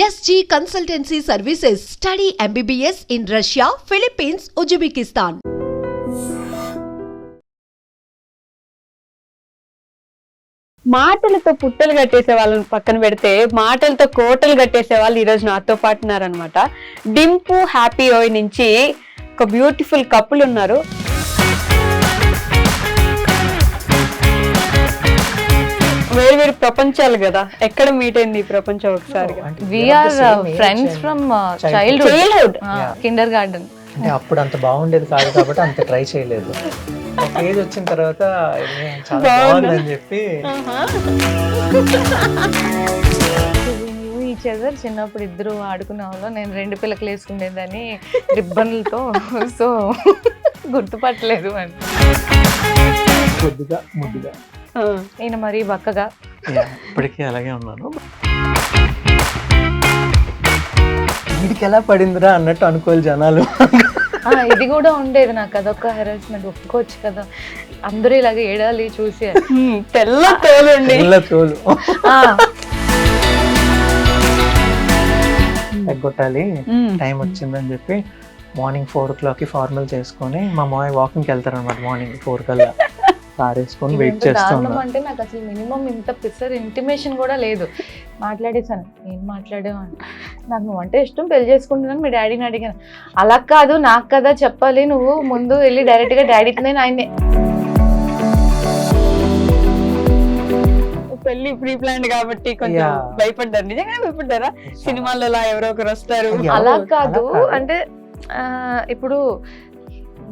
SG Consultancy Services. Study MBBS in Russia, Philippines, Uzbekistan. మాటలతో పుట్టలు కట్టేసే వాళ్ళని పక్కన పెడితే మాటలతో కోటలు కట్టేసే వాళ్ళు ఈరోజు నాతో పాటు ఉన్నారనమాట. డింపు హ్యాపీ ఓయ్ నుంచి ఒక బ్యూటిఫుల్ కపుల్ ఉన్నారు. వేరు వేరు ప్రపంచాలు కదా, ఎక్కడ మీట్ అయింది ఈ ప్రపంచం ఒకసారి? We are friends from childhood. Kindergarten. అంటే అప్పుడు అంత బాగుండేది కాదు కాబట్టి అంత ట్రై చేయలేదు. ఒక ఏజ్ వచ్చిన తర్వాత చాలా బాగుందని చెప్పి ఈచ్ అదర్. చిన్నప్పుడు ఇద్దరు ఆడుకునే వాళ్ళం. నేను 2 పిల్లకలు వేసుకునేదాన్ని రిబ్బన్లతో. సో గుర్తుపట్టలేదు అని. కొద్దిగా ముద్దుగా, ఈయన మరీ బక్కగా. ఇప్పటికీ అలాగే ఉన్నాను. వీడికి ఎలా పడిందిరా అన్నట్టు అనుకోవాలి జనాలు. ఇది కూడా ఉండేది నాకు, అదొక హెరాస్మెంట్. ఒప్పుకోవచ్చు కదా, అందరూ ఇలాగే ఏడాలి చూసి. తెల్ల తోలు తెల్ల తోలు ఎగ్గొట్టాలి, టైం వచ్చిందని చెప్పి మార్నింగ్ 4 o'clock ఫార్మల్ చేసుకొని మా మామయ్య వాకింగ్కి వెళ్తారు అనమాట. మార్నింగ్ 4 కల్లా కార్ వేసుకొని వెయిట్ చేస్తున్నాం. అంటే నాకు అసలు మినిమం ఇంత పిసర్ ఇంటిమేషన్ కూడా లేదు. మాట్లాడేసాను, ఏం మాట్లాడావు అంటే, నాకు నువ్వు అంటే ఇష్టం, పెళ్లి చేసుకుంటున్నాను, మీ డాడీని అడిగాను. అలా కాదు, నాకు కదా చెప్పాలి, నువ్వు ముందు వెళ్ళి డైరెక్ట్గా డాడీకి. నేను ఆయనే పెళ్లి ప్రీ ప్లాన్ కాబట్టి కొంచెం భయపడ్డారు. నిజంగా భయపడ్డారా? సినిమాల్లో ఎవరో ఒకరు వస్తారు అలా కాదు అంటే, ఇప్పుడు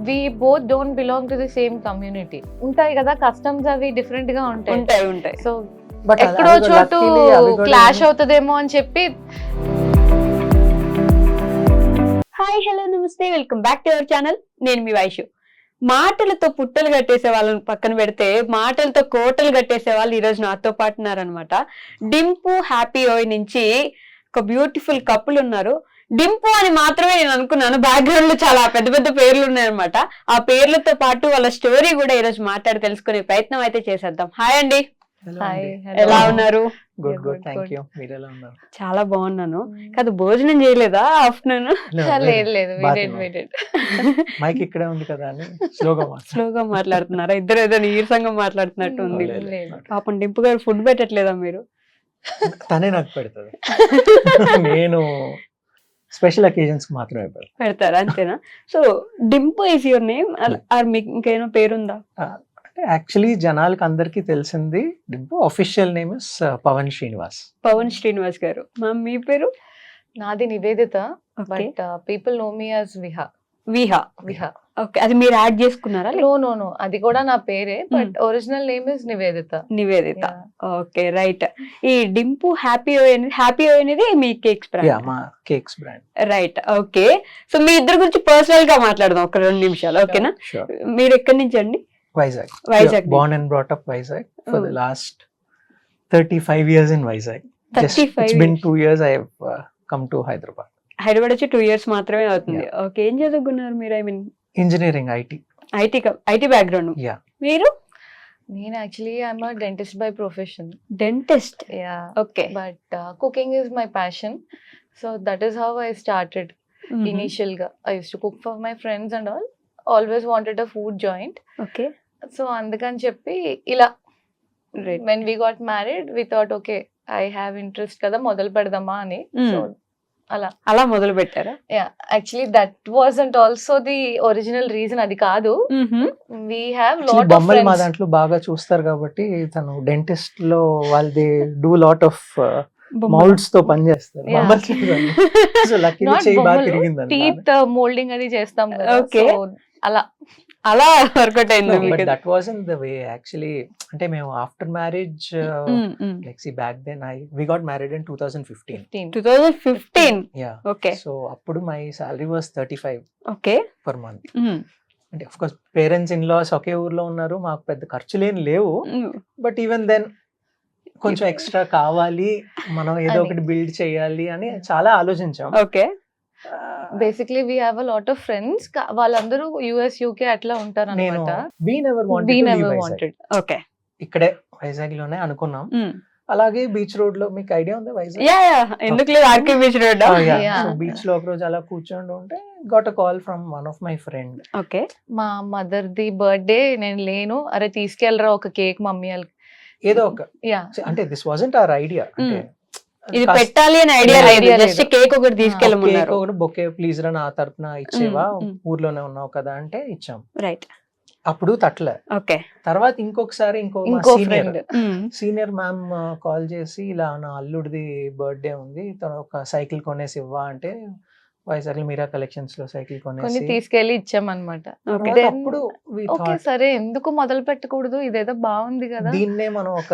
we both don't belong to the same community. ఉంటాయి కదా కస్టమ్స్, అవి డిఫరెంట్ గా ఉంటాయి. సో ఎక్కడో చోటు క్లాష్ అవుతుందేమో అని చెప్పి. హాయ్, హలో, నమస్తే, welcome back to our channel. నేను మీ వైషు. మాటలతో పుట్టలు కట్టేసే వాళ్ళని పక్కన పెడితే మాటలతో కోటలు కట్టేసే వాళ్ళు ఈరోజు నాతో పాటు ఉన్నారనమాట. డింపు హ్యాపీ ఓయ్ నుంచి ఒక బ్యూటిఫుల్ కపుల్ ఉన్నారు. డింపు అని మాత్రమే నేను అనుకున్నాను, బ్యాక్గ్రౌండ్ లో చాలా పెద్ద పెద్ద పేర్లు ఉన్నాయన్నమాట. ఆ పేర్లతో పాటు వాళ్ళ స్టోరీ కూడా ఈరోజు మాట్లాడి తెలుసుకునే ప్రయత్నం అయితే చేసేద్దాం. హాయ్ అండి, ఎలా ఉన్నారు? Good good, thank you. మీరు ఎలా ఉన్నారు? చాలా బాగున్నాను. కాదు, భోజనం చేయలేదా ఆఫ్టర్నూన్? లేదు, మైక్ ఇక్కడే ఉంది కదా అని స్లోగా మాట్లాడుతున్నారా? ఇద్దరు ఏదో నీరసంగా మాట్లాడుతున్నట్టు ఉంది. పాపం డింపు గారు ఫుడ్ పెట్టట్లేదా మీరు? తనే నాకు పెడతారు, నేను స్పెషల్ అకేషన్స్ మాత్రమే పెడతారా, అంతేనా? So Dimpu is your name or మీకు ఇంకేమైనా పేరుందా? యాక్చువల్లీ జనాలకి అందరికి తెలిసింది Dimpu. Official name is Pavan Srinivas. Pavan Srinivas garu. మీ పేరు? నాది Nivedita, but people know me as Viha. Viha. Okay, అది మీరు యాడ్ చేసుకున్నారా? నో, అది కూడా నా పేరే, but original name is Nivedita. Okay, right. ఈ డింపు హ్యాపీ ఓయ్ అనేది మీ కేక్స్ బ్రాండ్? మా cakes brand, right. Okay, so మీ ఇద్దరు గురించి పర్సనల్ గా మాట్లాడదాం ఒక 2 నిమిషాలు, ఓకేనా? మీరు ఎక్కడి నుంచి అండి? Vizag. Born and brought up Vizag for the last 35 years in Vizag. It's been 2 years I have come to Hyderabad. Hyderabad వచ్చి 2 years మాత్రమే అవుతుంది. ఓకే, ఏం చదువుకున్నారు మీరు? I mean engineering, IT background. మీరు? నేను actually I'm a dentist by profession. Dentist? Okay, but cooking is my passion. So that is how I started. Initial గా I use to cook for my friends and always wanted a food joint. Okay, so అందుకని చెప్పి ఇలా when we got married we thought okay I have interest కదా, మొదలు పెడదామా అని. So అలా మొదలు పెట్టారా? Actually that wasn't also the original reason. అది కాదు, we have lot of బొమ్మలు మా friends. దాంట్లో బాగా చూస్తారు కాబట్టి తను డెంటిస్ట్ లో వాళ్ళది డూ లాట్ ఆఫ్ మౌల్డ్స్ తో పని చేస్తారు. టీత్ మోల్డింగ్ అది చేస్తాం కదా. ఓకే, అలా వర్కౌట్ అయింది. That wasn't the way actually. అంటే మేము after marriage, like see back then we got married in 2015. Okay, so అప్పుడు my salary was 35 okay per month. అంటే of course parents in laws ఒకే ఊర్లో ఉన్నారు, మాకు పెద్ద ఖర్చులేం లేవు. బట్ ఈవెన్ దెన్ కొంచెం ఎక్స్ట్రా కావాలి, మనం ఏదో ఒకటి బిల్డ్ చేయాలి అని చాలా ఆలోచించాం. Okay, basically we have a lot of friends. వాళ్ళందరూ US UK అట్లా ఉంటారు అన్నమాట. We never wanted. ఓకే, ఇక్కడే వైజాగ్ లోనే అనుకున్నాం. అలాగే బీచ్ రోడ్ లో మీకు ఐడియా ఉంది వైజాగ్? యా ఎందుకు లేదు, RK beach road. Yeah. Beach లో ఒక రోజు అలా కూర్చొని ఉంటే got a call from one of my friend. Okay. మా మదర్ ది బర్త్డే, నేను లేను, అరే తీసుకెళ్ళరా ఒక కేక్ మమ్మీ వాళ్ళకి. ఏదో ఒక యా అంటే దిస్ వాజంట్ అవర్ ఐడియా. అంటే ఇది పెట్టాలి అని ఐడియా idea లేదు, లేదు. జస్ట్ కేక్ ఒకటి తీసుకెళ్ళమన్నారు. బొకే ప్లీజ్ రా నా తరపున ఇచ్చేవా, Mm, mm. ఊర్లోనే ఉన్నావు కదా అంటే ఇచ్చాం. రైట్. అప్పుడు తట్లే. ఓకే. తర్వాత ఇంకొకసారి ఇంకో senior friend senior ma'am call చేసి ఇలా నా అల్లుడిది బర్త్డే ఉంది, తను ఒక సైకిల్ కొనేసి ఇవ్వా అంటే వైజాగ్ మీరా కలెక్షన్స్ లో సైకిల్ కొన్ని కొనేసి తీసుకెళ్లి ఇచ్చామన్నమాట. ఓకే. Then- అప్పుడు we ఓకే thought సరే ఎందుకు మొదలు పెట్టకూడదు, ఇదేదో బాగుంది కదా. దీన్నే మనం ఒక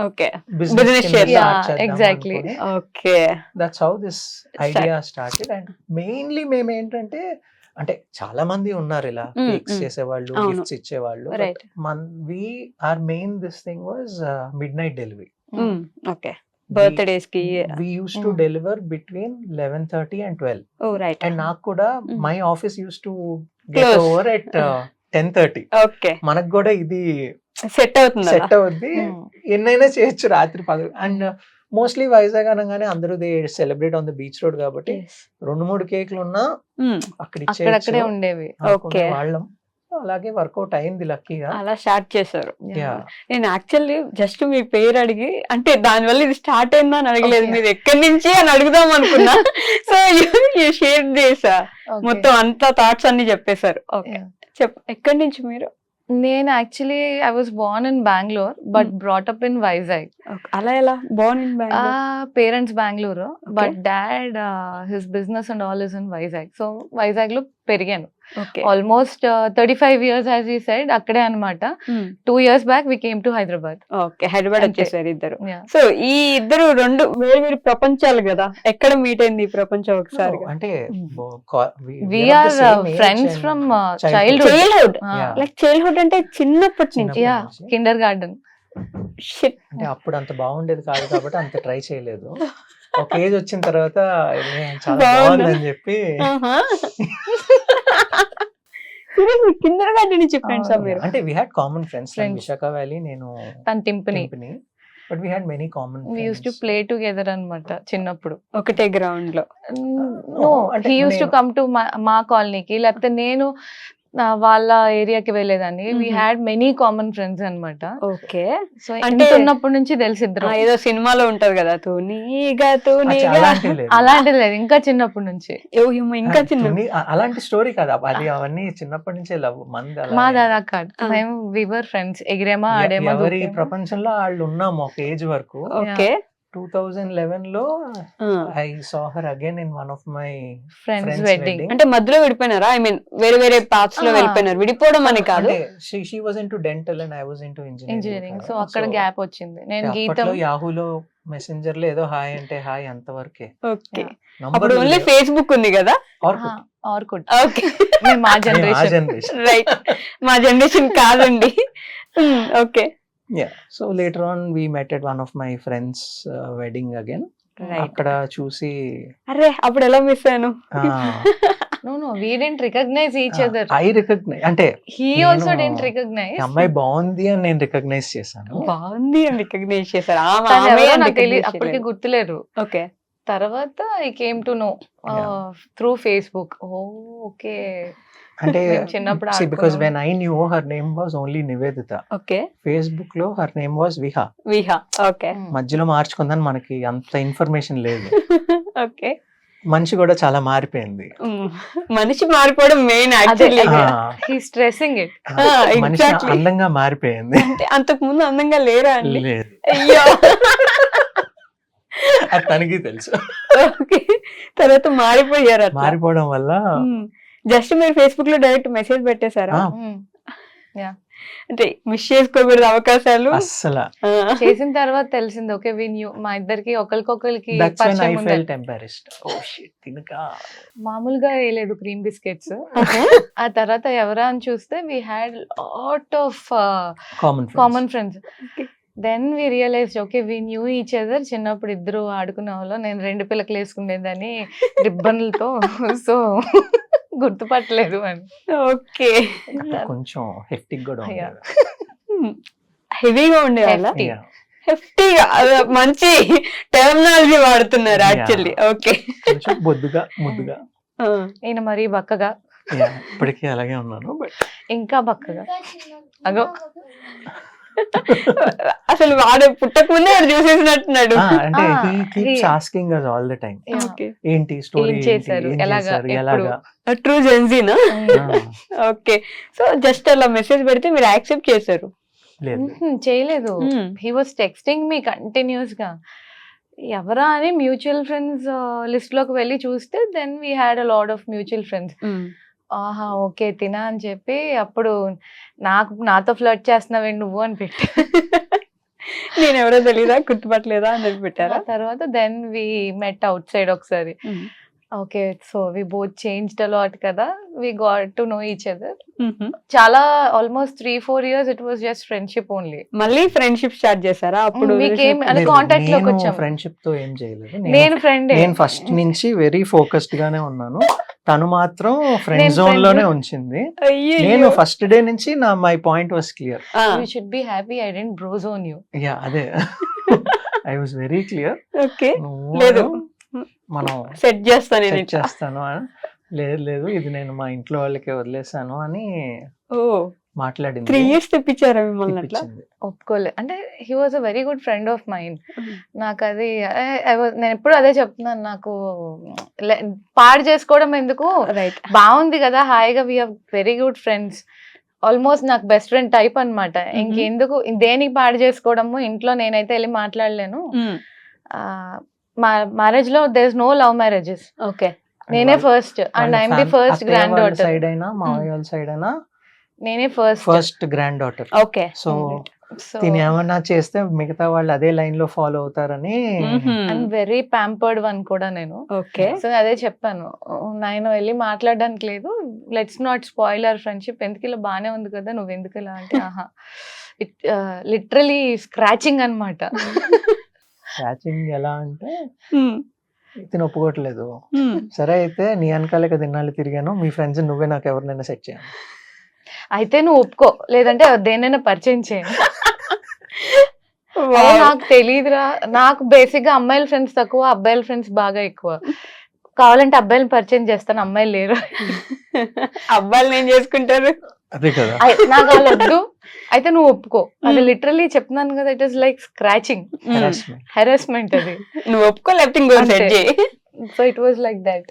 ఓకే. బిజినెస్ Business చేద్దాం. exactly. Okay. That's how this idea started. And mainly మేము ఏంటంటే అంటే చాలా మంది ఉన్నారు ఇలా Mm, కేక్స్ mm. చేసేవాళ్ళు, అవును. గిఫ్ట్స్ ఇచ్చేవాళ్ళు. Right. We are main this thing was midnight delivery. Okay. Birthdays కి. We use to Mm. Deliver between 11:30 and 12. Oh right. And నాకు కూడా Mm. My office used to get Close. Over at 10:30. Okay. మనకు కూడా ఇది set అవుతుంది. Set అవుద్ది, ఎన్నైనా చేయొచ్చు రాత్రి 10. అండ్ మోస్ట్లీ వైజాగ్ అనగానే అందరూ they celebrate on the beach road కాబట్టి 2-3 కేకులు ఉన్నా అక్కడ అక్కడక్కడే ఇచ్చేయచ్చు ఉండేవి. Okay. వాళ్ళం. అలాగే వర్కౌట్ అయింది లక్కీగా. అలా స్టార్ట్ చేశారు. Yeah. నేను యాక్చువల్లీ జస్ట్ మీ పేరు అడిగి అంటే దానివల్ల ఇది స్టార్ట్ అయిందా అని అడగలేదు, Okay. మీరు ఎక్కడి నుంచి అని అడుగుదాం అనుకున్నా. సో షేర్ చేసా, Okay. మొత్తం అంతా థాట్స్ అన్ని చెప్పేశారు. ఓకే. Yeah. ఎక్కడి నుంచి మీరు? నేను actually I was born in Bengaluru but brought up in Vizag. అలా ఎలా born in parents Bengaluru but dad his business and all is in Vizag. So Vizag లో పెరిగాను. Okay. Almost 35 years as you said అక్కడే అనమాట. 2 years back we came to Hyderabad. Okay. Hyderabad అంతే. వచ్చేసారు ఇద్దరు. So ఈ ఇద్దరు రెండు వేరు వేరు ప్రపంచాలు కదా, ఎక్కడ మీట్ అయింది ఈ ప్రపంచం ఒకసారి? అంటే we are friends from childhood. Childhood. Yeah. Like childhood అంటే చిన్నప్పటి నుంచి. Yeah kindergarten. Shit. అంటే అప్పుడు అంత బాగుండేది కాదు కాబట్టి అంత ట్రై చేయలేదు. ఒక ఏజ్ వచ్చిన తర్వాత చాలా బాగుందా? బాగుందని చెప్పి కిందర్ గార్డెన్ నుంచి ఫ్రెండ్స్ మీరు? అంటే we had common friends. Friends. Visakha valley, నేను తన టింపని. But we had many common we use to play together అనమాట చిన్నప్పుడు. ఒకటే గ్రౌండ్ లో. నో అంటే హీ యూస్ టు నేను- కమ్ టు మా కాలనీకి, లేకపోతే నేను వాళ్ళ ఏరియాకి వెళ్ళేదాన్ని. We Mhm. Had many common friends అన్నమాట. ఓకే. సో అంటే- అంటే ఉన్నప్పటి నుంచి తెలిసిద్దరు. ఏదో సినిమాలో ఉంటది కదా, తూనీగా తూనీగా. అలాంటి లేదు. అలాంటిది లేదు, ఇంకా చిన్నప్పటి నుంచి. ఇంకా చిన్న. అలాంటి స్టోరీ కాదు అది, అవన్నీ చిన్నప్పటి నుంచే లవ్ మంది అలా. మా దాదా కాదు, మేము వివర్ ఫ్రెండ్స్, ఎగిరేమా ఆడేమా ఎవరి దూకేమా. ప్రపంచంలో వాళ్ళు ఉన్నాము ఒక ఏజ్ వరకు. ఓకే. 2011 లో I saw her again in one of my friends wedding. అంటే మధ్యలో విడిపోయినారా? ఐ మీన్ వేరే వేరే పాత్స్ లో వెళ్ళిపోయినారు. విడిపోవడం అని కాదు. She was into dental and I was into engineering. So అక్కడ గ్యాప్ వచ్చింది. నేను గీతం అప్పట్లో యాహూలో మెసెంజర్ లో ఏదో హాయ్ అంటే హాయ్ అంతవరకే. ఓకే. Yeah. అప్పుడు ఓన్లీ ఫేస్బుక్ ఉంది కదా. ఆర్కుడ్. ఓకే. మేము మా జనరేషన్. రైట్. మా జనరేషన్ కాదండి. Okay. Yeah. So later on we met at one of my friends' wedding again. Right. అక్కడ చూసి అరే అప్పుడు ఎలా మిస్ అయ్యాను. No, we didn't recognize each other. I recognize అంటే He నేను also didn't recognize. ఈ అమ్మాయి బాగుంది అని నేను రికగ్నైజ్ చేశాను. బాగుంది అని రికగ్నైజ్ చేశారు. తను ఎవరో నాకు తెలియదు, అప్పటికి గుర్తులేరు. ఓకే. తర్వాత I came to know Yeah. Through Facebook. Okay. అంటే మేము చిన్నప్పుడు బికాస్ ఆడుకున్నాం. When I knew her name was only Nivedita. Okay. Facebook లో her name was Viha. Viha. Okay. మధ్యలో మార్చుకుందని మనకి అంత ఇన్ఫర్మేషన్ లేదు. ఓకే. మనిషి కూడా చాలా మారిపోయింది. మనిషి మారిపోవడం main actually. He stressing it. మనిషి exactly. అందంగా మారిపోయింది. అంటే అంతకు ముందు అందంగా లేరా అండి? లేదు, అయ్యో. అది తనకి తెలుసు. ఓకే. తర్వాత మారిపోయారు అట్లా. మారిపోవడం వల్ల జస్ట్ మీరు ఫేస్బుక్ లో డైరెక్ట్ మెసేజ్ పెట్టేశారా? ఆ, అంటే మిస్ చేసుకోకూడదు అవకాశాలు. అస్సలు చేసిన తర్వాత తెలిసింది ఓకే వి న్యూ, మా ఇద్దరికి ఒకరికొకరికి దట్స్ వెన్ ఐ పరిచయం ఉందని. Felt embarrassed. ఓ షిట్, తినకా మామూలుగా వేయలేదు క్రీమ్ బిస్కెట్స్. ఆ తర్వాత ఎవరా అని చూస్తే we had lot of common friends. Then we realize okay we knew each other. చిన్నప్పుడు ఇద్దరు ఆడుకునే వాళ్ళు, నేను 2 పిల్లకలు వేసుకునేదాన్ని రిబ్బన్లతో. సో గుర్తుపట్టలేదు అని. ఓకే. కొంచెం హెక్టిక్ కూడా ఉండేది. హెవీగా ఉండేవాళ్ళ. Hefty. Yeah. హెఫ్టీగా మంచి టెర్మినాలజీ వాడుతున్నారు Yeah. యాక్చువల్లీ. ఓకే. కొంచెం బొద్దుగా ముద్దుగా. ఈయన మరీ బక్కగా, Yeah, ఇప్పటికీ అలాగే ఉన్నాను. బట్ ఇంకా బక్కగా. అగో అసలు వాడు పుట్టక ముందే వాడు చూసేసినట్టున్నాడు. అంటే Ah, he keeps he- asking us all the time. Yeah. Okay. ఏంటి స్టోరీ, ఏం చేశారు, ఎలాగా, ఎలాగా. ట్రూ జెన్జీనా? Mm. ఓకే. సో జస్ట్ అలా మెసేజ్ పెడితే మీరు యాక్సెప్ట్ చేశారు. లేదు చేయలేదు. He was texting me continuous గా. ఎవరా అని మ్యూచువల్ ఫ్రెండ్స్ లిస్ట్ లోకి వెళ్ళి చూస్తే then we had a lot of mutual friends. ఆహా ఓకే తినా అని చెప్పి అప్పుడు నాతో ఫ్లర్ట్ చేస్తున్నావేంటి నువ్వు అని పెట్టి నేను ఎవరో తెలీదా, గుర్తుపట్టలేదా అని పెట్టారా? తర్వాత then we met outside ఒకసారి. Okay so we both changed a lot కదా, we got to know each other. చాలా almost 3-4 years it was just friendship only. మళ్ళీ ఫ్రెండ్షిప్ స్టార్ట్ చేశారా అప్పుడు? మీకేం అని కాంటాక్ట్ లోకి వచ్చాము. ఫ్రెండ్షిప్ తో ఏం చేయలేదు. నేను ఫ్రెండ్ నేను ఫస్ట్ నుంచి వెరీ ఫోకస్డ్ గానే ఉన్నాను. తను మాత్రం ఫ్రెండ్ నేను జోన్ friend. లోనే ఉంచింది. అయ్యయ్యో. నేను ఫస్ట్ డే నుంచి my point was clear. You should be happy I didn't propose on you. Yeah అదే I was very clear. Okay. లేదు. మనం సెట్ చేస్తాను నేను సెట్ ఇట్లా. చేస్తాను లేదు లేదు ఇది నేను మా ఇంట్లో వాళ్ళకి వదిలేసాను అని ఓ మాట్లాడింది. 3 years తెప్పించారా మిమ్మల్ని అట్లా? ఇప్పించింది. ఒప్పుకోలే అంటే he was a very good friend of mind. నాకు అది నేను ఎప్పుడు అదే చెప్తున్నాను, నాకు పాడు చేసుకోవడం ఎందుకు, రైట్. బాగుంది కదా హాయిగా, we are very good friends, almost నాకు బెస్ట్ ఫ్రెండ్ టైప్ అనమాట. ఇంకెందుకు దేనికి పాడు చేసుకోవడము, ఇంట్లో నేనైతే వెళ్ళి మాట్లాడలేను. మా మ్యారేజ్ లో there is no love marriages. Okay. నేనే first and I'm the first granddaughter. Side అయినా మావయ్య వాళ్ళ సైడ్ అయినా నేనే first first granddaughter. Okay. So తిని ఏమన్నా చేస్తే మిగతా వాళ్ళు అదే లైన్ లో ఫాలో అవుతారని. అండ్ వెరీ ప్యాంపర్డ్ వన్ కూడా నేను. ఓకే. సో అదే చెప్పాను, నేను వెళ్ళి మాట్లాడడానికి లేదు, let's not spoil hour friendship, ఎందుకు ఇలా బానే ఉంది కదా నువ్వు ఎందుకు ఇలా అంటే ఆహా లిటరలీ స్క్రాచింగ్ అనమాట. క్యాచింగ్ ఎలా అంటే తిని ఒప్పుకోవట్లేదు. సరే అయితే నీ వెనకాలే కదా ఇన్నాళ్ళు తిరిగాను, మీ ఫ్రెండ్స్ నువ్వే నాకు ఎవరినైనా సెట్ చేయాలి. అయితే నువ్వు ఒప్పుకో, లేదంటే దేనైనా పరిచయం చేయండి. అదే నాకు తెలియదురా, నాకు బేసిక్ గా అమ్మాయిల ఫ్రెండ్స్ తక్కువ, అబ్బాయిల ఫ్రెండ్స్ బాగా ఎక్కువ. కావాలంటే అబ్బాయిలను పరిచయం చేస్తాను, అమ్మాయిలు లేరు. అబ్బాయిలు ఏం చేసుకుంటారు? అదే కదా. నాకు వాళ్ళు వద్దు, అయితే నువ్వు ఒప్పుకో. అది లిటరలీ చెప్తున్నాను కదా, it is like scratching, harassment అది. నువ్వు ఒప్పుకో లేకపోతే ఇంకో సెట్ చేయి. So it was like that.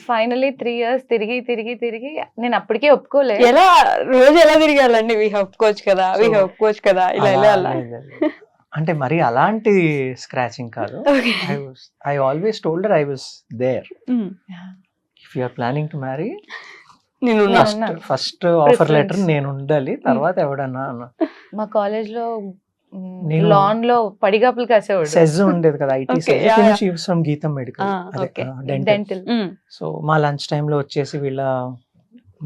Finally 3 years తిరిగి తిరిగి తిరిగి నేను అప్పటికే ఒప్పుకోలే. ఎలా రోజు ఎలా తిరగాలండి? వి ఒప్పుకోవచ్చు కదా, వి ఒప్పుకోవచ్చు కదా, ఇలా ఇలా అలా. అంటే మరి అలాంటి స్క్రాచింగ్ కాదు. I always told her I was there. If you are planning to marry నేను ఫస్ట్ ఆఫర్ లెటర్ నేను ఉండాలి, తర్వాత ఎవడన్నా మా కాలేజ్ లో లాన్ లో పడిగాపులు కాసేవాడు. సెజ్ ఉండేది కదా, IT Okay, SEZ. yeah, she was from గీతం మెడికల్, okay. డెంటల్. సో మా లంచ్ టైమ్ లో వచ్చేసి వీళ్ళ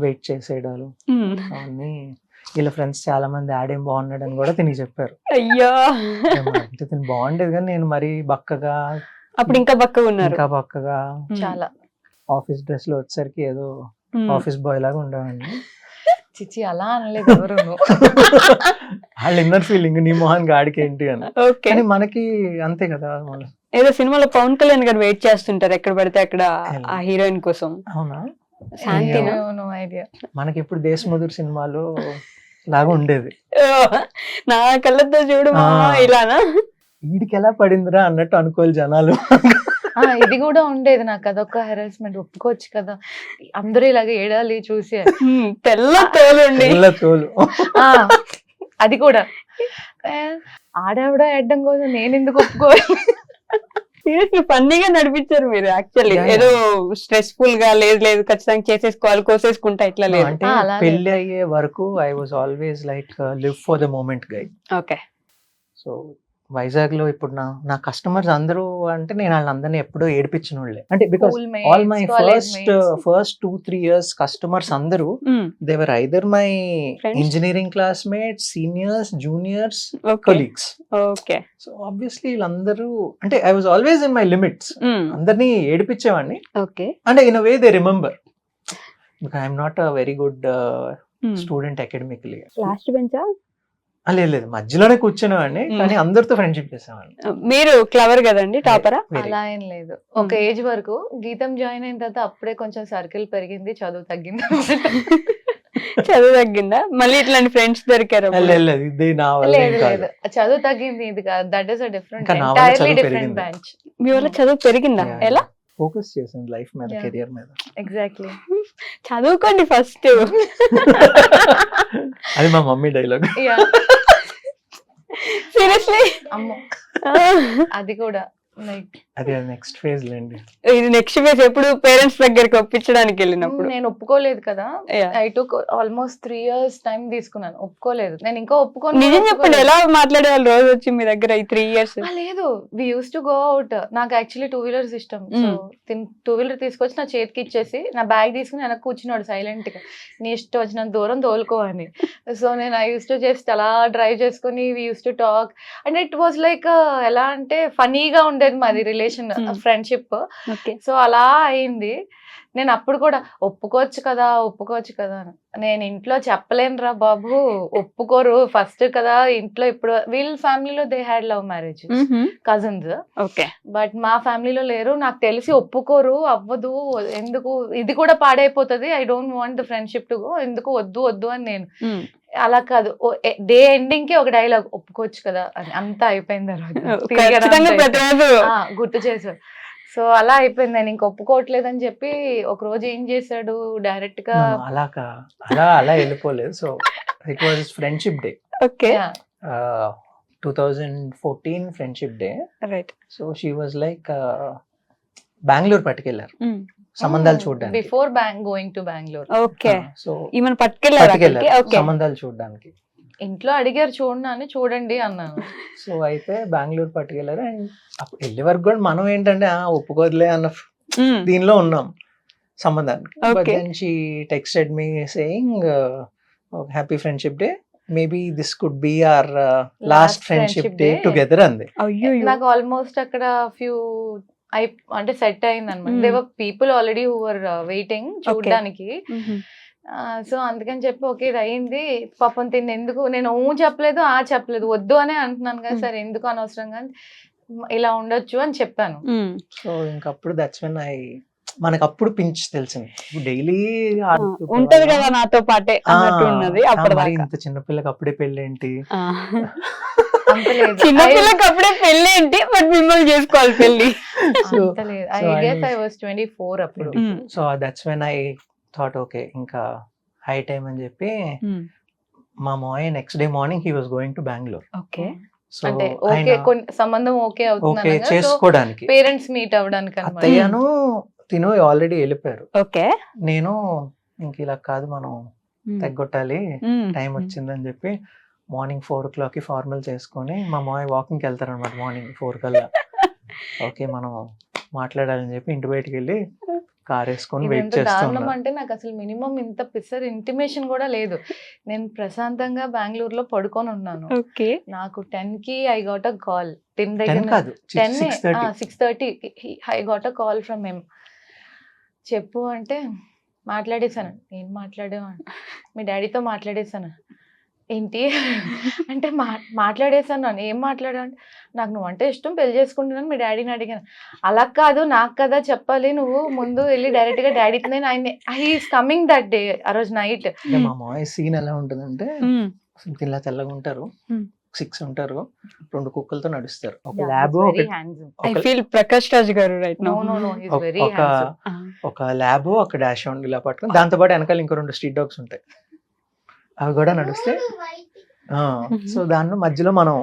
వెయిట్ చేసేయడాలు అవన్నీ. వీళ్ళ ఫ్రెండ్స్ చాలా మంది ఆడేం బాగున్నాడు అని కూడా తిని చెప్పారు. అయ్యో. అంటే తిని బాగుండేది కానీ నేను మరీ బక్కగా, అప్పుడు ఇంకా బక్కగా ఉన్నారు. ఇంకా బక్కగా చాలా ఆఫీస్ డ్రెస్ లో వచ్చేసరికి ఏదో ఆఫీస్ బాయ్ లాగా ఉండేవాడిని. చిచి అలా అనలేదు ఎవరు. వాళ్ళ ఇన్నర్ ఫీలింగ్ నీ మొహన్ గాడికి ఏంటి అని. ఓకే. కానీ మనకి అంతే కదా. ఏదో సినిమాలో పవన్ కళ్యాణ్ గారు వెయిట్ చేస్తుంటారు ఎక్కడ పడితే అక్కడ ఆ హీరోయిన్ కోసం. అవునా? శాంతినా? No idea. మనకి ఇప్పుడు దేశముదురు సినిమాలో లాగా ఉండేది. నా కళ్ళతో చూడు మామ ఇలానా? వీడికి ఎలా పడిందిరా అన్నట్టు అనుకోవాలి జనాలు. ఇది కూడా ఉండేది నాకు, అదొక హెరాస్మెంట్. ఒప్పుకోవచ్చు కదా, అందరూ ఇలాగే ఏడాలి చూసి. తెల్ల తోలుండి. తెల్ల తోలు. అది కూడా ఆడావిడ అడ్డం కోసం నేను ఎందుకు ఒప్పుకోవాలి? సీరియస్లీ ఫన్నీగా నడిపించారు మీరు యాక్చువల్లీ. ఏదో స్ట్రెస్ఫుల్ గా లేదు ఖచ్చితంగా చేసేసుకోవాలి కోసేసుకుంటా ఇట్లా లేదు. అంటే పెళ్లి అయ్యే వరకు I was always like live for the moment guy. Okay. So Vizag లో ఇప్పుడు నా కస్టమర్స్ అందరూ అంటే నేను వాళ్ళందరినీ ఎప్పుడూ ఏడిపించిన వాళ్ళే. అంటే because all my first 2-3 years customers అందరూ they were either my engineering classmates, seniors, juniors, colleagues. Okay. So obviously వీళ్ళందరూ అంటే I was always in my limits. అందరినీ ఏడిపించేవాడిని. ఓకే. అంటే in a way they remember because I'm not a very good student academically. Last బెంచా? లేదు మధ్యలోనే కూర్చునేవాడిని, కానీ అందరితో ఫ్రెండ్షిప్ చేసేవాడిని. మీరు క్లవర్ కదండి, టాపరా? అలా ఏం లేదు, ఒక ఏజ్ వరకు. గీతం జాయిన్ అయిన తర్వాత అప్పుడే కొంచెం సర్కిల్ పెరిగింది, చదువు తగ్గింది. చదువు తగ్గిందా? మళ్ళీ ఇట్లాంటి ఫ్రెండ్స్ దొరికారు? లేదు ఇది నా వల్ల ఏం లేదు కాదు. లేదు, చదువు తగ్గింది, ఇది కాదు. దట్ ఈస్ అ డిఫరెంట్, ఇంకా నా వల్ల ఎంటైర్లీ చదువు డిఫరెంట్ పెరిగింది. బ్రాంచ్. మీ వల్ల చదువు పెరిగిందా? Yeah. ఎలా? ఫోకస్ చేసింది లైఫ్ మీద, Yeah. కెరియర్ మీద. ఎగ్జాక్ట్లీ. చదువుకోండి ఫస్ట్. అది మా మమ్మీ డైలాగ్. సీరియస్లీ? అమ్మో, అది కూడా లైక్ అది నెక్స్ట్ ఫేజ్ లేండి. ఇది నెక్స్ట్ ఫేజ్ ఎప్పుడు? పేరెంట్స్ దగ్గరికి ఒప్పించడానికి వెళ్ళినప్పుడు? నేను ఒప్పుకోలేదు కదా. Yeah. I took almost 3 years time తీసుకున్నాను, ఒప్పుకోలేదు. నేను ఇంకా ఒప్పుకోను. నిజం చెప్పండి, ఎలా మాట్లాడేవాళ్ళు రోజు వచ్చి మీ దగ్గర ఈ 3 years? లేదు, we use to go out. నాకు యాక్చువల్లీ 2 wheelers ఇష్టం. సో 2 wheeler తీసుకొచ్చి నా చేతికి ఇచ్చేసి నా బ్యాగ్ తీసుకుని వెనక్కి కూర్చున్నాడు సైలెంట్ గా, నీ ఇష్టం వచ్చిన దూరం తోలుకో అని. సో నేను ఐ యూస్ టు జస్ట్ అలా డ్రైవ్ చేసుకుని we use to talk, and it was like ఎలా అంటే ఫనీగా ఉండేది మాది రిలేషన్, ఫ్రెండ్షిప్. ఓకే. సో అలా అయింది. నేను అప్పుడు కూడా ఒప్పుకోవచ్చు కదా అని. నేను ఇంట్లో చెప్పలేనురా బాబు, ఒప్పుకోరు ఫస్ట్ కదా ఇంట్లో. ఇప్పుడు వీళ్ళ ఫ్యామిలీలో they had love marriage, cousins. Okay. But మా ఫ్యామిలీలో లేరు. నాకు తెలిసి ఒప్పుకోరు, అవ్వదు, ఎందుకు ఇది కూడా పాడైపోతుంది, I don't want the friendship to go, ఎందుకు వద్దు అని. నేను అలా కాదు, డే ఎండింగ్ కి ఒక డైలాగ్, ఒప్పుకోవచ్చు కదా అని. అంతా అయిపోయిన తర్వాత గుర్తు చేశారు. సో అలా అయిపోయింది. నేను ఇంక ఒప్పుకోవట్లేదు అని చెప్పి ఒక రోజు ఏం చేశాడు, డైరెక్ట్ గా అలా వెళ్ళిపోలేదు. So it was friendship day. Okay. 2014 friendship day. Right. So she was like Bengaluru పట్టుకెళ్ళారు సంబంధాలు చూడడానికి. Before going to Bengaluru. Okay. So ఈమెను పట్టుకెళ్ళారు సంబంధాలు చూడడానికి. ఇంట్లో అడిగారు చూడండి అన్నాను. సో అయితే బెంగళూరు పట్టుకెళ్ళారు. అండ్ అప్పుడు వెళ్ళే వరకు కూడా మనం ఏంటంటే ఒప్పుకోదులే అన్న దీనిలో ఉన్నాం సంబంధానికి. But then she texted me saying happy friendship day, maybe this could be our last friendship day together అంది. నాకు ఆల్మోస్ట్ అక్కడ ఫ్యూ అంటే సెట్ అయింది అనమాట. They were people already who were waiting చూడడానికి. సో అందుకని చెప్పి ఓకే ఇది అయింది. పాపం తిని ఎందుకు నేను చెప్పలేదు వద్దు అనే అంటున్నాను కదా, సరే ఎందుకు అనవసరంగా ఇలా ఉండొచ్చు అని చెప్పాను. సో ఇంకప్పుడు దట్స్ వెన్ మనకు అప్పుడు పించ్ తెలిసింది, డైలీ ఉంటది కదా నాతో పాటే అన్నట్టు ఉన్నది. అప్పుడు ఇంత చిన్నపిల్లకి అప్పుడే పెళ్ళేంటి, చిన్నపిల్లకి అప్పుడే పెళ్ళేంటి, బట్ మిమ్మల్ని చేసుకోవాలి పెళ్లి. I was 24 అప్పుడు. So that's when I thought okay ఇంకా హై టైం అని చెప్పి మా మాయ next day morning he was going to Bengaluru. Okay. So అంటే ఓకే సంబంధం ఓకే అవుతుంది చేసుకోవడానికి, పేరెంట్స్ మీట్ అవ్వడానికి. అత్తయ్యను తిను ఆల్రెడీ వెళ్ళిపోయారు. ఓకే. నేను ఇంక ఇలా కాదు మనం తగ్గొట్టాలి టైం వచ్చిందని చెప్పి మార్నింగ్ 4 o'clock ఫార్మల్ చేసుకొని మా మాయ వాకింగ్కి వెళ్తారు అనమాట మార్నింగ్ 4 కల్లా. ఓకే మనం మాట్లాడాలని చెప్పి ఇంటి బయటికి వెళ్ళి కార్ వేసుకొని వెయిట్ చేస్తున్నాం. అంటే నాకు అసలు మినిమం ఇంత పిసర్ ఇంటిమేషన్ కూడా లేదు. నేను ప్రశాంతంగా బెంగళూరులో పడుకొని ఉన్నాను. నాకు 10కి ఐ గాట్ అ కాల్. 10 దగ్గర 6:30 I got a call from him. చెప్పు అంటే మాట్లాడేశాను. ఏం మాట్లాడావు? మీ డాడీతో మాట్లాడేశాను. ఏంటి అంటే మాట్లాడేశాను. నన్ను ఏం మాట్లాడా అంటే నాకు నువ్వు అంటే ఇష్టం, పెళ్లి చేసుకుంటున్నాను, మీ డాడీని అడిగాను. అలా కాదు నాకు కదా చెప్పాలి, నువ్వు ముందు వెళ్ళి డైరెక్ట్ గా డాడీతో. నేను ఆయన హీఈస్ కమింగ్ దట్ డే, ఆ రోజు నైట్. మా మాయ సీన్ ఎలా ఉంటుందంటే ఇలా తెల్లగా ఉంటారు, 6 ఉంటారు, 2 కుక్కలతో నడుస్తారు. ఒక ల్యాబ్, ప్రకాష్ రాజ్ గారు ఒక ల్యాబ్, ఒక డాష్ హౌండ్ ఇలా పట్టుకుని దాంతో పాటు వెనకాల ఇంకో 2 స్ట్రీట్ డాగ్స్ ఉంటాయి, అవి కూడా నడుస్తే. సో దాని మధ్యలో మనం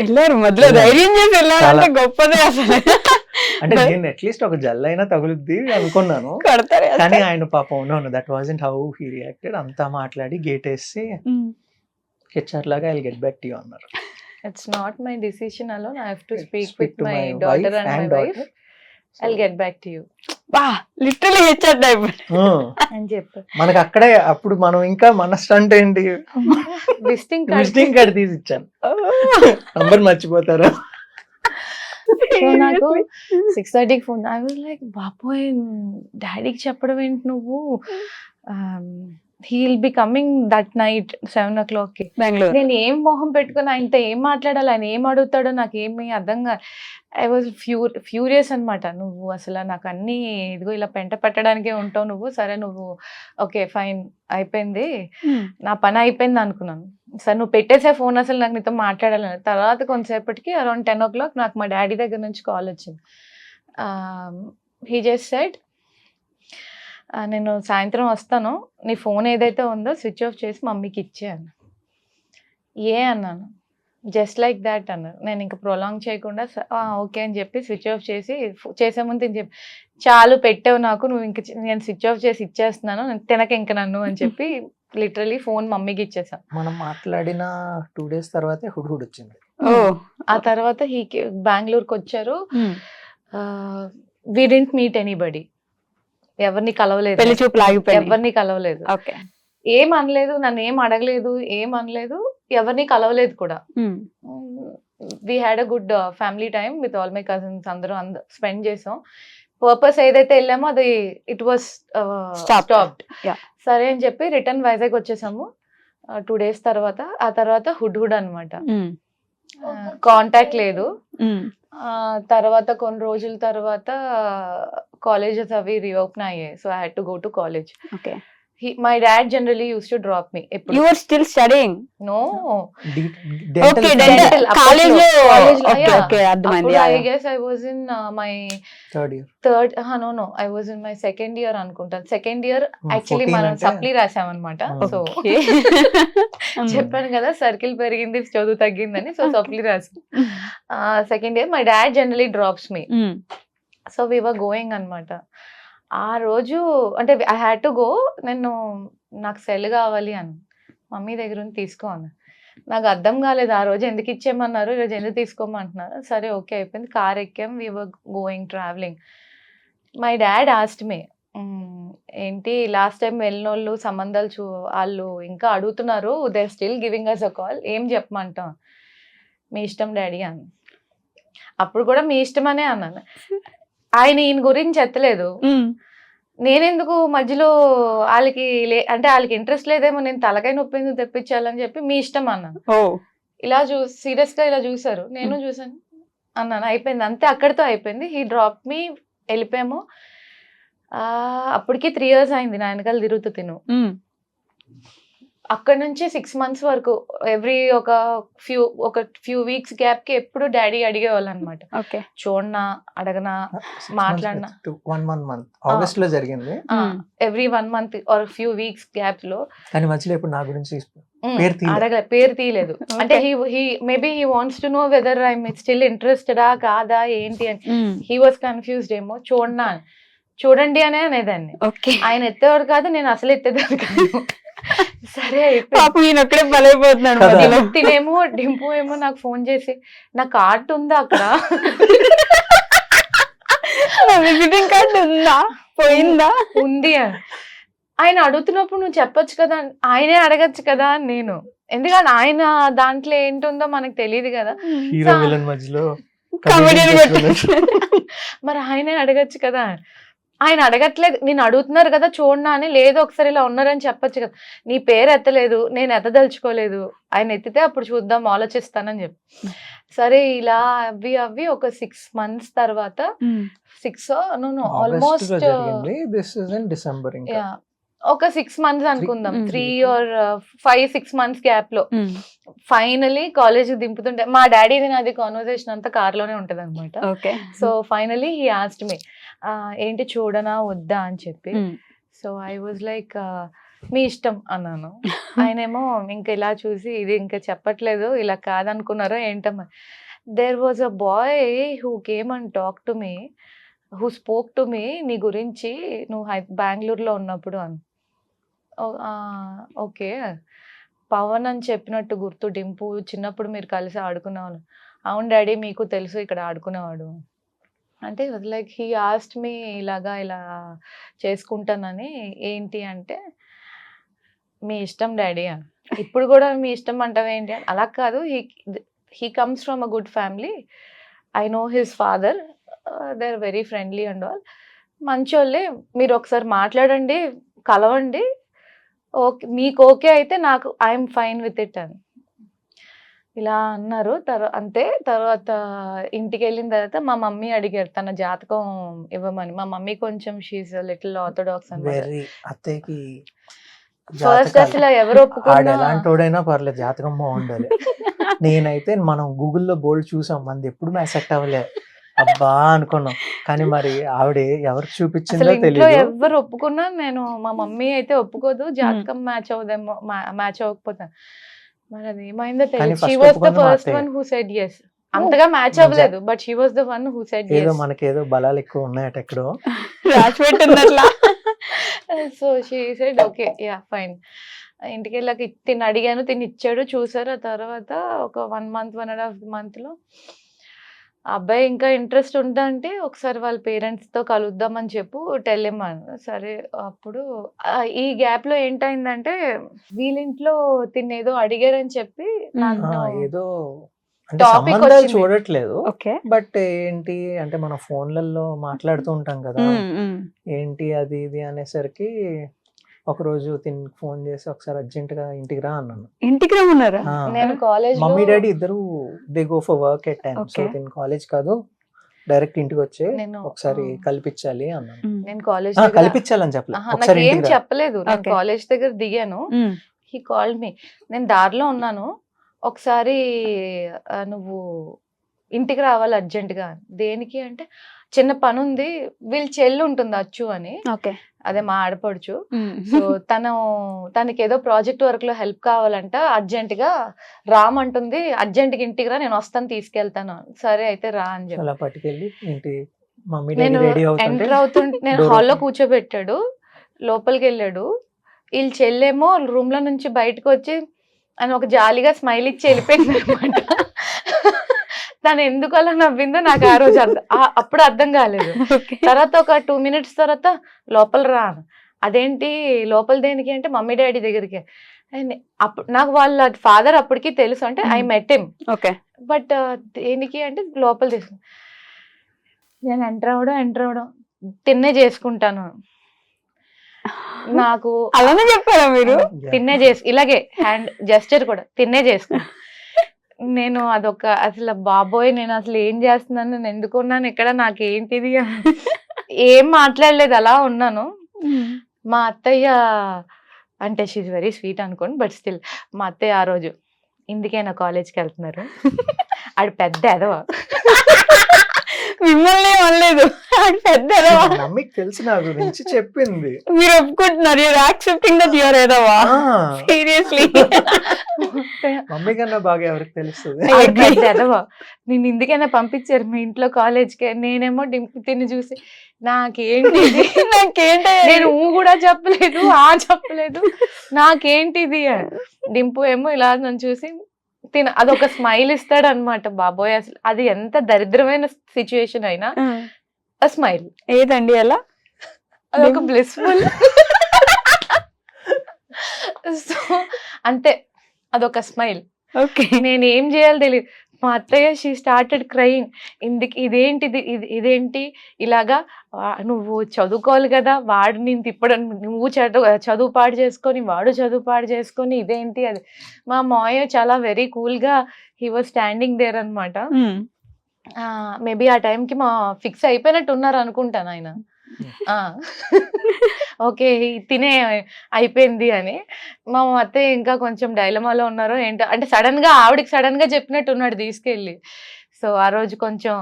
వెళ్ళారు, మధ్యలో ధైర్యం చేసి వెళ్ళారంటే గొప్పదే అసలు. అంటే నేను అట్లీస్ట్ ఒక జల్ అయినా తగులుద్ది అనుకున్నాను, కానీ ఆయన పాపం that wasn't how he reacted. అంతా మాట్లాడి గేట్ వేసి హెచ్ఆర్ లాగా I'll get back to you అన్నారు. It's not my decision alone, I have to speak with my daughter and my wife. I'll get back to you. Literally HR type అని చెప్పు. మనకి అక్కడే అప్పుడు మనం ఇంకా మన స్టంట్ ఏంటి, విజిటింగ్ కార్డ్ తీసి ఇచ్చాను, నంబర్ మర్చిపోతారా. సో నాకు 6:30కి ఫోన్. ఐ వాజ్ లైక్ బాబోయ్ డాడీకి చెప్పడం ఏంటి నువ్వు, he'll be coming that night 7 o'clock Bengaluru. నేను ఏం మొహం పెట్టుకుని ఆయనతో ఏం మాట్లాడాలి, ఆయన ఏం అడుగుతాడో నాకు ఏమి అర్థం కాదు. ఐ వాజ్ ఫ్యూరియస్ అనమాట. నువ్వు అసలు నాకు అన్ని ఇదిగో ఇలా పెంట పెట్టడానికే ఉంటావు నువ్వు, సరే నువ్వు ఓకే ఫైన్ అయిపోయింది, నా పని అయిపోయింది అనుకున్నాను. సరే నువ్వు పెట్టేసే ఫోన్, అసలు నాకు నీతో మాట్లాడాలని. తర్వాత కొంతసేపటికి అరౌండ్ 10 o'clock నాకు మా డాడీ దగ్గర నుంచి కాల్ వచ్చింది. హీ జస్ట్ సెడ్, నేను సాయంత్రం వస్తాను, నీ ఫోన్ ఏదైతే ఉందో స్విచ్ ఆఫ్ చేసి మమ్మీకి ఇచ్చేయను. ఏ అన్నాను, జస్ట్ లైక్ దాట్ అన్నారు. నేను ఇంకా ప్రొలాంగ్ చేయకుండా ఓకే అని చెప్పి స్విచ్ ఆఫ్ చేసి, చేసే ముందు చెప్పి చాలు పెట్టావు నాకు, నువ్వు ఇంక నేను స్విచ్ ఆఫ్ చేసి ఇచ్చేస్తున్నాను, తినక ఇంక నన్ను అని చెప్పి లిటరలీ ఫోన్ మమ్మీకి ఇచ్చేసాను. మనం మాట్లాడిన 2 days తర్వాతే హుడ్ వచ్చింది. ఆ తర్వాత బెంగళూరుకి వచ్చారు. వి డింట్ మీట్ ఎనీబడి, ఎవరిని కలవలేదు, పెళ్లి చూపులు ఆగిపోయాయి, ఎవరిని కలవలేదు, ఓకే ఏం అనలేదు, నన్ను ఏం అడగలేదు, ఏం అనలేదు, ఎవరిని కలవలేదు కూడా. We had a good family time with all my cousins, అందరూ స్పెండ్ చేసాం. పర్పస్ ఏదైతే వెళ్ళామో అది ఇట్ వాస్ స్టాప్డ్. సరే అని చెప్పి రిటర్న్ వైజాగ్ వచ్చేసాము 2 days తర్వాత. ఆ తర్వాత హుడ్ అనమాట, కాంటాక్ట్ లేదు. తర్వాత కొన్ని రోజుల తర్వాత కాలేజెస్ అవి రీఓపెన్ అయ్యాయి. So I had to go to college. Okay. My dad generally used to drop me. You were still studying? No. Okay, dental. College lo. Okay, అర్థమైంది. I guess I was in my third year. No, I was in my second year అనుకుంటా. Second year actually మనం supply రాసాం అన్నమాట. So చెప్పాను కదా circle పెరిగింది చదువు తగ్గిందని, సో సప్లీ రాసాం. Second year my dad generally drops me. So we were going అన్నమాట. ఆ రోజు అంటే ఐ హ్యాడ్ టు గో. నాకు సెల్ కావాలి అని మమ్మీ దగ్గర నుంచి తీసుకో అన్న. నాకు అర్థం కాలేదు ఆ రోజు ఎందుకు ఇచ్చేయమన్నారు, ఈరోజు ఎందుకు తీసుకోమంటున్నారు. సరే ఓకే అయిపోయింది. కార్ ఎక్కాం, we were going traveling. My dad asked me, ఏంటి లాస్ట్ టైం వెళ్ళిన వాళ్ళు సంబంధాలు వాళ్ళు ఇంకా అడుగుతున్నారు, they are still giving us a call, ఏం చెప్పమంటాం. మీ ఇష్టం డాడీ అని. అప్పుడు కూడా మీ ఇష్టం అనే అన్నాను. ఆయన ఈయన గురించి ఎత్తలేదు. నేనెందుకు మధ్యలో వాళ్ళకి అంటే వాళ్ళకి ఇంట్రెస్ట్ లేదేమో, నేను తలకాయ నొప్పి ఎందుకు తెప్పించాలని చెప్పి మీ ఇష్టం అన్నాను. ఇలా సీరియస్ గా ఇలా చూసారు, నేను చూసాను అన్నాను. అయిపోయింది అంతే, అక్కడితో అయిపోయింది. హీ డ్రాప్ మీ, వెళ్ళిపోయాము. అప్పటికి 3 years అయింది నా వెనకాల తిరుగుతూ తిను. అక్కడ నుంచి 6 months వరకు ఎవ్రీ ఒక ఫ్యూ వీక్స్ గ్యాప్ కి ఎప్పుడు డాడీ అడిగేవాళ్ళు అనమాట. చూడనా, అడగనా, మాట్లాడినా. 1 month ఆగస్ట్ లో జరిగింది. Every 1 month or few weeks gap లో. కానీ మధ్యలో ఇప్పుడు నా గురించి అడగలే, పేరు తీయలేదు. అంటే maybe he wants to know whether I'm still ఇంట్రెస్టెడా కాదా ఏంటి అని. హీ వాస్ కన్ఫ్యూజ్డ్ ఏమో. చూడనా, చూడండి అనే అనేదాన్ని. ఆయన ఎత్తేవాడు కాదు, నేను అసలు ఎత్తేదాన్ని కాదు. సరే తినేమో డింపు ఏమో నాకు ఫోన్ చేసి, నా కార్డు ఉందా అక్కడ, విజిటింగ్ కార్డు ఉందా, పోయిందా, ఉంది అని. ఆయన అడుగుతున్నప్పుడు నువ్వు చెప్పొచ్చు కదా, ఆయనే అడగచ్చు కదా నేను. ఎందుకంటే ఆయన దాంట్లో ఏంటుందో మనకు తెలియదు కదా. మరి ఆయనే అడగచ్చు కదా. ఆయన అడగట్లేదు, నేను అడుగుతున్నారు కదా చూడనా అని. లేదు ఒకసారి ఇలా ఉన్నారని చెప్పొచ్చు కదా. నీ పేరు ఎత్తలేదు, నేను ఎత్తదలుచుకోలేదు, ఆయన ఎత్తితే అప్పుడు చూద్దాం ఆలోచిస్తానని చెప్పి. సరే ఇలా అవి ఒక 6 months తర్వాత, ఆల్మోస్ట్ ఒక 6 months అనుకుందాం, 3 or 5-6 months గ్యాప్ లో ఫైనలీ కాలేజ్ దింపుతుంటే, మా డాడీది నాది కాన్వర్సేషన్ అంతా కార్ లోనే ఉంటది అనమాట. So finally he asked me, ఏంటి చూడనా వద్దా అని చెప్పి. సో ఐ వాజ్ లైక్, మీ ఇష్టం అన్నాను. ఆయనేమో ఇంకా ఇలా చూసి, ఇది ఇంకా చెప్పట్లేదు, ఇలా కాదనుకున్నారో ఏంటమ్మా. There was a boy who came and talk to me, who spoke to me నీ గురించి, నువ్వు బెంగళూరులో ఉన్నప్పుడు అని. ఓకే, పవన్ అని చెప్పినట్టు గుర్తు, డింపు చిన్నప్పుడు మీరు కలిసి ఆడుకునేవాళ్ళు. అవును డాడీ, మీకు తెలుసు ఇక్కడ ఆడుకునేవాడు అంటే. లైక్ హీ ఆస్క్డ్ మీ ఇలా చేసుకుంటానని. ఏంటి అంటే, మీ ఇష్టం డాడీ అని. ఇప్పుడు కూడా మీ ఇష్టం అంటావేంటి అని. అలా కాదు, he comes from a good family, I know his father, they are very friendly and all, మంచోళ్ళే. మీరు ఒకసారి మాట్లాడండి, కలవండి, ఓకే మీకు ఓకే అయితే నాకు ఐఎమ్ ఫైన్ విత్ ఇట్ అని ఇలా అన్నారు. అంతే. తర్వాత ఇంటికి వెళ్ళిన తర్వాత మా మమ్మీ అడిగారు తన జాతకం ఇవ్వమని. మా మమ్మీ కొంచెం షీఈ్ లిటిల్ ఆర్థోడాక్స్ అన్నమాట. వెరీ అత్తయ్యకి ఫస్ట్ అసలు ఎవరు ఒప్పుకున్నా ఎలాంటోడైనా పర్లేదు జాతకం బాగుండాలి. నేనైతే మనం గూగుల్లో బోల్డ్ చూసాం, మనది ఎప్పుడు మ్యాచ్ సెట్ అవ్వలే, అబ్బా అనుకున్నాం. కానీ మరి ఆవిడ ఎవరికి చూపించిందో అసలు ఇంట్లో తెలియదు. ఎవరు ఒప్పుకున్నా నేను మా మమ్మీ అయితే ఒప్పుకోదు జాతకం మ్యాచ్ అవ్వదేమో మ్యాచ్ అవ్వకపోతే. మరి అది ఏమైందో కానీ తెలియదు. షీ first వాస్ ద ఒప్పుకుంది మా ఫస్ట్ అత్తయ్య. One who said yes. అంతగా మ్యాచ్ అవ్వలేదు but she was the one who said ఏదో yes. మనకేదో బలాలు ఎక్కువ ఉన్నాయట ఎక్కడో. రాసి పెట్టినట్లా. So she said okay yeah fine. ఇంటికి వెళ్ళాక తిని అడిగాను, తిని ఇచ్చాడు, చూసారు. ఆ తర్వాత ఒక 1 month 1.5 month లో ఆ అబ్బాయి ఇంకా ఇంట్రెస్ట్ ఉందంటే ఒకసారి వాళ్ళ పేరెంట్స్ తో కలుద్దామని చెప్పు టెల్లెమ్మను. సరే అప్పుడు ఈ గ్యాప్ లో ఏంటైందంటే వీళ్ళింట్లో తినేదో అడిగారని చెప్పి నన్ను ఏదో అంటే Topic సంబంధాలు వచ్చింది. చూడట్లేదు, ఓకే. బట్ ఏంటి అంటే మనం ఫోన్లలో మాట్లాడుతూ ఉంటాం కదా, ఏంటి అది ఇది అనేసరికి ఒకరోజు తిని ఫోన్ చేసి ఒకసారి అర్జెంట్ గా ఇంటికి రా అన్నాను. ఇంటికి రమ్మన్నారా? ఆ, నేను కాలేజ్ మమ్మీ డాడీ ఇద్దరు they go for work at time, so Okay. తిని కాలేజ్ కాదు డైరెక్ట్ ఇంటికి వచ్చి నేను ఒకసారి కల్పించాలి అన్నాను. నేను కాలేజ్ కల్పించాలని చెప్పలేదు, నాకు ఒకసారి ఏం ఇంటికి రా. చెప్పలేదు. నేను Okay. కాలేజ్ దగ్గర దిగాను. He called me. నేను దారిలో ఉన్నాను. ఒకసారి నువ్వు ఇంటికి రావాలి అర్జెంటుగా. దేనికి అంటే చిన్న పని ఉంది, వీళ్ళ చెల్లి ఉంటుంది అచ్చు అని, ఓకే. అదే మా ఆడపడుచు. సో తనకి ఏదో ప్రాజెక్ట్ వర్క్ లో హెల్ప్ కావాలంట, అర్జెంటుగా రామంటుంది, అర్జెంటుగా ఇంటికి రా, నేను వస్తాను తీసుకెళ్తాను. సరే అయితే రా అని చెప్పి అలా పట్టుకెళ్ళి ఇంటి మమ్మీ డాడీ నేను రెడీ అవుతుంటే ఎంటర్ అవుతుంటే నేను door హాల్లో open. కూర్చోబెట్టాడు, లోపలికి వెళ్ళాడు. వీళ్ళ చెల్లేమో రూమ్ లో నుంచి బయటకు వచ్చి అని ఒక జాలిగా స్మైల్ ఇచ్చి వెళ్ళిపోయింది అనమాట. తను ఎందుకు అలా నవ్విందో నాకు ఆ రోజు అప్పుడు అర్థం కాలేదు. తర్వాత ఒక 2 minutes తర్వాత లోపల రా. అదేంటి లోపల దేనికి అంటే మమ్మీ డాడీ దగ్గరికి. అప్పుడు నాకు వాళ్ళ ఫాదర్ అప్పటికి తెలుసు, అంటే I met him. Okay. But దేనికి అంటే లోపల తీసుకుని నేను ఎంటర్ అవడం తిన్నే చేసుకుంటాను. నాకు అలానే చెప్పారా మీరు? తిన్నే ఇలాగే హ్యాండ్ జెస్చర్ కూడా తిన్నే చేసుకుంటా. నేను అదొక అసలు బాబోయ్ నేను అసలు ఏం చేస్తున్నాను, నేను ఎందుకున్నాను ఇక్కడ, నాకేంటిది ఏం మాట్లాడలేదు, అలా ఉన్నాను. మా అత్తయ్య అంటే షీఈ్ వెరీ స్వీట్ అనుకోండి, బట్ స్టిల్ మా అత్తయ్య ఆ రోజు ఇందుకేనా కాలేజ్కి వెళ్తున్నారు, ఆడు పెద్ద ఎదవ. మిమ్మల్ని అనలేదు, పెద్ద ఎదవా. మమ్మీకి తెలిసి నా గురించి చెప్పింది. మీరు ఒప్పుకుంటున్నారు, యూఆర్ యాక్సెప్టింగ్ దట్ యూఆర్ ఎదవా? సీరియస్లీ? మమ్మీ కన్నా బాగా ఎవరికి తెలుస్తుంది. ఆడు పెద్ద ఎదవ. నేను ఇందుకైనా పంపించారు మీ ఇంట్లో కాలేజ్కి. నేనేమో డింపు తిని చూసి నాకేంటిది, నేను కూడా చెప్పలేదు, చెప్పలేదు, నాకేంటిది. డింపు ఏమో ఇలా నన్ను చూసి అదొక స్మైల్ ఇస్తాడు అనమాట. బాబోయ్ అసలు అది ఎంత దరిద్రమైన సిచ్యుయేషన్ అయినా ఆ స్మైల్ ఏదండి అలా? అదొక బ్లిస్ఫుల్. సో అంతే, అదొక స్మైల్. ఓకే. నేను ఏం చేయాలో తెలియదు. మా అత్తయ్య షీ స్టార్టెడ్ క్రయింగ్. ఇదేంటి ఇలాగా, నువ్వు చదువుకోవాలి కదా, వాడు నేను తిప్పడం, నువ్వు చదువు పాడు చేసుకొని వాడు చదువు పాడు చేసుకొని ఇదేంటి అది. మా మాయ చాలా వెరీ కూల్ గా హీ వాజ్ స్టాండింగ్ దేర్ అనమాట. మేబీ ఆ టైంకి మా ఫిక్స్ అయిపోయినట్టు ఉన్నారు అనుకుంటాను ఆయన. ఓకే తినే అయిపోయింది అని. మా అత్తయ్య ఇంకా కొంచెం డైలమాలో ఉన్నారో ఏంటో, అంటే ఆవిడకి సడన్ గా చెప్పినట్టు ఉన్నాడు తీసుకెళ్ళి. సో ఆ రోజు కొంచెం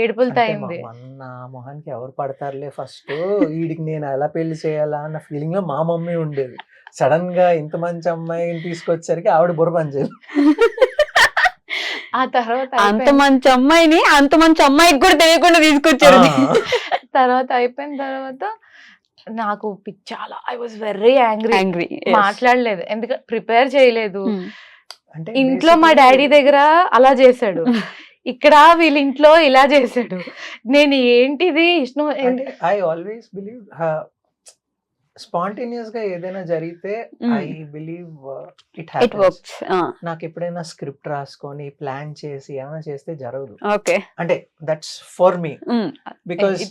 ఏడుపులతో అయింది. నా మొహానికి ఎవరు పడతారులే ఫస్ట్, వీడికి నేను ఎలా పెళ్లి చేయాలా అన్న ఫీలింగ్ లో మా మమ్మీ ఉండేది. సడన్ గా ఇంత మంచి అమ్మాయిని తీసుకొచ్చేసరికి ఆవిడ బుర్ర పనిచేయదు. ఆ తర్వాత అంత మంచి అమ్మాయిని అంత మంచి అమ్మాయికి కూడా తెలియకుండా తీసుకొచ్చారు. తర్వాత అయిపోయిన తర్వాత నాకు చాలా ఐ వాజ్ వెరీ యాంగ్రీ. మాట్లాడలేదు, ఎందుకంటే ప్రిపేర్ చేయలేదు. ఇంట్లో మా డాడీ దగ్గర అలా చేశాడు, ఇక్కడ వీళ్ళ ఇంట్లో ఇలా చేశాడు. నేను ఏంటిది ఐ ఆల్వేస్ బిలీవ్ స్పాంటేనియస్ గా ఏదైనా జరిగితే ఐ బిలీవ్ ఇట్ హ్యాపెన్స్. నాకు ఎప్పుడైనా స్క్రిప్ట్ రాసుకొని ప్లాన్ చేసి ఏమైనా చేస్తే జరగదు. ఓకే. అంటే that's for me, because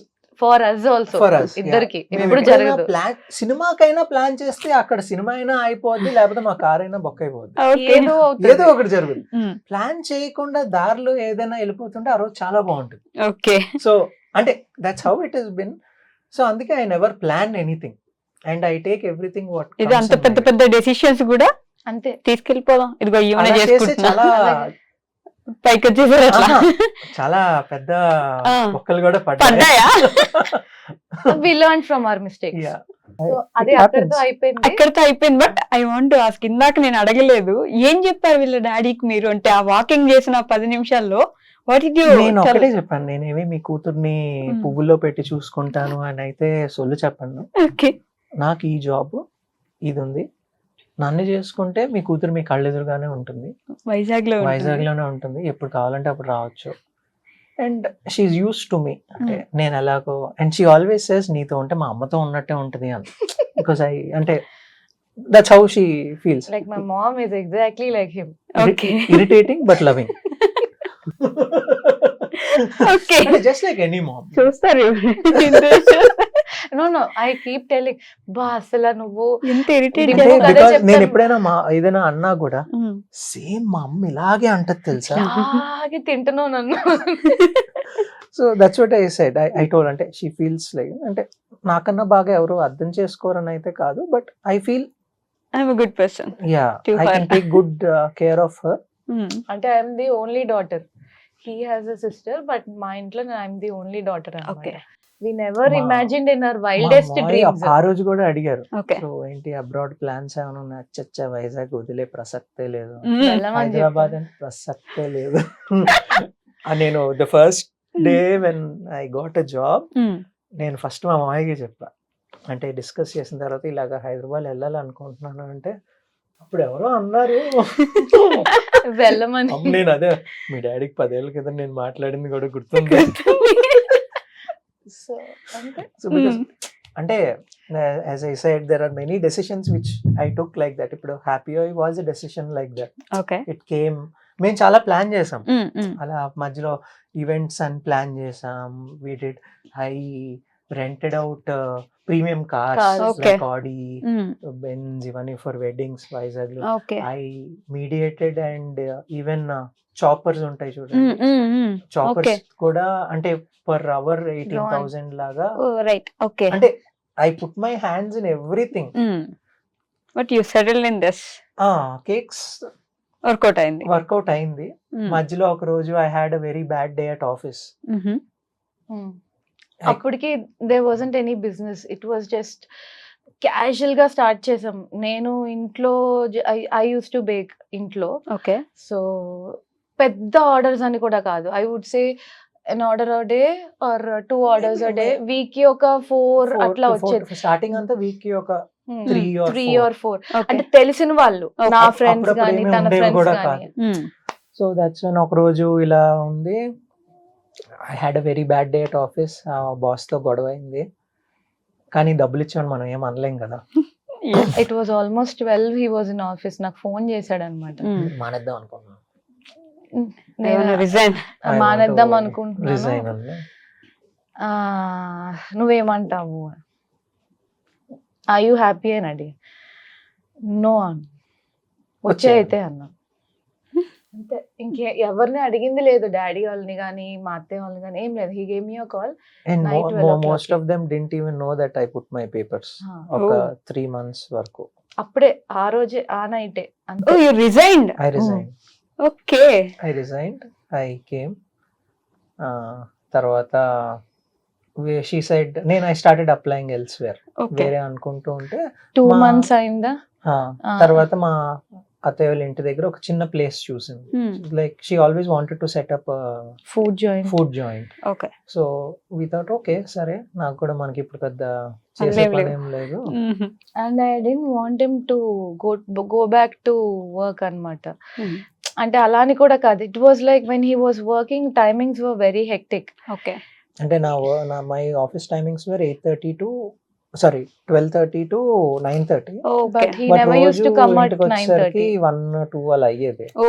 for us also, For us, ఇద్దరికి మేము ఎప్పుడు ఎప్పుడైనా జరగదు. సినిమాకైనా ప్లాన్ చేస్తే అక్కడ సినిమా అయినా అయిపోద్ది, లేకపోతే మా కార్ అయినా బొక్క అయిపోద్ది, ఏదో ఏదో అవుతుంది. ఒకటి జరుగుతుంది. ప్లాన్ చేయకుండా దారిలో ఏదైనా వెళ్ళిపోతుంటే ఆ రోజు చాలా బాగుంటుంది. ఓకే. సో అంటే that's how it has been. So అందుకే I never plan anything and I take everything what ఇది అంత పెద్ద పెద్ద డెసిషన్స్ కూడా అంతే. తీసుకెళ్ళిపోదాం, ఇదిగో ఈవెన చేసి చేసుకుంటున్నా చాలా పైకి వచ్చేసారు అట్లా. ఆహా, చాలా పెద్ద ఆ. బొక్కలు కూడా పడ్డాయి. పడ్డాయా? We learned from our mistakes. Yeah. So, అది It happens. అక్కడితో అయిపోయింది. అక్కడితో అయిపోయింది. But I want to ask, ఇందాక నేను అడగలేదు, ఏం చెప్పారు వీళ్ళ డాడీకి మీరు అంటే ఆ వాకింగ్ చేసిన 10 నిమిషాల్లో? What did you? నేను ఒకటే చెప్పాను, నేనేమి మీ కూతుర్ని Hmm. పువ్వుల్లో పెట్టి చూసుకుంటాను అని అయితే సొల్లు చెప్పాను. ఓకే. నాకు ఈ జాబ్ ఇది ఉంది, నన్ను చేసుకుంటే మీ కూతురు మీ కళ్ళెదురుగానే ఉంటుంది, వైజాగ్ లో వైజాగ్ లోనే ఉంటుంది, ఎప్పుడు కావాలంటే అప్పుడు రావచ్చు. And she use to me, అంటే నేను ఎలాగో, అండ్ షీ ఆల్వేస్ సేస్ నీతో ఉంటే మా అమ్మతో ఉన్నట్టే ఉంటుంది అని. బికాస్ ఐ అంటే that's how she feels. Like my mom is exactly like him. Okay. Irritating but loving. Okay. Just like any mom. చూస్తారు No, I keep telling, బా అసలు నువ్వు ఎంత ఇరిటేట్ అంటే అంటే అదే బికాస్ చెప్తాను. నేను ఎప్పుడైనా ఏదైనా అన్నా కూడా సేమ్ మా అమ్మ ఇలాగే అంటది తెలుసా. అలాగే తింటున్నావు నన్ను. So that's what I said. I told, అంటే షీ ఫీల్స్ లైక్, అంటే నాకన్నా బాగా ఎవరు అర్థం చేసుకోరని అయితే కాదు, but I feel I'm a good person. Yeah To I her. Can take good care of her. అంటే I'm the only daughter, he has a sister, but మా ఇంట్లో I'm the only daughter. Okay. We never మా- imagined in our wildest dreams. ఆ రోజు కూడా అడిగారు, okay. So ఏంటి abroad plans ఏమైనా ఉన్నాయి? చచ్చా, వైజాగ్ వదిలే ప్రసక్తే లేదు, వెళ్ళమని హైదరాబాద్ చెప్పాను. అని ప్రసక్తే లేదు. నేను the first day when I got a job, నేను ఫస్ట్ మా మామయ్యకి చెప్పా, అంటే డిస్కస్ చేసిన తర్వాత ఇలాగ హైదరాబాద్ వెళ్ళాలనుకుంటున్నాను అంటే, అప్పుడు ఎవరో అన్నారు. వెళ్ళమని. అమ్మ, నేను అదే మీ డాడీకి 10 ఏళ్ళ కింద నేను మాట్లాడింది కూడా గుర్తుంది. సో అంటే సో బికాస్ అంటే as I said there are many decisions which I took like that. ఇప్పుడు happy was a decision like that. Okay. It came, మేము చాలా ప్లాన్ చేసాం, అలా మధ్యలో ఈవెంట్స్ అని ప్లాన్ చేసాం. We did, I rented out premium cars Cars. Okay. లైక్ Audi, Benz, ఇవన్నీ ఫర్ వెడ్డింగ్స్ వైజాగ్ లో. Okay. I mediated and even choppers ఉంటాయి చూడండి, చాపర్స్ Okay. కూడా అంటే పర్ అవర్ 18,000 లాగా. రైట్. ఓకే. అంటే I put my hands in everything. But you settled in this. Cakes workout అయింది. వర్కౌట్ అయింది. మధ్యలో ఒక రోజు I had a very bad day at office. అప్పటికి they wasn't any business, it was just casual గా start చేసాం. నేను ఇంట్లో ఐ యూస్ టు బేక్ ఇంట్లో. ఓకే. సో పెద్ద ఆర్డర్స్ అని కూడా కాదు, I would say an order a day or 2 orders a day, week కి ఒక 4 అట్లా వచ్చేది. స్టార్టింగ్ అంతా వీక్ కి ఒక 3 or 4 అంటే తెలిసిన వాళ్ళు, నా ఫ్రెండ్స్ అప్పుడప్పుడు కానీ ఏమీ తన ఉండేవి ఫ్రెండ్స్ కూడా కానీ. సో దట్స్ వెన్ ఒక రోజు ఇలా ఉంది, I had a very bad day at office. Boss తో గొడవ అయింది, కానీ డబ్బులు ఇచ్చామని మనం ఏం అనలేం కదా. It was almost 12 he was in office, నాకు ఫోన్ చేశాడు అనమాట. మానేద్దాం అనుకున్నాను, రిజైన్ మానేద్దాం అనుకుంటున్నాను, రిజైన్ అని. నువ్వేమంటావు, ఆర్ యూ హ్యాపీ అని అడిగి, నో అన్న, వచ్చే అయితే అన్నా. అంతే, ఇంకే ఎవరిని అడిగింది లేదు, డాడీ వాళ్ళని కానీ మా అత్తయ్య వాళ్ళని కానీ ఏం లేదు. He gave me a call. And Night 12 o'clock. most of them didn't even know that I put my papers. ఒక 3 months వరకు అప్పుడే ఆ రోజే ఆ నైటే అంతే. Oh you resigned. I resigned. Okay. I resigned. I came. తర్వాత she said, I started applying elsewhere. Okay. వేరే అనుకుంటూ ఉంటే 2 మా- months అయిందా. తర్వాత మా అత్తయ్య వాళ్ళ ఇంటి దగ్గర ఒక చిన్న ప్లేస్ చూసింది. Like she always wanted to set up food joint. Okay. So we thought okay సరే, నాకు కూడా మనకి ఇప్పుడు పెద్ద చేసే లేవు, పని ఏం లేదు. And I dent want him to go back to work అన్నమాట. అంటే అలా అని కూడా కాదు, it was like when he was working timings were very hectic. Okay. అంటే my office timings were 12:30 to 9:30. But he but never use to come at ఇంటికి వచ్చేసరికి 9:30. 1-2 అలా అయ్యేది. ఓ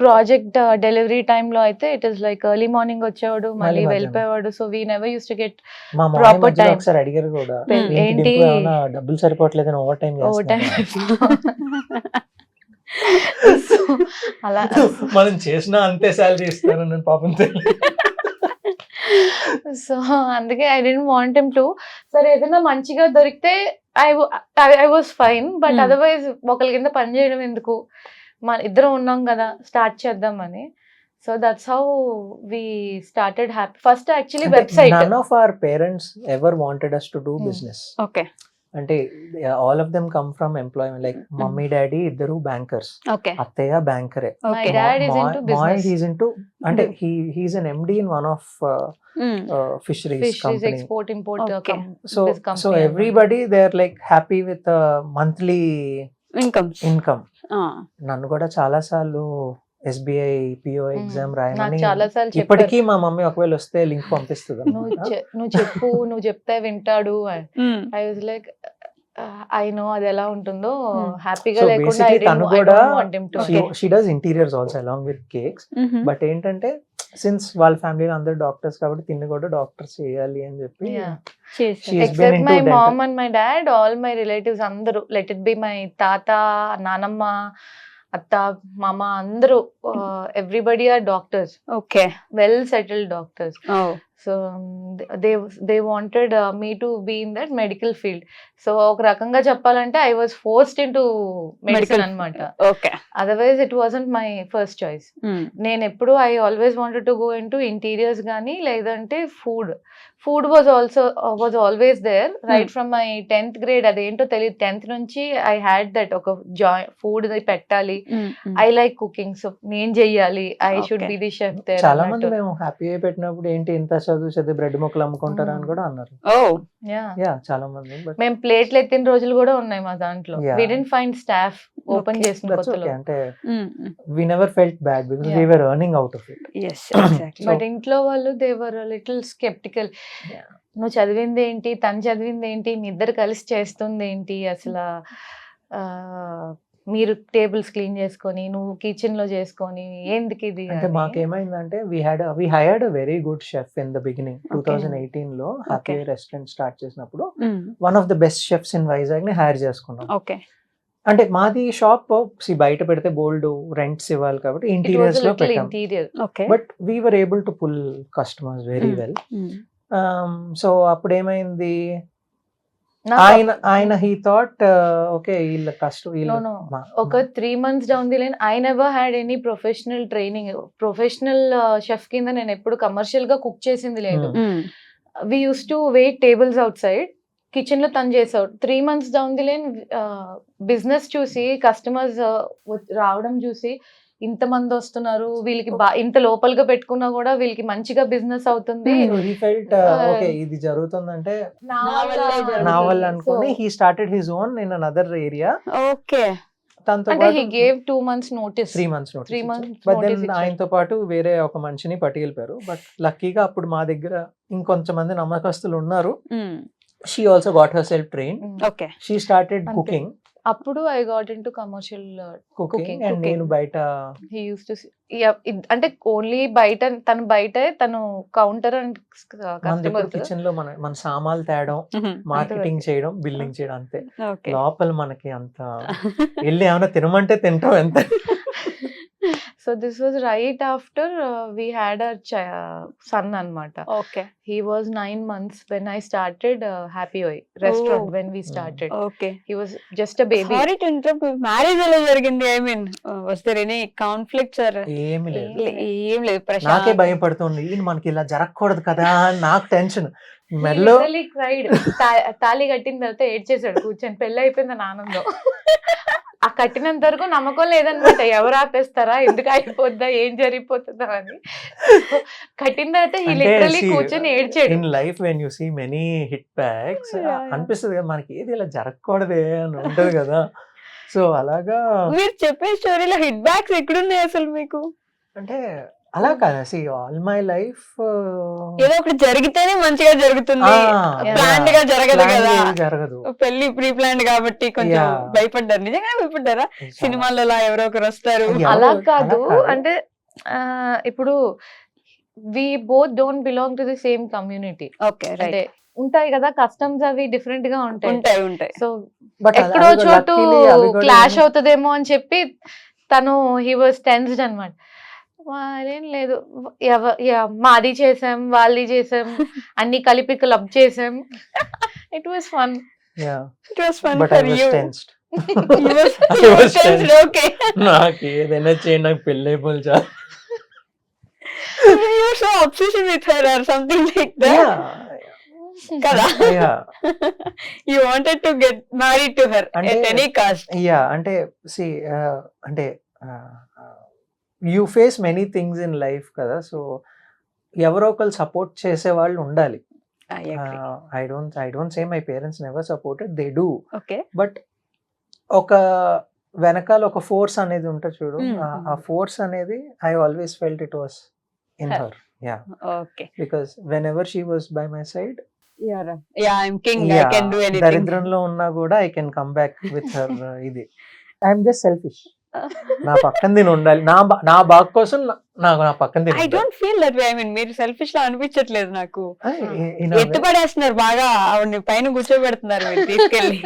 ప్రాజెక్ట్ డెలివరీ టైమ్ లో అయితే it is like early morning వచ్చేవాడు మళ్ళీ మధ్యాహ్నం. వెళ్ళిపోయేవాడు. So we never use to get మా మామయ్య Proper మధ్యలో time. ఒకసారి అడిగారు కూడా ఏంటి? ఏంటి డింపు ఏమన్నా డబ్బులు సరిపోవట్లేదని ఓవర్ టైం ఓవర్ టైం అలా మనం చేసినా అంతే శాలరీ ఇస్తాను నేను పాపం తెలియదు. సో అందుకే I dent want him to. సరే ఏదైనా మంచిగా దొరికితే I was fine, but otherwise ఒకరి కింద పని చేయడం ఎందుకు, మన ఇద్దరం ఉన్నాం కదా స్టార్ట్ చేద్దామని. So that's how we started happy. First actually website. None of our parents ever wanted us to do business. Okay అంటే all of them come from employment. Like mummy daddy ఇద్దరు బ్యాంకర్స్, ఓకే అత్తయ్య బ్యాంకరే. My dad is into business. He's into అంటే he's an MD in one of fisheries fish company. Export import Okay. So everybody they're like happy with a monthly income. income. నన్ను కూడా చాలా సార్లు SBI PO exam నాకు రాయమని చాలా సార్లు చెప్పారు, ఇప్పటికీ మా మమ్మీ ఒకవేళ వస్తే లింక్ పంపిస్తుంది నువ్వు చెప్పు, నువ్వు చెప్తే వింటాడు. I was like I know అది ఎలా ఉంటుందో, హ్యాపీగా So లేకుండా basically తను I కూడా don't want him to. she does interiors also along with cakes. But ఏంటంటే సిన్స్ వాళ్ళ ఫ్యామిలీలో అందరు డాక్టర్స్ కాబట్టి తిని కూడా డాక్టర్స్ చేయాలి అని చెప్పి Yeah. she's been Except into my dental. mom and my dad, all my relatives అందరూ, let it be my తాత, నానమ్మ, అత్త, మామ, అందరూ everybody are doctors, okay well settled doctors. So they wanted me to be in that medical field. So ఒక రకంగా చెప్పాలంటే I was forced in to medicine అనమాట. Okay otherwise it wasn't my first choice. నేను ఎప్పుడు I always wanted to go in to interiors కానీ లేదంటే food was always there right from my 10th grade. అదేంటో తెలియదు, 10th నుంచి I had that ఒక food పెట్టాలి. ఐ లైక్ కుకింగ్, సో నేను చెయ్యాలి, I should be the chef there. చాలా మంది మేము హ్యాపీ అయి పెట్టినప్పుడు ఏంటి ఇంత చదివి బ్రెడ్ ముక్కలు అమ్ముకుంటారా అని కూడా అన్నారు. యా చాలా మంది. బట్ మేము ప్లేట్లు ఎత్తిన రోజులు కూడా ఉన్నాయి మా దాంట్లో. Yeah. We didn't find staff open Okay. చేసిన that's కొత్తలో. okay. అంటే we never felt bad because we Yeah. were earning out of it. But ఇంట్లో వాళ్ళు దే వర్ లిటిల్ స్కెప్టికల్. నువ్వు చదివింది ఏంటి, తను చదివింది ఏంటి, మీ ఇద్దరు కలిసి చేస్తుంది ఏంటి, అసలు మీరు టేబుల్స్ క్లీన్ చేసుకొని నువ్వు కిచెన్ లో చేసుకొని ఎందుకు ఇది అంటే అని. మాకేమైందంటే we hired a very good chef in the beginning. 2018 లో హ్యాపీ Okay. రెస్టారెంట్ స్టార్ట్ చేసినప్పుడు one of the best chefs in Vizag ని హైర్ చేసుకున్నాం. ఓకే అంటే మాది షాప్ బయట పెడితే బోల్డ్ రెంట్స్ ఇవ్వాలి కాబట్టి It was ఇంటీరియర్స్ a లో little పెట్టాం. interior. Okay but we were able to pull customers very well. So అప్పుడు ఏమైంది, ఆయన హీ థాట్ ఓకే వీళ్ళ కష్టం No, no. ఒక 3 months down the line I never had any professional training. Professional chef కింద నేను ఎప్పుడు కమర్షియల్ గా కుక్ చేసింది లేదు. We use to wait tables outside, kitchen లో తను చేసావు. 3 months down the line business చూసి కస్టమర్స్ రావడం చూసి ఇంతమంది వస్తున్నారు, వీళ్ళకి ఇంత లోపలగా పెట్టుకున్నా కూడా వీళ్ళకి మంచిగా బిజినెస్ అవుతుంది. హీ ఫెల్ట్ ఓకే ఇది జరుగుతుందంటే నా నా వల్ల అనుకుని he started his own in another area. Okay తనతో అంటే పాటు he gave 2 months notice. 3 months 3 months బట్ notice దెన్ ఇచ్చారు. ఆయనతో పాటు వేరే ఒక మనిషిని పట్టుకెళ్ళిపోయారు. బట్ లక్కీగా అప్పుడు మా దగ్గర ఇంకొంచెం మంది నమ్మకస్తులు ఉన్నారు. She also got her self train. Okay she started అంతే. కుకింగ్ అప్పుడు I got in to commercial cooking and నేను బయట హీ యూస్ టు అంటే ఓన్లీ బయట తను కౌంటర్ అండ్ కస్టమర్. కిచెన్ లో మన సామాన్లు తేడం, మార్కెటింగ్ చేయడం, బిల్లింగ్ చేయడం అంతే. ఓకే లోపల మనకి అంత వెళ్ళి ఏమైనా తినమంటే తింటాం ఎంత. So this was right after we had our son అన్నమాట. Okay He was 9 months when I started Happy Oi restaurant. Oh. When we started, okay he was just a baby. Sorry to interrupt. Marriage ఎలా జరిగింది? I mean was there any conflicts or? ఏమి లేదు, ఏం లేదు. నాకే ప్రశాంత్ భయపడుతుంది ఈయన మనకి ఇలా జరగకూడదు కదా అని నాకు టెన్షన్. మెడలో Literally cried. తాళి కట్టిన తర్వాత ఏడ్చేసాడు కూర్చొని. పెళ్లి అయిపోయింది ఆనందం. ఆ కట్టినంత వరకు నమ్మకం లేదనమాట, ఎవరు ఆపేస్తారా, ఎందుకు అయిపోద్దా, ఏం జరిగిపోతుందా అని. కట్టిన తర్వాత హీ లిటరలీ కూర్చొని ఏడ్చాడు. In life when you see many hit backs అనిపిస్తుంది కదా మనకి ఏది ఇలా జరగకూడదే అని ఉంటది కదా. సో అలాగా మీరు చెప్పే స్టోరీలో హిట్ బ్యాక్స్ ఎక్కడున్నాయి అసలు మీకు? అంటే అలా కాదు, సి ఆల్ మై లైఫ్ ఏదో ఒకటి జరిగితేనే మంచిగా జరుగుతుంది, ప్లాన్డ్ గా జరగదు కదా. జరగదు, పెళ్లి ప్రీ ప్లాన్డ్ కాబట్టి కొంచెం Yeah. భయపడ్డారు. నిజంగా భయపడ్డారా? సినిమాల్లో అలా ఎవరో ఒకరు వస్తారు. Yeah. అలా అలా కాదు కాదు. అంటే ఇప్పుడు we both don't belong to the same community. Okay అంటే ఉంటాయి కదా కస్టమ్స్ అవి డిఫరెంట్ గా ఉంటాయి. ఉంటాయి ఉంటాయి. సో బట్ ఎక్కడో చోటు క్లాష్ అవుతుందేమో అని చెప్పి తను హీ వాజ్ టెన్స్డ్ అనమాట. వాళ్ళేం లేదు, మాది చేసాం వాళ్ళది చేసాం అన్ని కలిపి క్లబ్ చేసాం. It was fun. It was fun but for I was you. Tensed. You was- I you was was tensed, tensed. okay. నాకు ఏదైనా చేయండి, నాకు పెళ్ళి అయిపోయి చాలు. You were so obsessed with her or something like that. కదా? You wanted to get married to her at అంటే- any cost. అంటే సి అంటే you face many things in life కదా, సో ఎవరో ఒకరు సపోర్ట్ చేసే వాళ్ళు ఉండాలి. I agree. I don't say my parents never supported, they do. Okay. But ఒక వెనకాల ఒక ఫోర్స్ అనేది ఉంటుంది చూడు, Mm. ఆ ఫోర్స్ అనేది I always felt it was in Her. Her. Yeah, Okay. Because when ever she was by my side, Yeah, I'm king. I can do anything. దరిద్రంలో ఉన్నా కూడా I can come back with her. ఇది I'm just selfish. నా పక్కన దీని ఉండాలి, నా బాగు కోసం నా పక్కన దీని I don't feel that way. I mean, మీరు సెల్ఫిష్ లా అనిపించట్లేదు నాకు. ఉండాలి. ఎత్తుపడేస్తున్నారు బాగా, ఆవిడని పైన కూర్చోబెడుతున్నారు మీరు తీసుకెళ్ళి.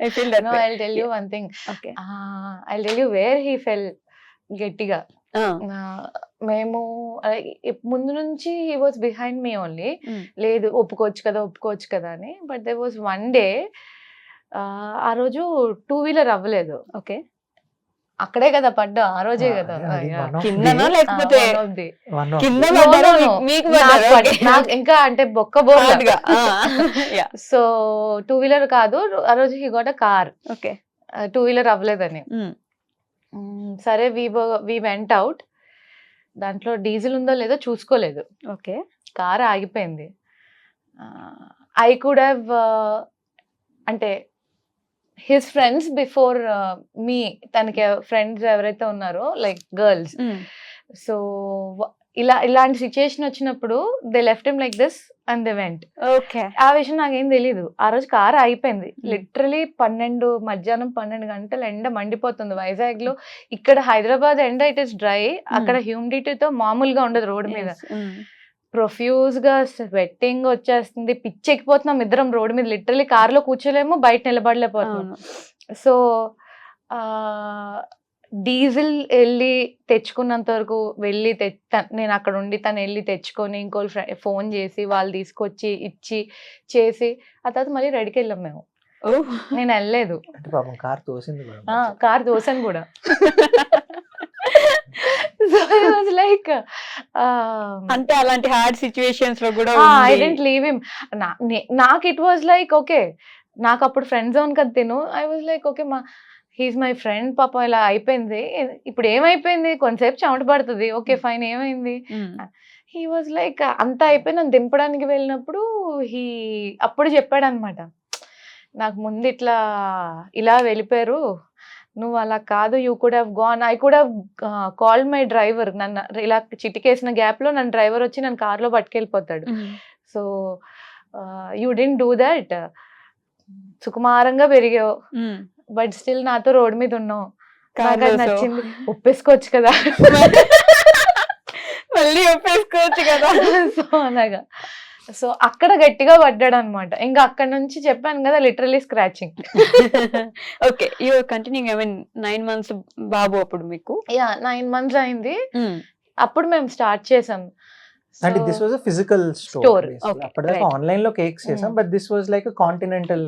I feel that No, way. I'll tell you one thing. Okay. I'll tell you where he fell గట్టిగా. మేము ముందు నుంచి he was behind me only. లేదు ఒప్పుకోవచ్చు కదా అని. But they was one day, ఆ రోజు 2-wheeler అవ్వలేదు. ఓకే. అక్కడే కదా పడ్డా, ఆ రోజే కదా. కిందనా లేకపోతే కింద No, పడ్డారా? no, no. మీకు నాకు పడ్డారా? నాకు ఇంకా అంటే బొక్క బోర్ల. Hard గా. Yeah. సో 2-wheeler కాదు, ఆ రోజు he got a car. Okay. 2-wheeler అవ్వలేదని. సరే వి వెంట్ అవుట్. దాంట్లో డీజిల్ ఉందో లేదో చూసుకోలేదు. ఓకే. కార్ ఆగిపోయింది. ఐ కుడ్ హ్యావ్ అంటే హిస్ ఫ్రెండ్స్ బిఫోర్ మీ, తనకి ఫ్రెండ్స్ ఎవరైతే ఉన్నారో లైక్ గర్ల్స్, సో ఇలాంటి సిచ్యుయేషన్ వచ్చినప్పుడు they left him like this and they went. Okay. ఆ విషయం నాకేం తెలీదు. ఆ రోజు కార్ అయిపోయింది. లిటరలీ మధ్యాహ్నం 12 గంటలు ఎండ మండిపోతుంది వైజాగ్ లో. ఇక్కడ హైదరాబాద్ ఎండ ఇట్ ఇస్ డ్రై, అక్కడ హ్యూమిడిటీతో మామూలుగా ఉండదు రోడ్డు మీద. ప్రొఫ్యూజ్ గా స్వెట్టింగ్ వచ్చేస్తుంది, పిచ్చెక్కిపోతున్నాం ఇద్దరం రోడ్డు మీద. లిటరలీ కార్ లో కూర్చోలేము, బయట నిలబడలేకపోతున్నాం. సో డీజిల్ వెళ్ళి తెచ్చుకున్నంత వరకు వెళ్ళి నేను అక్కడ ఉండి తను వెళ్ళి తెచ్చుకొని ఇంకో ఫోన్ చేసి వాళ్ళు తీసుకొచ్చి ఇచ్చి చేసి ఆ తర్వాత మళ్ళీ రెడీకి వెళ్ళాం మేము. నేను వెళ్ళలేదు, కార్ తోసాను కూడా. లైక్ అంటే అలాంటి హార్డ్ సిచ్యువేషన్స్ లో కూడా ఐ డెంట్ లీవ్ హిమ్. నాకు ఇట్ వాజ్ లైక్ ఓకే, నాకు అప్పుడు ఫ్రెండ్ జోన్ కదా తిను. I was like okay, he's my friend, పాప ఇలా అయిపోయింది, ఇప్పుడు ఏమైపోయింది, కొంతసేపు చెమట పడుతుంది, ఓకే ఫైన్, ఏమైంది. హీ వాజ్ లైక్ అంతా అయిపోయి నన్ను దింపడానికి వెళ్ళినప్పుడు అప్పుడు చెప్పాడు అనమాట, నాకు ముందు ఇలా వెళ్ళిపోయారు, నువ్వు అలా కాదు, you could have gone, I could have called my driver. నన్ను ఇలా చిటికేసిన గ్యాప్ లో నన్ను డ్రైవర్ వచ్చి నన్ను కార్లో పట్టుకెళ్ళిపోతాడు. So you don't do that. సుకుమారంగా పెరిగావు, బట్ స్టిల్ నాతో రోడ్ మీద ఉన్నావు, నాకు అది నచ్చింది, ఒప్పేసుకోవచ్చు కదా. మళ్ళీ ఒప్పేసుకోవచ్చు కదా. సో అలాగా, సో అక్కడ గట్టిగా పడ్డాడు అనమాట. ఇంకా అక్కడ నుంచి చెప్పాను కదా, literally scratching. Okay, you are continuing. I mean 9 months బాబు అప్పుడు మీకు? యా, 9 months అయింది. అప్పుడు మేము స్టార్ట్ చేసాం. అంటే this was a physical store. అప్పటిదాకా ఆన్లైన్ లో కేక్స్ చేసాం, but this was like a continental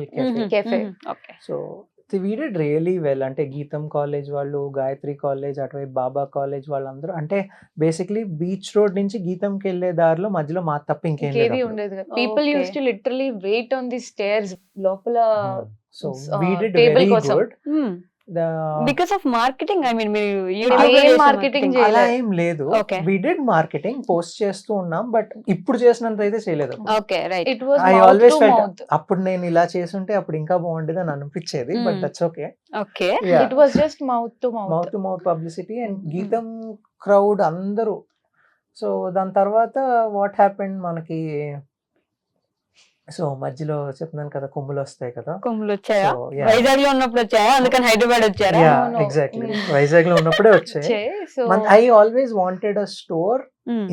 cafe. Okay. So we did really well. అంటే గీతం కాలేజ్ వాళ్ళు, గాయత్రి కాలేజ్, అటువైపు బాబా కాలేజ్ వాళ్ళందరూ, అంటే బేసిక్లీ బీచ్ రోడ్ నుంచి గీతంకి వెళ్ళే దారిలో మధ్యలో మా తప్ప ఇంకేది ఉండేది. People use to literally wait on the stairs లోపల. So we did very good. Because of marketing. I mean మీరు మార్కెటింగ్ అలా ఏం లేదు, వి డిడ్ మార్కెటింగ్, పోస్ట్ చేస్తూ ఉన్నాం, బట్ ఇప్పుడు చేసినంత అయితే చేయలేదు. Okay, right. It was I always felt అప్పుడు నేను ఇలా చేస్తుంటే అప్పుడు ఇంకా బాగుండేది అని అనిపించేది, but that's okay. Okay, it was just mouth to mouth publicity. And గీతం క్రౌడ్ అందరూ సో దాని తర్వాత వాట్ హ్యాపెండ్ మనకి, సో మధ్యలో చెప్తున్నాను కదా కొమ్ములు వస్తాయి కదా. కొమ్ములు వచ్చాయా? So, yeah. వైజాగ్ లో ఉన్నప్పుడు వచ్చాయా? అందుకని హైదరాబాద్ వచ్చారా? Yeah, No, no. exactly. Mm. Vizag లో ఉన్నప్పుడే వచ్చాయి. So I always wanted a store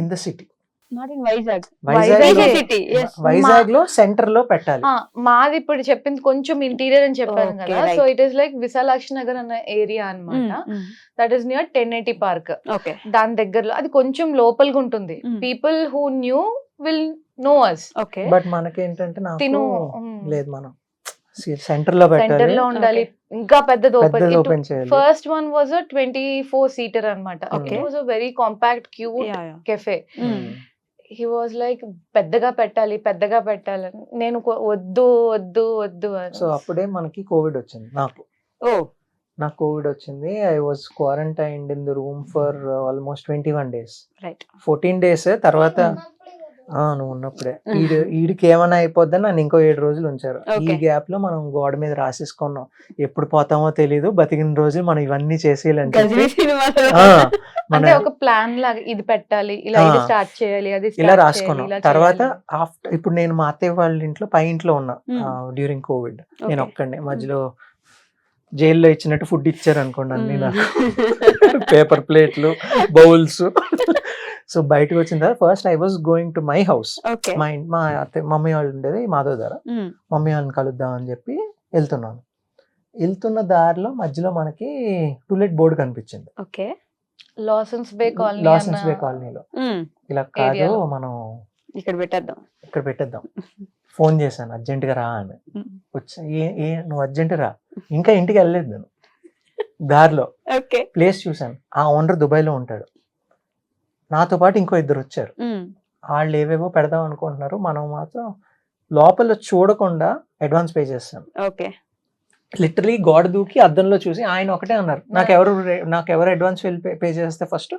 in the city. Not in Vizag. Vizag Vizag లో- సిటీ. yes. వైజాగ్ లో సెంటర్ లో పెట్టాలి. మాది ఇప్పుడు చెప్పింది కొంచెం ఇంటీరియర్ అని చెప్పాను Okay, కదా. right. So it is like Visalakshi Nagar అన్న ఏరియా అన్నమాట. That is near 1080 park. Okay. దాని దగ్గరలో అది కొంచెం లోపలిగా ఉంటుంది. Mm. People who knew will know us. Okay. But మనకేంటంటే తిను నాకు లేదు, మనం సెంటర్ లో సెంటర్ పెట్టాలి, లో ఉండాలి. ఇంకా పెద్దది పెద్దది ఓపెన్. ఓపెన్ చేయాలి. ఫస్ట్ వన్ వాజ్ 24 సీటర్ అన్నమాట. Okay. It was a very compact cute Yeah, yeah. Cafe. Mm. He was like పెద్దగా పెట్టాలి అని. నేను వద్దు వద్దు వద్దు అని. సో అప్పుడే మనకి కోవిడ్ వచ్చింది. నాకు కోవిడ్ వచ్చింది. I was quarantined in the room for almost 21 days. Right. 14 days తర్వాత నువ్వు ఉన్నప్పుడే ఈడికి ఏమైనా అయిపోద్దని నన్ను ఇంకో 7 రోజులు ఉంచారు. ఈ Okay. గ్యాప్ లో మనం గోడ మీద రాసేసుకున్నాం, ఎప్పుడు పోతామో తెలీదు, బతికిన రోజులు మనం ఇవన్నీ చేసేయాలని చెప్పి. గజిబిజి సినిమాలో. మన అంటే ఒక ప్లాన్ లాగా ఇది పెట్టాలి, ఇలా ఇది స్టార్ట్ చేయాలి, అది ఇలా start చేయాలి, రాసుకున్నాం. ఇలా తర్వాత చేయాలి. ఇప్పుడు నేను మా అత్తయ్య వాళ్ళ ఇంట్లో పై ఇంట్లో ఉన్నా డ్యూరింగ్ కోవిడ్. నేను Okay. ఒక్కడే మధ్యలో జైల్లో ఇచ్చినట్టు ఫుడ్ ఇచ్చారు అనుకోండి అన్ని నాకు, పేపర్ ప్లేట్లు, బౌల్స్. సో బయటకు వచ్చిన తర్వాత first I was going to my house. Okay. మా అత్తయ్య మమ్మీ వాళ్ళు ఉండేది మాధవ్ ధార. మమ్మీ వాళ్ళని కలుద్దాం అని చెప్పి వెళ్తున్న దారిలో మధ్యలో మనకి టూలెట్ బోర్డు కనిపించింది. ఓకే. లాసన్స్ బే కాలనీ లాసన్స్ బే కాలనీలో. ఇలా కాదు, ఏరియాలో. మనం ఇక్కడ పెట్టేద్దాం. ఇక్కడ పెట్టేద్దాం. ఫోన్ చేశాను అర్జెంట్ గా రా అని. వచ్చా, ఏ నువ్వు అర్జెంట్ రా, ఇంకా ఇంటికి వెళ్ళలేదు నేను. దారిలో ఓకే. ప్లేస్ చూశాను, ఆ ఓనర్ దుబాయ్ లో ఉంటాడు. నాతో పాటు ఇంకో 2 వచ్చారు. వాళ్ళు ఏవేవో పెడదాం అనుకుంటున్నారు, మనం మాత్రం లోపల చూడకుండా అడ్వాన్స్ పే చేస్తాను. ఓకే. లిటరలీ గోడ దూకి అద్దంలో చూసి ఆయన ఒకటే అన్నారు, నాకెవరు అడ్వాన్స్ పే చేస్తే ఫస్ట్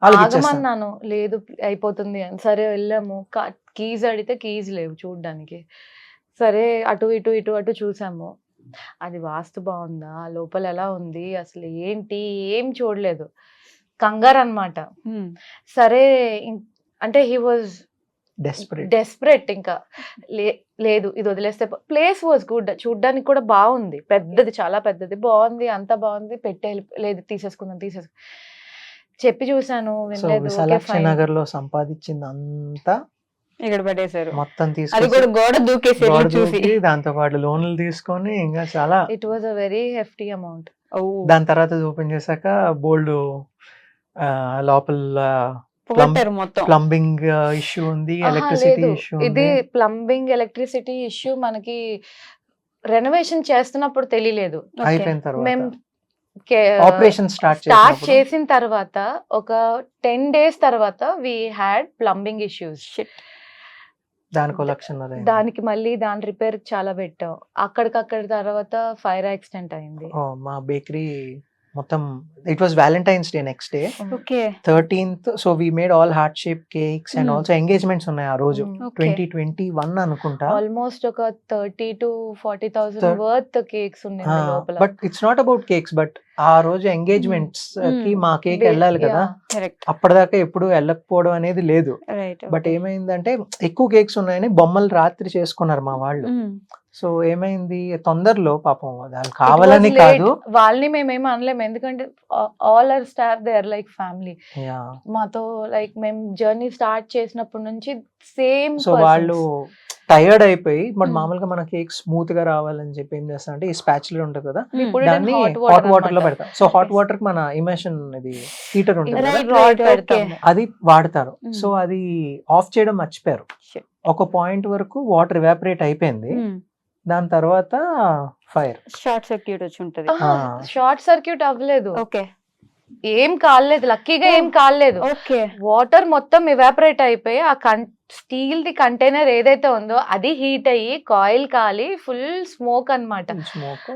ఆగమన్నాను. లేదు అయిపోతుంది అని. సరే వెళ్ళాము. కీజ్ అడిగితే కీజ్ లేవు చూడ్డానికి. సరే అటు ఇటు ఇటు అటు చూసాము. అది వాస్తు బాగుందా, లోపల ఎలా ఉంది, అసలు ఏంటి ఏం చూడలేదు. కంగారు అన్నమాట. సరే అంటే హీ వాజ్ డెస్పరేట్. ఇంకా లేదు ఇది వదిలేస్తే. ప్లేస్ వాజ్ గుడ్, చూడ్డానికి కూడా బాగుంది, పెద్దది, చాలా పెద్దది, బాగుంది, అంతా బాగుంది. లేదు తీసేసుకుందాం చెప్పి చూసాను, వినలేదు. విశాలాక్షి నగర్ లో సంపాదించింది అంతా ఇక్కడ పడేశారు మొత్తం అది తీసుకొని కూడా గోడ దూకేసి చూసి. దాంతో పాటు లోన్లు తీసుకొని ఇంకా చాలా. It was a very hefty amount. దాని తర్వాత ఓపెన్ చేశాక బోల్డ్ లోపల పొగట్టారు మొత్తం. ప్లంబింగ్ ఇష్యూ ఉంది, ఎలక్ట్రిసిటీ ఇష్యూ ఇది ఉంది. ప్లంబింగ్ ఎలక్ట్రిసిటీ ఇష్యూ మనకి రెనోవేషన్ చేస్తున్నప్పుడు తెలియలేదు. అయిపోయిన మేము తర్వాత ఆపరేషన్ స్టార్ట్ చేసిన తర్వాత ఒక 10 days తర్వాత వి హ్యాడ్ ప్లంబింగ్ ఇష్యూస్. దానికి లక్షణ దానికి మళ్ళీ దాని రిపేర్ చాలా పెట్టాం. అక్కడికక్కడ తర్వాత ఫైర్ యాక్సిడెంట్ అయింది. మా బేకరీ మొత్తం. It was Valentine's day next day, okay. 13th. So we made all heart shape cakes and also engagements ఉన్నాయి ఆ రోజు. 2021 అనుకుంటా. ఆల్మోస్ట్ ఒక 30,000 to 40,000 వర్త్ కేక్స్ ఉన్నాయి లోపల. But it's not about cakes, but ఆ రోజు ఎంగేజ్మెంట్స్ కి మా కేక్ వెళ్ళాలి కదా. కరెక్ట్. అప్పటిదాకా ఎప్పుడు వెళ్ళకపోవడం అనేది లేదు. రైట్. బట్ ఏమైందంటే ఎక్కువ కేక్స్ ఉన్నాయని బొమ్మలు రాత్రి చేసుకున్నారు మా వాళ్ళు. సో ఏమైంది, తొందరలో పాపం వాళ్ళు కావాలని కాదు, వాళ్ళని మేమేమి అనలేము. ఎందుకంటే all our staff they are like family. మాతో లైక్ మేము జర్నీ స్టార్ట్ చేసినప్పటి నుంచి సేమ్. సో వాళ్ళు టైర్డ్ అయిపోయి, బట్ మామూలుగా మన కేక్ స్మూత్ గా రావాలని చెప్పి ఏం చేస్తా అంటే ఈ స్పాచులర్ ఉంటుంది కదా, దాన్ని హాట్ వాటర్ లో పెడతాం. సో హాట్ వాటర్ మన ఇమేషన్ ఇది హీటర్ ఉంటుంది కదా, అది వాడతారు. సో అది ఆఫ్ చేయడం మర్చిపోయారు. ఒక పాయింట్ వరకు వాటర్ ఎవాపరేట్ అయిపోయింది. దాని తర్వాత ఫైర్ షార్ట్ సర్క్యూట్ వచ్చి ఉంటది. షార్ట్ సర్క్యూట్ అవ్వలేదు. ఓకే. ఏం కాలేదు, లక్కీగా ఏం కాలేదు. ఓకే. వాటర్ మొత్తం ఎవాపరేట్ అయిపోయి ఆ స్టీల్ ది కంటైనర్ ఏదైతే ఉందో అది హీట్ అయ్యి కాయిల్ కాలి ఫుల్ స్మోక్ అన్నమాట. స్మోక్,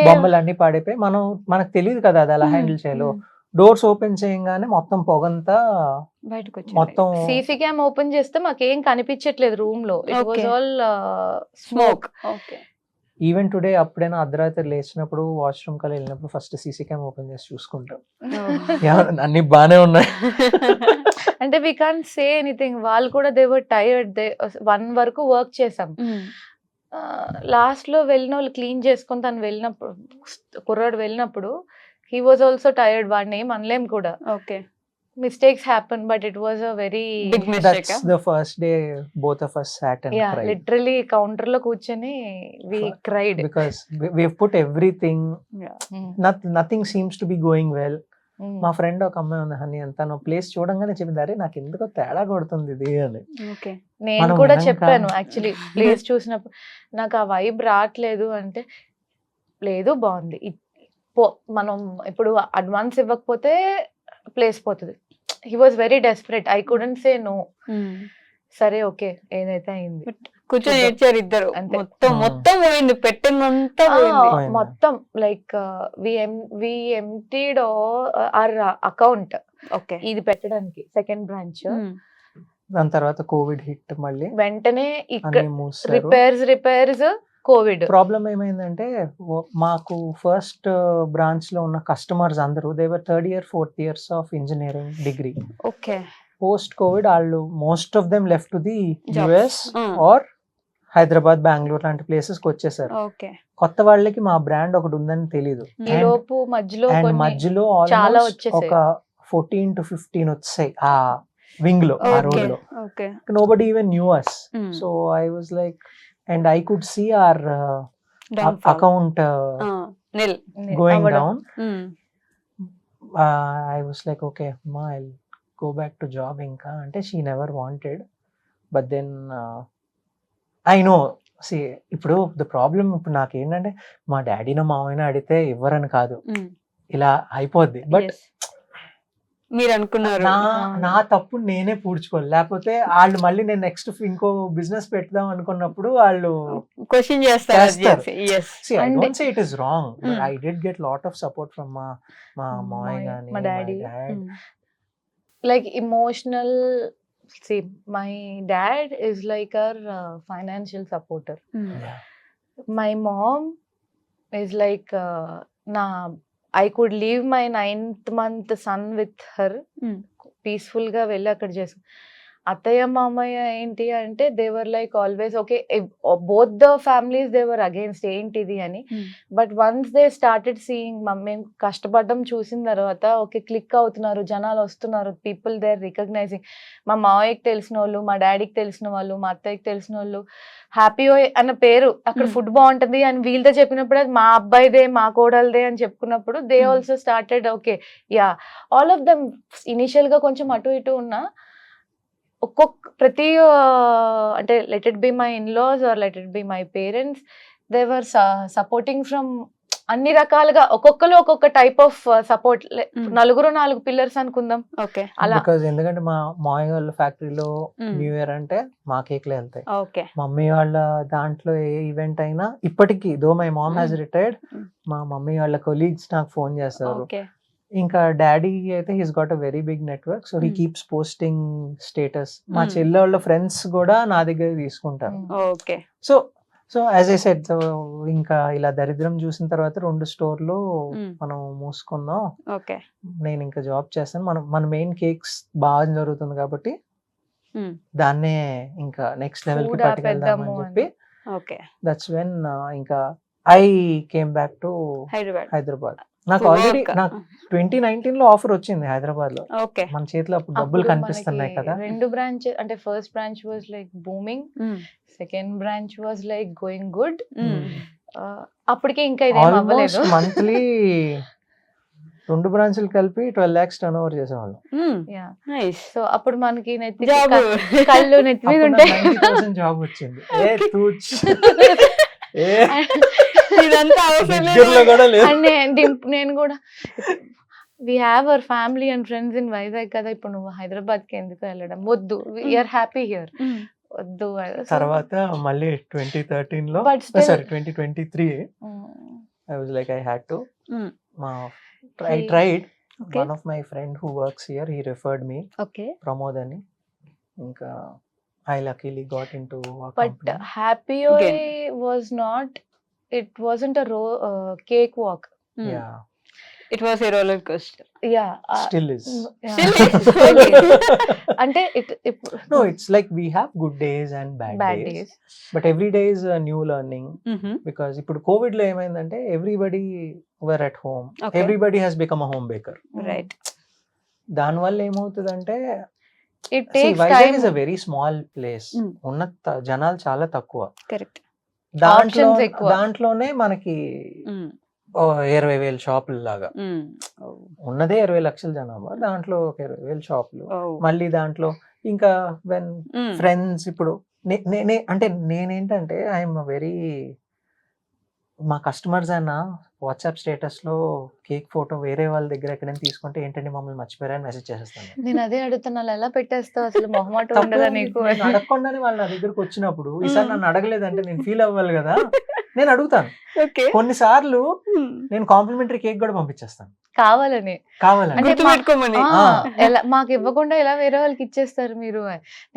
బొమ్మలు అన్ని పాడైపోయి. మనకు తెలియదు కదా అది అలా హ్యాండిల్ చేయాలో. డోర్స్ ఓపెన్ చేయగానే మొత్తం పొగంతా బయటకు వచ్చి మొత్తం. సీసీ క్యామ్ ఓపెన్ చేస్తే మాకేం కనిపించట్లేదు రూమ్ లో. It was all smoke. Okay. Even today అప్పుడైనా అర్ధరాత్రి లేచినప్పుడు వాష్రూమ్ కల్లా వెళ్ళినప్పుడు ఫస్ట్ సీసీ క్యామ్ ఓపెన్ చేసి చూసుకుంటాం. అన్ని బానే ఉన్నాయి. అంటే వి కాన్ సే ఎనీథింగ్. వాళ్ళు కూడా దే వర్ టైర్డ్. 1 వరకు వర్క్ చేసాం. లాస్ట్ లో వెళ్ళిన వాళ్ళు క్లీన్ చేసుకొని తను వెళ్ళినప్పుడు, కుర్రాడు వెళ్ళినప్పుడు హీ వాజ్ ఆల్సో టైర్డ్. వాడిని ఏం అనలేం కూడా. Okay, mistakes happen, but it was a very big mistake. That's the first day both of us sat and cried. Literally counter లో కూర్చొని వి cried. Because we've put everything, nothing seems to be going well. మా friend ఒక అమ్మాయి ఉంది honey, తను place చూడంగానే చెప్పింది, అరే నాకు ఎందుకో తేడా కొడుతుంది ఇది అని. ఓకే, నేను మనం కూడా వినంగా- చెప్పాను యాక్చువల్లీ ప్లేస్ చూసినప్పుడు, నాకు ఆ వైబ్ రావట్లేదు అంటే, లేదు బాగుంది. మనం ఇప్పుడు అడ్వాన్స్ ఇవ్వకపోతే ప్లేస్ పోతుంది. He was very desperate. I couldn't say no. సరే ఓకే ఏదైతే అయింది. కూర్చొని ఏడ్చారు ఇద్దరు. అంతే. మొత్తం పోయింది, పెట్టిందంతా పోయింది. పోయింది. మొత్తం like we emptied our account okay, ఇది పెట్టడానికి సెకండ్ బ్రాంచ్. దాని తర్వాత కోవిడ్ హిట్, మళ్ళీ వెంటనే ఇక్కడ అన్ని మూసారు. Repairs Covid. ప్రాబ్లం ఏమైందంటే మాకు ఫస్ట్ బ్రాంచ్ లో ఉన్న కస్టమర్స్ అందరూ they were 3rd year 4th years of engineering degree. Okay, post covid వాళ్ళు most of them left to the Jobs. US or Hyderabad, Bengaluru లాంటి ప్లేసెస్ కి వచ్చేసారు. ఓకే, కొత్త వాళ్ళకి మా బ్రాండ్ ఒకటి ఉందని తెలియదు. ఈ లోపు మధ్యలో అండ్ కొన్ని మధ్యలో చాలా almost వచ్చేసాయి. ఒక 14 to 15 వచ్చాయి ఆ వింగ్ లో, ఆ ఓకే, రోడ్ లో. Okay. Nobody even knew us. So I was like, and I could see our Downfall. account nil. going అవ్వడం. down. I was like, okay, ma, I'll go back to job inka. Ante she never wanted. But then I know, see, ఇప్పుడు the problem ఇప్పుడు నాకు ఏంటంటే, మా డాడీనో మామైనా అడిగితే ఇవ్వరని కాదు, ఇలా అయిపోద్ది. But Yes. మీరు అనుకున్నారు. నా తప్పు నేనే పూడ్చుకోవాలి. లేకపోతే వాళ్ళు మళ్ళీ నేను నెక్స్ట్ ఇంకో బిజినెస్ పెడదాం అనుకున్నప్పుడు వాళ్ళు క్వశ్చన్ చేస్తారు. చేస్తారు. see, I And- don't say it is wrong, but Mm. I did get lot of support from మా మామయ్య మామయ్య, గాని, మా my daddy. dad. Like emotional. See, my dad is like our financial supporter. Yeah. My mom is like I could leave my 9th month son with her. Peaceful గా వెళ్ళి అక్కడ చేసాం. అత్తయ్య మామయ్య ఏంటి అంటే they were like always okay, both the families they were against ఏంటిది అని. But once they started seeing మేము కష్టపడడం చూసిన తర్వాత ఓకే క్లిక్ అవుతున్నారు, జనాలు వస్తున్నారు, పీపుల్ దే ఆర్ రికగ్నైజింగ్. మా మావయ్యకి తెలిసిన వాళ్ళు, మా డాడీకి తెలిసిన వాళ్ళు, మా అత్తయ్యకి తెలిసిన వాళ్ళు, హ్యాపీ అన్న పేరు అక్కడ ఫుడ్ బాగుంటుంది అని వీళ్ళతో చెప్పినప్పుడు అది మా అబ్బాయిదే మా కోడలదే అని చెప్పుకున్నప్పుడు they also started okay yeah all of them. Initial గా కొంచెం అటు ఇటు ఉన్నా ప్రతి అంటే let it be my in laws or let it be my parents, they were supporting from అన్ని రకాలుగా. ఒక్కొక్కరు ఒక్కొక్క టైప్ ఆఫ్ సపోర్ట్. 4 పిల్లర్స్ అనుకుందాం ఓకే, అలా. బికాజ్ ఎందుకంటే మా మామయ్య వాళ్ళ ఫ్యాక్టరీలో న్యూ ఇయర్ అంటే మా కేక్లే వెళ్తాయి. ఓకే, మమ్మీ వాళ్ళ దాంట్లో ఏ ఈవెంట్ అయినా ఇప్పటికీ though my mom has retired, మా మమ్మీ వాళ్ళ కొలీగ్స్ నాకు ఫోన్ చేస్తారు. ఓకే, ఇంకా డాడీ అయితే he's got a very big network, so he keeps posting status. మా Mm. చెల్లె వాళ్ళ ఫ్రెండ్స్ కూడా నా దగ్గర తీసుకుంటారు. Okay. So so as I said, ఇంకా ఇలా దరిద్రం చూసిన తర్వాత 2 స్టోర్లు మనం మూసుకుందాం, ఓకే, నేను ఇంకా జాబ్ చేస్తాను, మన మెయిన్ కేక్స్ బాగా జరుగుతుంది కాబట్టి దాన్నే ఇంకా నెక్స్ట్ లెవెల్ కి Food పట్టుకెళ్దాం అని ఆపేద్దాము చెప్పి ఓకే. దట్స్ వెన్ ఇంకా I came back to Hyderabad. నాకు ఆల్రెడీ నాకు 2019 లో ఆఫర్ వచ్చింది హైదరాబాద్ లో. ఓకే, మన చేతిలో అప్పుడు డబ్బులు అప్పుడు కనిపిస్తున్నాయి మనకి కదా. 2 బ్రాంచ్ అంటే first branch was like booming, second branch was like going good. అప్పటికే ఇంకా ఇదేం ఆల్మోస్ట్ అవ్వలేదు. మంత్లీ 2 బ్రాంచ్లు కలిపి 12 lakhs టర్న్ ఓవర్ చేసేవాళ్ళం. నైస్. సో అప్పుడు మనకి నెత్తి జాబ్. కళ్ళు నెత్తి మీద ఉంటాయి. 90,000 జాబ్ వచ్చింది. ఏ తూచ్. ఏ ఇదంతా అవసరం దగ్గరలో కూడా లేదు. అండ్ నేను కూడా we have our family and friends in Vizag కదా, ఇప్పుడు నువ్వు హైదరాబాద్ కి ఎందుకు వెళ్ళడం, వద్దు, వీఆర్ హ్యాపీ హియర్, వద్దు. తర్వాత మళ్ళీ 2013 లో But still- sorry 2023 I was like I had to. I tried. Okay. One of my friend who works here, he referred me, okay, Pramod ani. ఇంకా I luckily got into a but company. Happy was not, it wasn't a cake walk. Yeah. It was a roller coaster. Yeah still is. అంటే No, it's like we have good days and bad days. But every day is a new learning. Because ఇప్పుడు Covid లో ఏమైందంటే everybody were at home. Okay. Everybody has become a home baker. Right. దాని వల్ల ఏమవుతుందంటే it takes Vizag time. Is a very small place. ఉన్న జనాలు చాలా తక్కువ. కరెక్ట్. Options ఎక్కువ. దాంట్లోనే మనకి 20,000 షాపులు లాగా ఉన్నదే 20 లక్షల జనాభా, దాంట్లో ఒక 20,000 షాపులు, మళ్ళీ దాంట్లో ఇంకా వెన్ ఫ్రెండ్స్. ఇప్పుడు అంటే నేనేంటంటే ఐఎమ్ వెరీ, మా కస్టమర్స్ అయినా వాట్సాప్ స్టేటస్ లో కేక్ ఫోటో వేరే వాళ్ళ దగ్గర ఎక్కడైనా తీసుకుంటే ఏంటంటే మమ్మల్ని మర్చిపోయారని మెసేజ్ చేసేస్తాను. నేను అదే అడుగుతున్నా, ఎలా పెట్టేస్తావు అసలు, మొహమాటం ఉండదా నీకు? నేను అడగకుండానే వాళ్ళు నా దగ్గరకు వచ్చినప్పుడు ఈసారి నన్ను అడగలేదంటే నేను ఫీల్ అవ్వాలి కదా, నేను అడుగుతాను. కొన్నిసార్లు నేను కాంప్లిమెంటరీ కేక్ కూడా పంపించేస్తాను కావాలని. కావాలని. ఎలా మాకు ఇవ్వకుండా ఎలా వేరే వాళ్ళకి ఇచ్చేస్తారు మీరు?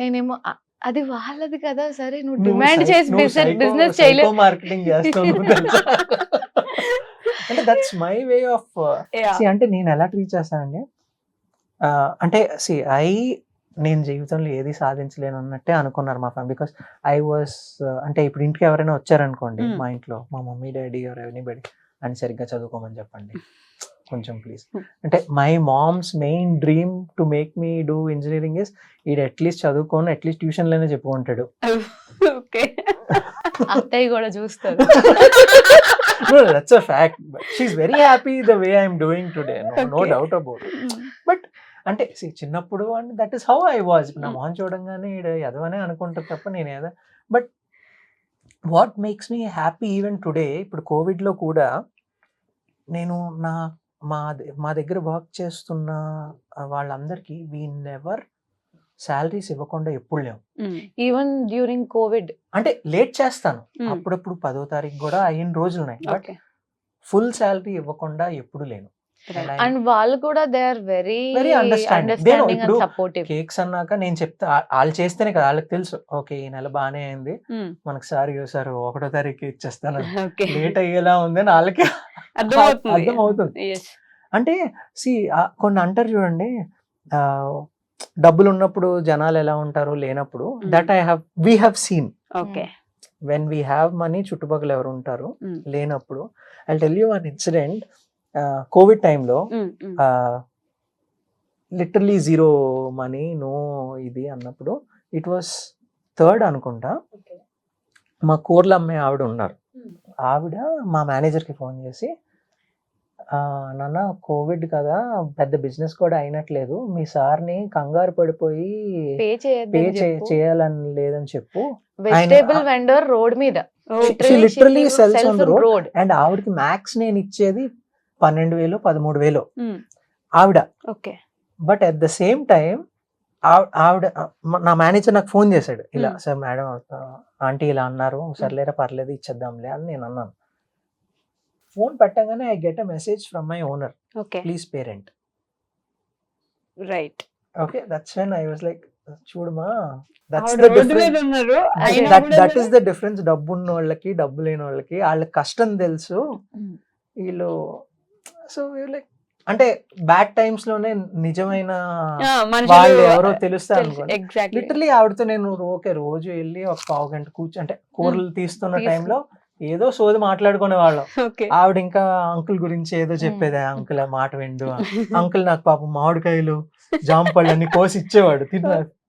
నేనేమో అది వాళ్ళది కదా, సరే నువ్వు డిమాండ్ చేసి బిజినెస్ చేయలేదు. మార్కెటింగ్ చేస్తావు అంటే దట్స్ మై వే ఆఫ్. అంటే నేను ఎలా ట్రీట్ చేస్తానండి అంటే నేను జీవితంలో ఏది సాధించలేను అన్నట్టే అనుకున్నారు మా ఫ్యామిలీ. బికాస్ ఐ వాస్ అంటే ఇప్పుడు ఇంటికి ఎవరైనా వచ్చారనుకోండి, మా ఇంట్లో మా మమ్మీ డాడీ ఆర్ ఎనీబడి, అని సరిగ్గా చదువుకోమని చెప్పండి కొంచెం ప్లీజ్. అంటే my mom's main dream to make me do engineering is ఈడు అట్లీస్ట్ చదువుకొని అట్లీస్ట్ ట్యూషన్ లోనే చెప్పుకుంటాడు. అత్తయ్య కూడా చూస్తారు. No, that's a fact. But she's very happy the way I'm doing today. No doubt about it. But అంటే చిన్నప్పుడు and that is how I was. నా మొహం చూడంగానే ఎదవనే అనుకుంటా తప్ప నేను ఏదో. But what makes me happy even today, ఇప్పుడు కోవిడ్ లో కూడా నేను మా దగ్గర వర్క్ చేస్తున్న వాళ్ళందరికీ వీ నెవర్ శాలరీస్ ఇవ్వకుండా ఎప్పుడు లేవు. ఈవెన్ డ్యూరింగ్ కోవిడ్ అంటే లేట్ చేస్తాను అప్పుడప్పుడు, 10వ తారీఖు కూడా అయిన రోజులు ఉన్నాయి. బట్ ఫుల్ శాలరీ ఇవ్వకుండా ఎప్పుడు లేను. అండ్ వాళ్ళు కూడా they are very understanding and supportive. Cakes అన్నాక నేను చెప్తా, వాళ్ళు చేస్తేనే కదా వాళ్ళకి తెలుసు, ఓకే ఈ నెల బానే అయింది, మనకు సార్ 1వ తారీఖు ఇచ్చేస్తాను, లేట్ అయ్యేలా ఉంది అని వాళ్ళకి అర్థమవుతుంది. అంటే కొన్ని అంటారు చూడండి, డబ్బులు ఉన్నప్పుడు జనాలు ఎలా ఉంటారు, లేనప్పుడు that we have seen. When we have money చుట్టుపక్కల ఎవరు ఉంటారు, లేనప్పుడు. I tell you one incident. Covid టైంలో లిటరలీ 0 మనీ, నో ఇది అన్నప్పుడు, ఇట్ వాస్ 3rd అనుకుంటా, మా కూరలు అమ్మే ఆవిడ ఉన్నారు. ఆవిడ మా మేనేజర్కి ఫోన్ చేసి, నాన్న కోవిడ్ కదా, పెద్ద బిజినెస్ కూడా అయినట్లేదు, మీ సార్ని కంగారు పడిపోయి పే చేయాలని లేదని చెప్పు. వెజిటేబుల్ వెండర్ రోడ్ మీద literally cells on the road. And ఆవిడకి మ్యాక్స్ నేను ఇచ్చేది 12,000 13,000 ఆవిడ. But at the same time ఆవిడ, నా మేనేజర్ నాకు ఫోన్ చేశాడు, ఇలా సార్ మేడం ఆంటీ ఇలా అన్నారు, సర్లేరా పర్లేదు ఇచ్చేద్దాంలే అని నేను అన్నాను. ఫోన్ పెట్టగానే I get a message from my owner, please parent. Right. Okay, that's when I was like, చూడమా, దట్ ఈస్ ద డిఫరెన్స్. డబ్బు ఉన్న వాళ్ళకి డబ్బు లేని వాళ్ళకి వాళ్ళకి కష్టం తెలుసు. వీళ్ళు సో లైక్ అంటే బ్యాడ్ టైమ్స్ లోనే నిజమైన వాళ్ళు ఎవరో తెలుస్తారు అనుకోండి. లిటరలీ ఆవిడతో నేను రోజు వెళ్ళి ఒక 1/2 గంట కూర్చో, అంటే కూరలు తీస్తున్న టైంలో ఏదో సోది మాట్లాడుకునే వాళ్ళం. ఆవిడ ఇంకా అంకుల్ గురించి ఏదో చెప్పేది, అంకుల్ మాట విండు, అంకుల్ నాకు పాపం మామిడికాయలు జాంపళ్ళు అన్ని కోసి ఇచ్చేవాడు,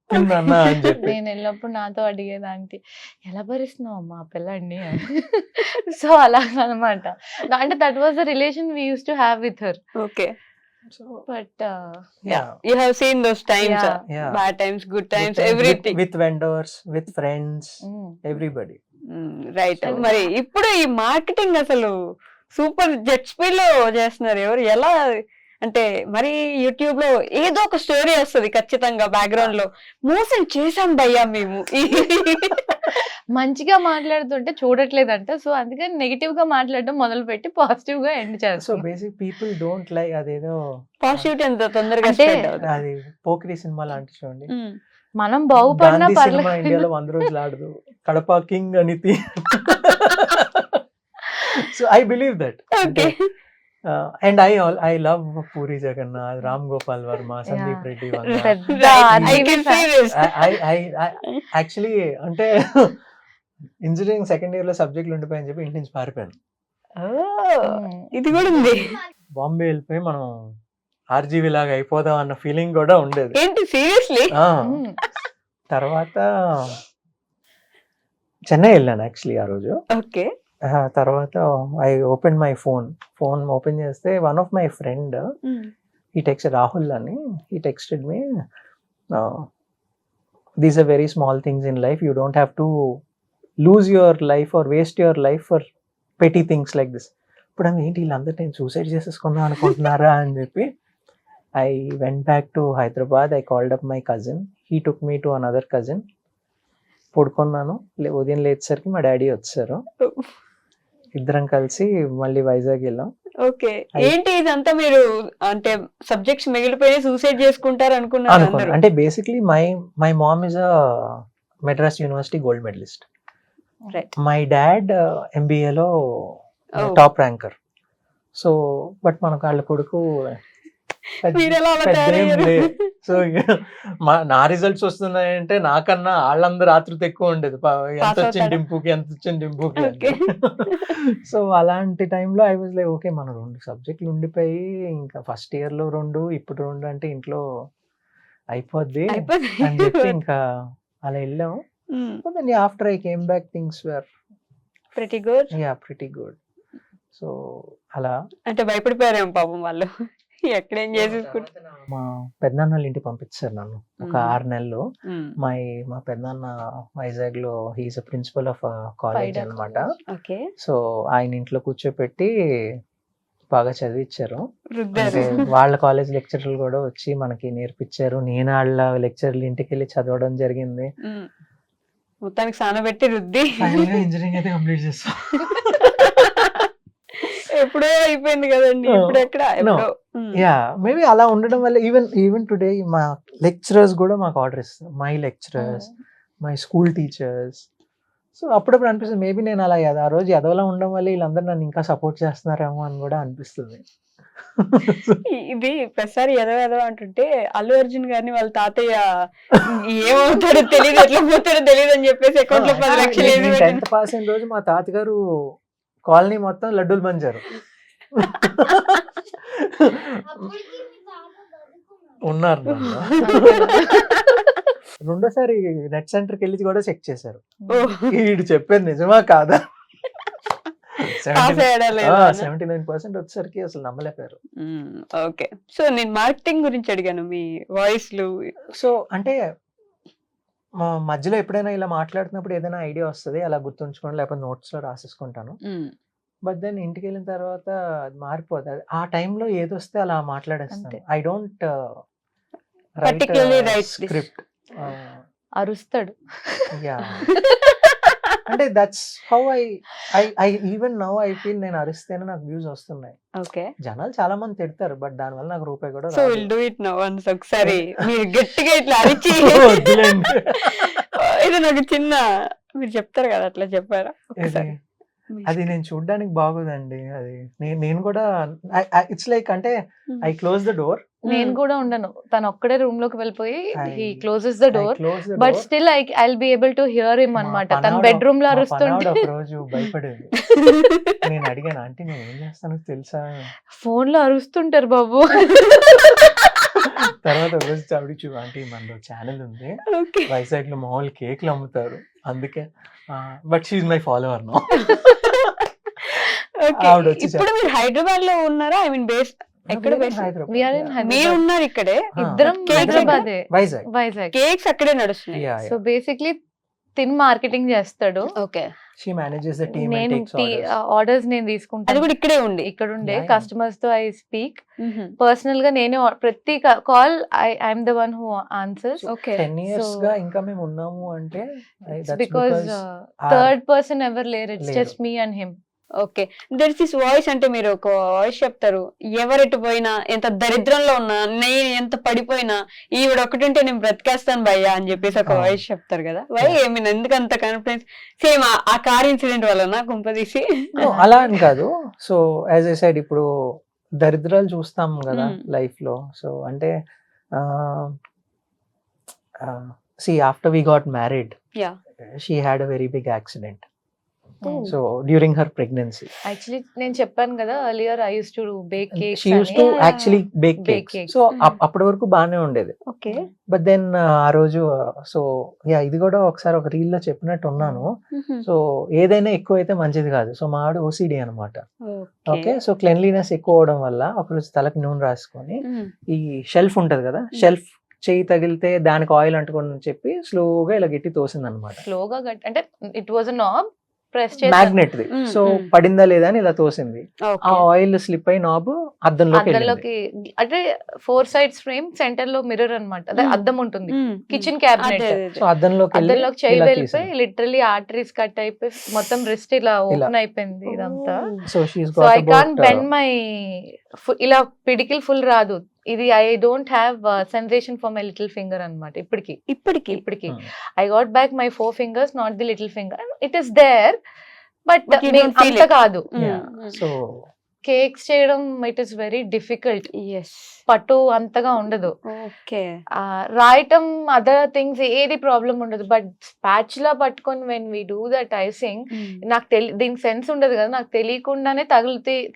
తిన్నా అని చెప్పి. నేను వెళ్ళినప్పుడు నాతో అడిగేదాంటి, ఎలా భరిస్తున్నావు అమ్మా పిల్లాడిని. సో అలా అనమాట. అంటే that was the relation we use to have with her. Okay. But you have seen those times, bad times, good times, everything. With vendors, with friends, everybody. Right. మరి ఇప్పుడు ఈ మార్కెటింగ్ అసలు సూపర్ జెట్ స్పీడ్ లో చేస్తున్నారు. ఎవరు ఎలా అంటే, మరి యూట్యూబ్ లో ఏదో ఒక స్టోరీ వస్తుంది ఖచ్చితంగా బ్యాక్గ్రౌండ్ లో, మోసం చేసాం భయ్యా మేము. మంచిగా మాట్లాడుతుంటే చూడట్లేదంట, సో అందుకని నెగిటివ్ గా మాట్లాడడం మొదలు పెట్టి పాజిటివ్ గా ఎండ్ చేస్తారు. So basic people don't like అదేదో పాజిటివిటీ అంత తొందరగా అది పోకిరి సినిమా లాంటి చూడండి. మనం బాగుపడినా పర్లేదు, ఇండియాలో 100 రోజులు ఆడదు, కడప కింగ్ అని. So I believe that and I love Puri Jagannath, Ram Gopal Varma, Sandeep Reddy Vanga. పెద్ద I can see this. Actually అంటే ఇంజనీరింగ్ సెకండ్ ఇయర్ లో సబ్జెక్టులు ఉండిపోయని చెప్పి ఇంటి నుంచి పారిపోయాను. ఇది కూడా ఉంది. బాంబే వెళ్ళిపోయి మనం ఆర్జీవి లాగా అయిపోదాం అన్న ఫీలింగ్ కూడా ఉండేది. ఏంటి సీరియస్లీ? తర్వాత చెన్నై వెళ్ళాను యాక్చువల్లీ ఆ రోజు. ఓకే. తర్వాత I open my phone open చేస్తే వన్ ఆఫ్ మై ఫ్రెండ్ ఈ టెక్స్ట్ రాహుల్ అని ఈ texted me these are very small things in life, you don't have to lose your life or waste your life for petty things like this. ఇప్పుడు ఏంటి వీళ్ళందరూ నేను suicide చేసేసుకుందాం అనుకుంటున్నారా అని చెప్పి I went back to Hyderabad. I called up my cousin, he took me to another cousin. పడుకున్నాను, ఉదయం లేచేసరికి మా డాడీ వచ్చారు, ఇద్దరం కలిసి మళ్ళీ వైజాగ్ వెళ్ళాం. ఓకే. ఏంటి ఇదంతా మీరు అంటే సబ్జెక్ట్స్ మిగిలిపోయి సూసైడ్ చేసుకుంటారు అనుకున్నారు? అంటే basically my mom is a Madras university gold medalist. My dad MBA లో టాప్ ర్యాంకర్. సో బట్ మనకు వాళ్ళ కొడుకు సో నా రిజల్ట్స్ వస్తున్నాయంటే నాకన్నా వాళ్ళందరూ ఆతృత ఎక్కువ ఉండేది, ఎంత వచ్చింది డింపుకి అంటే. సో అలాంటి టైంలో ఐ వాజ్ లైక్ ఓకే, మన 2 సబ్జెక్టులు ఉండిపోయి ఇంకా ఫస్ట్ ఇయర్ లో 2 ఇప్పుడు 2 అంటే ఇంట్లో అయిపోద్ది అని చెప్పి ఇంకా అలా వెళ్ళాము. After I came back things were pretty good. Pretty good. So అలా అంటే భయపడిపోయారేమో పాపం వాళ్ళు, ఎక్కడేం చేసేసుకుంటారు. మా పెద్దనాన్న వాళ్ళ ఇంటికి పంపించారు నన్ను ఒక 6 నెలలు. మా పెద్దనాన్న వైజాగ్ లో హీస్ ప్రిన్సిపల్ ఆఫ్ కాలేజ్ అన్నమాట. సో ఆయన ఇంట్లో కూర్చోపెట్టి బాగా చదివించారు. అంటే వాళ్ళ కాలేజ్ లెక్చరర్లు కూడా వచ్చి మనకి నేర్పించారు. నేను వాళ్ళ లెక్చరర్లు ఇంటికి వెళ్ళి చదవడం జరిగింది. మొత్తానికి సానబెట్టి రుద్ది ఇంజనీరింగ్ అయితే కంప్లీట్ చేస్తాం. ఎప్పుడో అయిపోయింది కదండి, ఇప్పుడు ఎక్కడ? మేబీ అలా ఉండడం వల్ల ఈవెన్ టుడే మా లెక్చరర్స్ కూడా మాకు ఆర్డర్ ఇస్తారు, my lecturers, my school teachers. So అప్పుడప్పుడు అనిపిస్తుంది మేబీ నేను అలా ఆ రోజు ఎదవలా ఉండడం వల్ల వీళ్ళందరూ నన్ను ఇంకా సపోర్ట్ చేస్తున్నారేమో అని కూడా అనిపిస్తుంది. ఇది ప్రతిసారి ఎదవ అంటుంటే అల్లు అర్జున్ గారిని వాళ్ళ తాతయ్య ఏమవుతాడో తెలియదు, ఎట్లా పోతాడో తెలియదు అని చెప్పేసి అకౌంట్ లో 10 లక్షలు 10th పాస్ అయిన రోజు మా తాతగారు కాలనీ మొత్తం లడ్డూలు పంచారు. ఉన్నారు. రెండోసారి నెట్ సెంటర్కి వెళ్ళి కూడా చెక్ చేశారు, వీడు చెప్పేది నిజమా కాదా. 79% వచ్చేసరికి అసలు నమ్మలేపారు. ఓకే. సో నేను మార్కెటింగ్ గురించి అడిగాను, మీ వాయిస్లు. సో అంటే మధ్యలో ఎప్పుడైనా ఇలా మాట్లాడుతున్నప్పుడు ఏదైనా ఐడియా వస్తుంది, అలా గుర్తుంచుకోండి, లేకపోతే నోట్స్ లో రాసేసుకుంటాను. బట్ దెన్ ఇంటికి వెళ్ళిన తర్వాత అది మారిపోతుంది. ఆ టైంలో ఏదొస్తే అలా మాట్లాడేస్తాను. I don't write script. అరుస్తాడు. అంటే that's how I even now I feel నేను అరిస్తేనే నాకు వ్యూస్ వస్తున్నాయి. ఓకే. జనాలు చాలా మంది తిడతారు, బట్ దాని వల్ల నాకు రూపాయి కూడా so will do it now once. ఒకసారి మీరు గట్టిగా ఇట్లా అరిచి ఇది నాకు చిన్న మీరు చెప్తారు కదా, అట్లా చెప్పారా ఒకసారి? అది నేను చూడడానికి బాగోదండి. అది నేను కూడా ఇట్స్ లైక్ అంటే ఐ క్లోజ్ ద డోర్. నేను కూడా ఉండను, తను ఒక్కడే రూమ్ లోకి వెళ్ళిపోయి he closes the door, but still I will be able to hear him అన్నమాట. తన బెడ్రూమ్ లో అరుస్తుంటే ఒక రోజు భయపడేది. నేను అడిగాను, ఆంటీ నేను ఏం చేస్తానో తెలుసా? ఫోన్ లో అరుస్తుంటారు బాబు. తర్వాత రోజు చవిడి ఆంటీ మనలో ఛానల్ ఉంది వైజాగ్ లో, మామూలు కేక్లు అమ్ముతారు, అందుకే. But she is my follower now. ఇప్పుడు మీరు హైదరాబాద్ లో ఉన్నారా? ఐ మీన్ బేస్ ఎక్కడ? మీరు ఉన్నారు ఇక్కడే, ఇద్దరం హైదరాబాద్, వైజాగ్. కేక్స్ అక్కడే నడుస్తున్నాయి. సో బేసిక్లీ తిన్ మార్కెటింగ్ చేస్తాడు. Okay. She manages the team నేను and takes ఆర్డర్స్ నేను తీసుకుంటాను. అది కూడా ఇక్కడే ఉండి ఇక్కడ ఉండే కస్టమర్స్ తో ఐ స్పీక్ పర్సనల్ గా. నేను ప్రతి call I'm the one who answers. Okay. 10 years గా ఇంకా మేము ఉన్నాము అంటే బికాజ్ థర్డ్ పర్సన్ ఎవర్ లేరు, it's just me and him. Okay. There is this voice, అంటే మీరు ఒక వాయిస్ చెప్తారు, ఎవరెటు పోయినా, ఎంత దరిద్రంలో ఉన్నా, నేను ఎంత పడిపోయినా, ఈవిడ ఒకటింటే నేను బ్రతికేస్తాను భయ్యా అని చెప్పేసి ఒక వాయిస్ చెప్తారు కదా. వై ఐ మీన్ ఎందుకు అంత కాన్ఫిడెన్స్? సేమ్ ఆ కార్ ఇన్సిడెంట్ వలన కుంపదీసి? అలా అని కాదు. సో యాజ్ ఐ సైడ్, ఇప్పుడు దరిద్రాలు చూస్తాం కదా లైఫ్ లో. సో అంటే సి after we got married Yeah. She had a very big accident. So during her pregnancy actually నేను చెప్పాను కదా earlier I use to bake cakes she used to actually bake Bake cakes. cakes. So అప్పటి వరకు బాగానే ఉండేది. Okay. But then ఆ రోజు so yeah ఇది కూడా ఒకసారి ఒక రీల్ లో చెప్పినట్టు ఉన్నాను. సో ఏదైనా ఎక్కువ అయితే మంచిది కాదు. సో మా ఆవిడ ఓసిడి అనమాట. ఓకే. సో క్లెన్లీనెస్ ఎక్కువ అవడం వల్ల ఒకరోజు తలకి నూనె రాసుకొని ఈ షెల్ఫ్ ఉంటది కదా, షెల్ఫ్ చేయి తగిలితే దానికి ఆయిల్ అంటుకోని చెప్పి స్లోగా ఇలా గట్టి తోసింది అనమాట. స్లోగా అంటే ఇట్ వాజ్ నాబ్ ప్రెస్ చేసి మ్యాగ్నెట్ ది. సో పడిందా లేదా అని ఇలా తోసింది. ఆ ఆయిల్ స్లిప్ అయి నాబ్ అద్దంలోకి అద్దంలోకి, అంటే 4 sides ఫ్రేమ్, సెంటర్ లో మిర్రర్ అన్నమాట. అదే అద్దం ఉంటుంది, కిచెన్ క్యాబినెట్. సో అద్దంలోకి చేయి వెళ్ళిపోయి లిటరలీ ఆర్టరీస్ కట్ అయిపోయి మొత్తం రిస్ట్ ఇలా ఓపెన్ అయిపోయింది ఇదంతా. So so I can't bend my, ఇలా పిడికిల్ ఫుల్ రాదు ఇది. I don't have sensation for my little finger అన్నమాట ఇప్పటికి. I got back my 4 fingers, not the little finger. It is there but అంత కాదు. సో కేక్స్ చేయడం ఇట్ ఈస్ వెరీ డిఫికల్ట్. పట్టు అంతగా ఉండదు. రాయటం అదర్ థింగ్స్ ఏది ప్రాబ్లం ఉండదు. బట్ స్పాచులా పట్టుకొని when we do that icing, నాకు దీనికి సెన్స్ ఉండదు కదా, నాకు తెలియకుండానే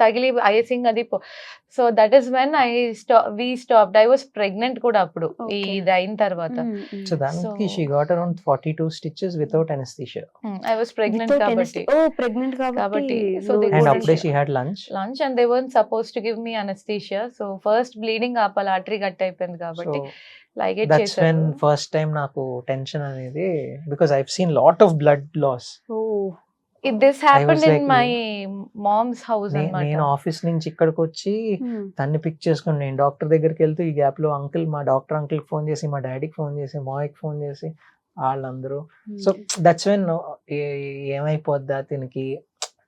తగిలి ఐసింగ్ అది. So that is when we stopped. I was pregnant కూడా అప్పుడు, ఇది అయిన తర్వాత. సో దానికి she got around 42 stitches without anesthesia. I was pregnant కాబట్టి. సో దే And అప్పుడే she had lunch and they weren't supposed to give me anesthesia. So first bleeding ఆపాలి, artery cut అయిపోయింది కాబట్టి like it that's when first time నాకు tension అనేది, because I've seen lot of blood loss. this happened in my mom's house అన్నమాట. నేను office నుంచి ఇక్కడికి వచ్చి తన్ని పిక్ చేసుకుని నేను డాక్టర్ దగ్గరికి వెళ్తూ ఈ గ్యాప్ లో అంకుల్, మా డాక్టర్ అంకుల్ ఫోన్ చేసి, మా డాడీకి ఫోన్ చేసి, మాయకి ఫోన్ చేసి, వాళ్ళందరూ. సో దట్స్ వెన్ ఏమైపోద్దా తినికి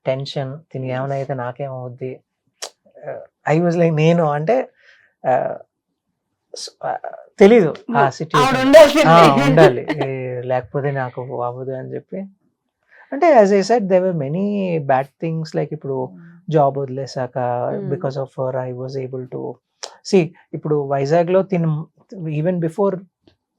టెన్షన్, తిని ఏమైనా అయితే నాకేమవుద్ది. ఐ వాజ్ లైక్, నేను అంటే తెలీదు ఆ సిచ్యువేషన్ ఉండాలి, లేకపోతే నాకు అవ్వదు అని చెప్పి. అంటే as I said there were many bad things, like ఇప్పుడు జాబ్ వదిలేసాక because of her I was able to see. ఇప్పుడు వైజాగ్ లో even before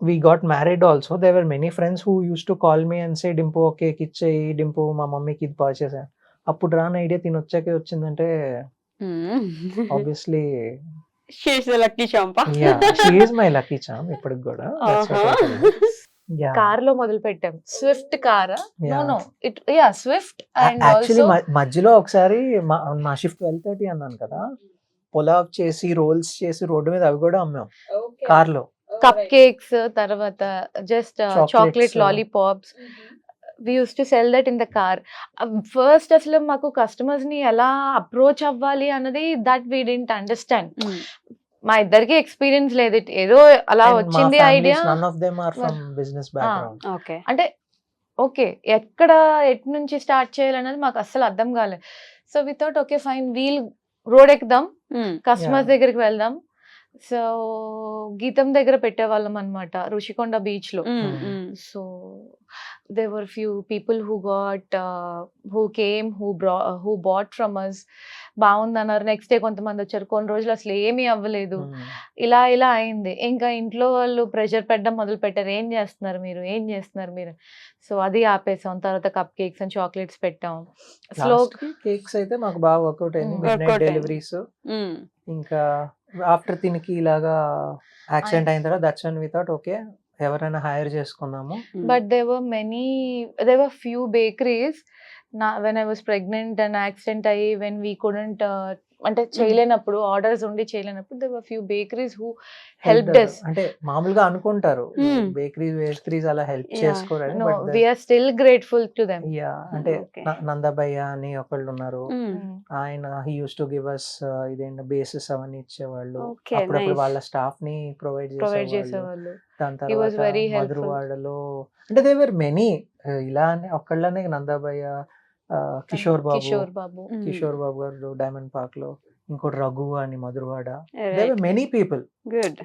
we got married also, there were many friends who used to call me and say, Dimpu okay ఇచ్చేయి, డింపు మా మమ్మీకి ఇది పర్చేసా. అప్పుడు రాని ఐడియా తిని వచ్చాకే వచ్చిందంటే obviously she is a lucky champa. yeah, she is my lucky charm ఇప్పటికి కూడా. కార్ లో మొదలు పెట్టాం, Swift car. No it Swift. And actually మధ్యలో ఒకసారి మా షిఫ్ట్ 12:30 అన్నాను కదా, పొలావ్ చేసి రోల్స్ చేసి రోడ్డు మీద అవి కూడా అమ్మాం కార్ లో. కప్ కేక్స్, తర్వాత just chocolate lollipops, we use to sell that in the car. First అసలు మాకు కస్టమర్స్ ని ఎలా అప్రోచ్ అవ్వాలి అన్నది దట్ వీ డిడ్ంట్ అండర్స్టాండ్. మా ఇద్దరికి ఎక్స్పీరియన్స్ లేదు, ఏదో అలా వచ్చింది ఐడియా. అంటే ఓకే ఎక్కడ ఎటు నుంచి స్టార్ట్ చేయాలన్నది మాకు అస్సలు అర్థం కాలేదు. So we thought okay fine, we'll road ఎక్కుదాం, కస్టమర్స్ దగ్గరికి వెళ్దాం. సో గీతం దగ్గర పెట్టేవాళ్ళం అనమాట, రుషికొండ బీచ్ లో. సో there were few people who came who bought from us. బాగుందన్నారు. నెక్స్ట్ డే కొంతమంది వచ్చారు, కొన్ని రోజులు అసలు ఏమీ అవ్వలేదు. ఇలా అయింది. ఇంకా ఇంట్లో వాళ్ళు ప్రెషర్ పెట్టడం మొదలు పెట్టారు, ఏం చేస్తున్నారు మీరు. సో అది ఆపేసాం. తర్వాత కప్ కేక్స్ అండ్ చాక్లెట్స్ పెట్టాం. స్లో కేక్స్ అయితే మాకు బాగా వర్కౌట్ అయింది. Midnight deliveries. ఇంకా ఆఫ్టర్ తినికి ఇలాగా యాక్సిడెంట్ అయిన తర్వాత that's when we thought okay ఎవరైనా హైర్ చేసుకున్నాము. But there were few bakeries when I was pregnant and accident అయ్యి when we couldn't అంటే చేయలేనప్పుడు, ఆర్డర్స్ ఉండి చేయలేనప్పుడు, there were few bakeries who helped us. అంటే మామూలుగా అనుకుంటారు బేకరీస్ అలా help చేసుకోరని. No, we are still grateful to them. అంటే నందభయ్య అని ఒకళ్ళు ఉన్నారు, ఆయన he used to give us ఇదేంటి బేసిస్ అవన్నీ ఇచ్చేవాళ్ళు. అప్పుడప్పుడు వాళ్ళ స్టాఫ్ ని ప్రొవైడ్ చేసేవాళ్ళు. దాని తర్వాత మధురవాడలో అంటే there were many ఇలా ఒక్కళ్ళనే నందభయ్య, కిషోర్ బాబు గారు డైమండ్ పార్క్ లో, ఇంకోటి రఘు అని Madhurawada. there were many people good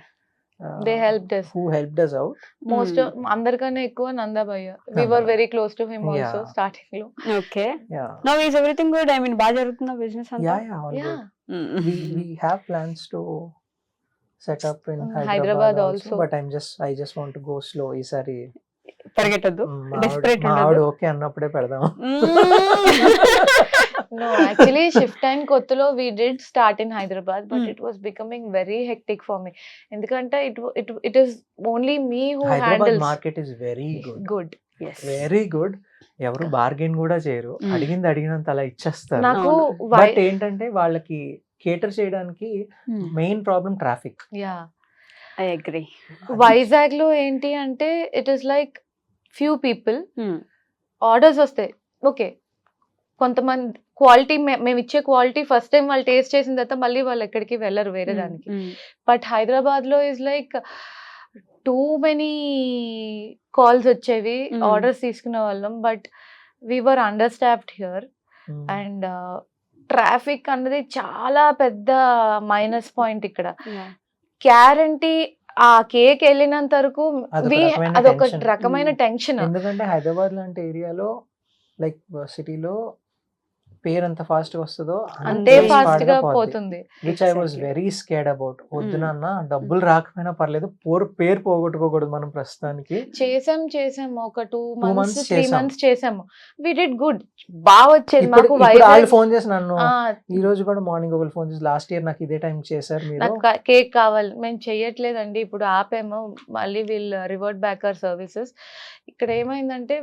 they helped us, who helped us out. most అందరికన్నా ఎక్కువ నందభయ్య. we were very close to him also starting లో. okay now is everything good? I mean బాగా జరుగుతుందా బిజినెస్ అంతా? yeah all good. we have plans to set up in Hyderabad Hyderabad also. also, but I just want to go slow. ఈసారి పరిగెట్టద్దు, desperate మా ఆవిడ ఉండదు. Okay అన్నప్పుడే పెడదాం. No, actually shift and kottalo we did start in Hyderabad, but Mm. it was becoming very hectic for me. Endukante it is only me who Hyderabad handles market is very good, good. Very good. ఎవరు bargain కూడా చేయరు, Mm. అడిగింది అడిగినంత అలా ఇచ్చేస్తారు. నాకు but ఏంటంటే వాళ్ళకి కేటర్ చేయడానికి main problem traffic. yeah, I agree. Vizag లో ఏంటి అంటే it is like few people orders వస్తాయి, ఓకే కొంతమంది క్వాలిటీ మేము ఇచ్చే క్వాలిటీ ఫస్ట్ టైం వాళ్ళు టేస్ట్ చేసిన తర్వాత మళ్ళీ వాళ్ళు ఎక్కడికి వెళ్ళరు వేరే దానికి. బట్ హైదరాబాద్ లో is like too many calls వచ్చేవి, ఆర్డర్స్ తీసుకునే వాళ్ళం, but we're understaffed here. And traffic అన్నది చాలా పెద్ద మైనస్ పాయింట్ ఇక్కడ. గ్యారంటీ ఆ కేక్ వెళ్ళినంత వరకు అదొక రకమైన టెన్షన్. ఎందుకంటే హైదరాబాద్ లాంటి ఏరియాలో లైక్ సిటీలో పేరు ఎంత ఫాస్ట్ గా వస్తుందో అంతే ఫాస్ట్ గా పోతుంది. Which I was very scared about. వద్దు నాన్న, డబ్బులు రాకపోయినా పర్లేదు, పేరు పోగొట్టుకోకూడదు మనం ప్రస్తుతానికి. చేసాము ఒక 2 months months 3 చేసాం. months చేసాము, వి డిడ్ గుడ్, బాగా వచ్చేది ఇప్పుడు మాకు. వాళ్ళు వైజాగ్ ఫోన్ చేసి నన్ను ఈ రోజు కూడా మార్నింగ్ ఒకళ్ళు ఫోన్ చేసి లాస్ట్ ఇయర్ నాకు ఇదే టైం చేశారు మీరు. నాకు కేక్ కావాలి, మేము చెయ్యట్లేదండి ఇప్పుడు ఆపాము, మళ్ళీ వీళ్ళు రివర్ట్ బ్యాక్ అవర్ సర్వీసెస్. ఇక్కడ ఏమైందంటే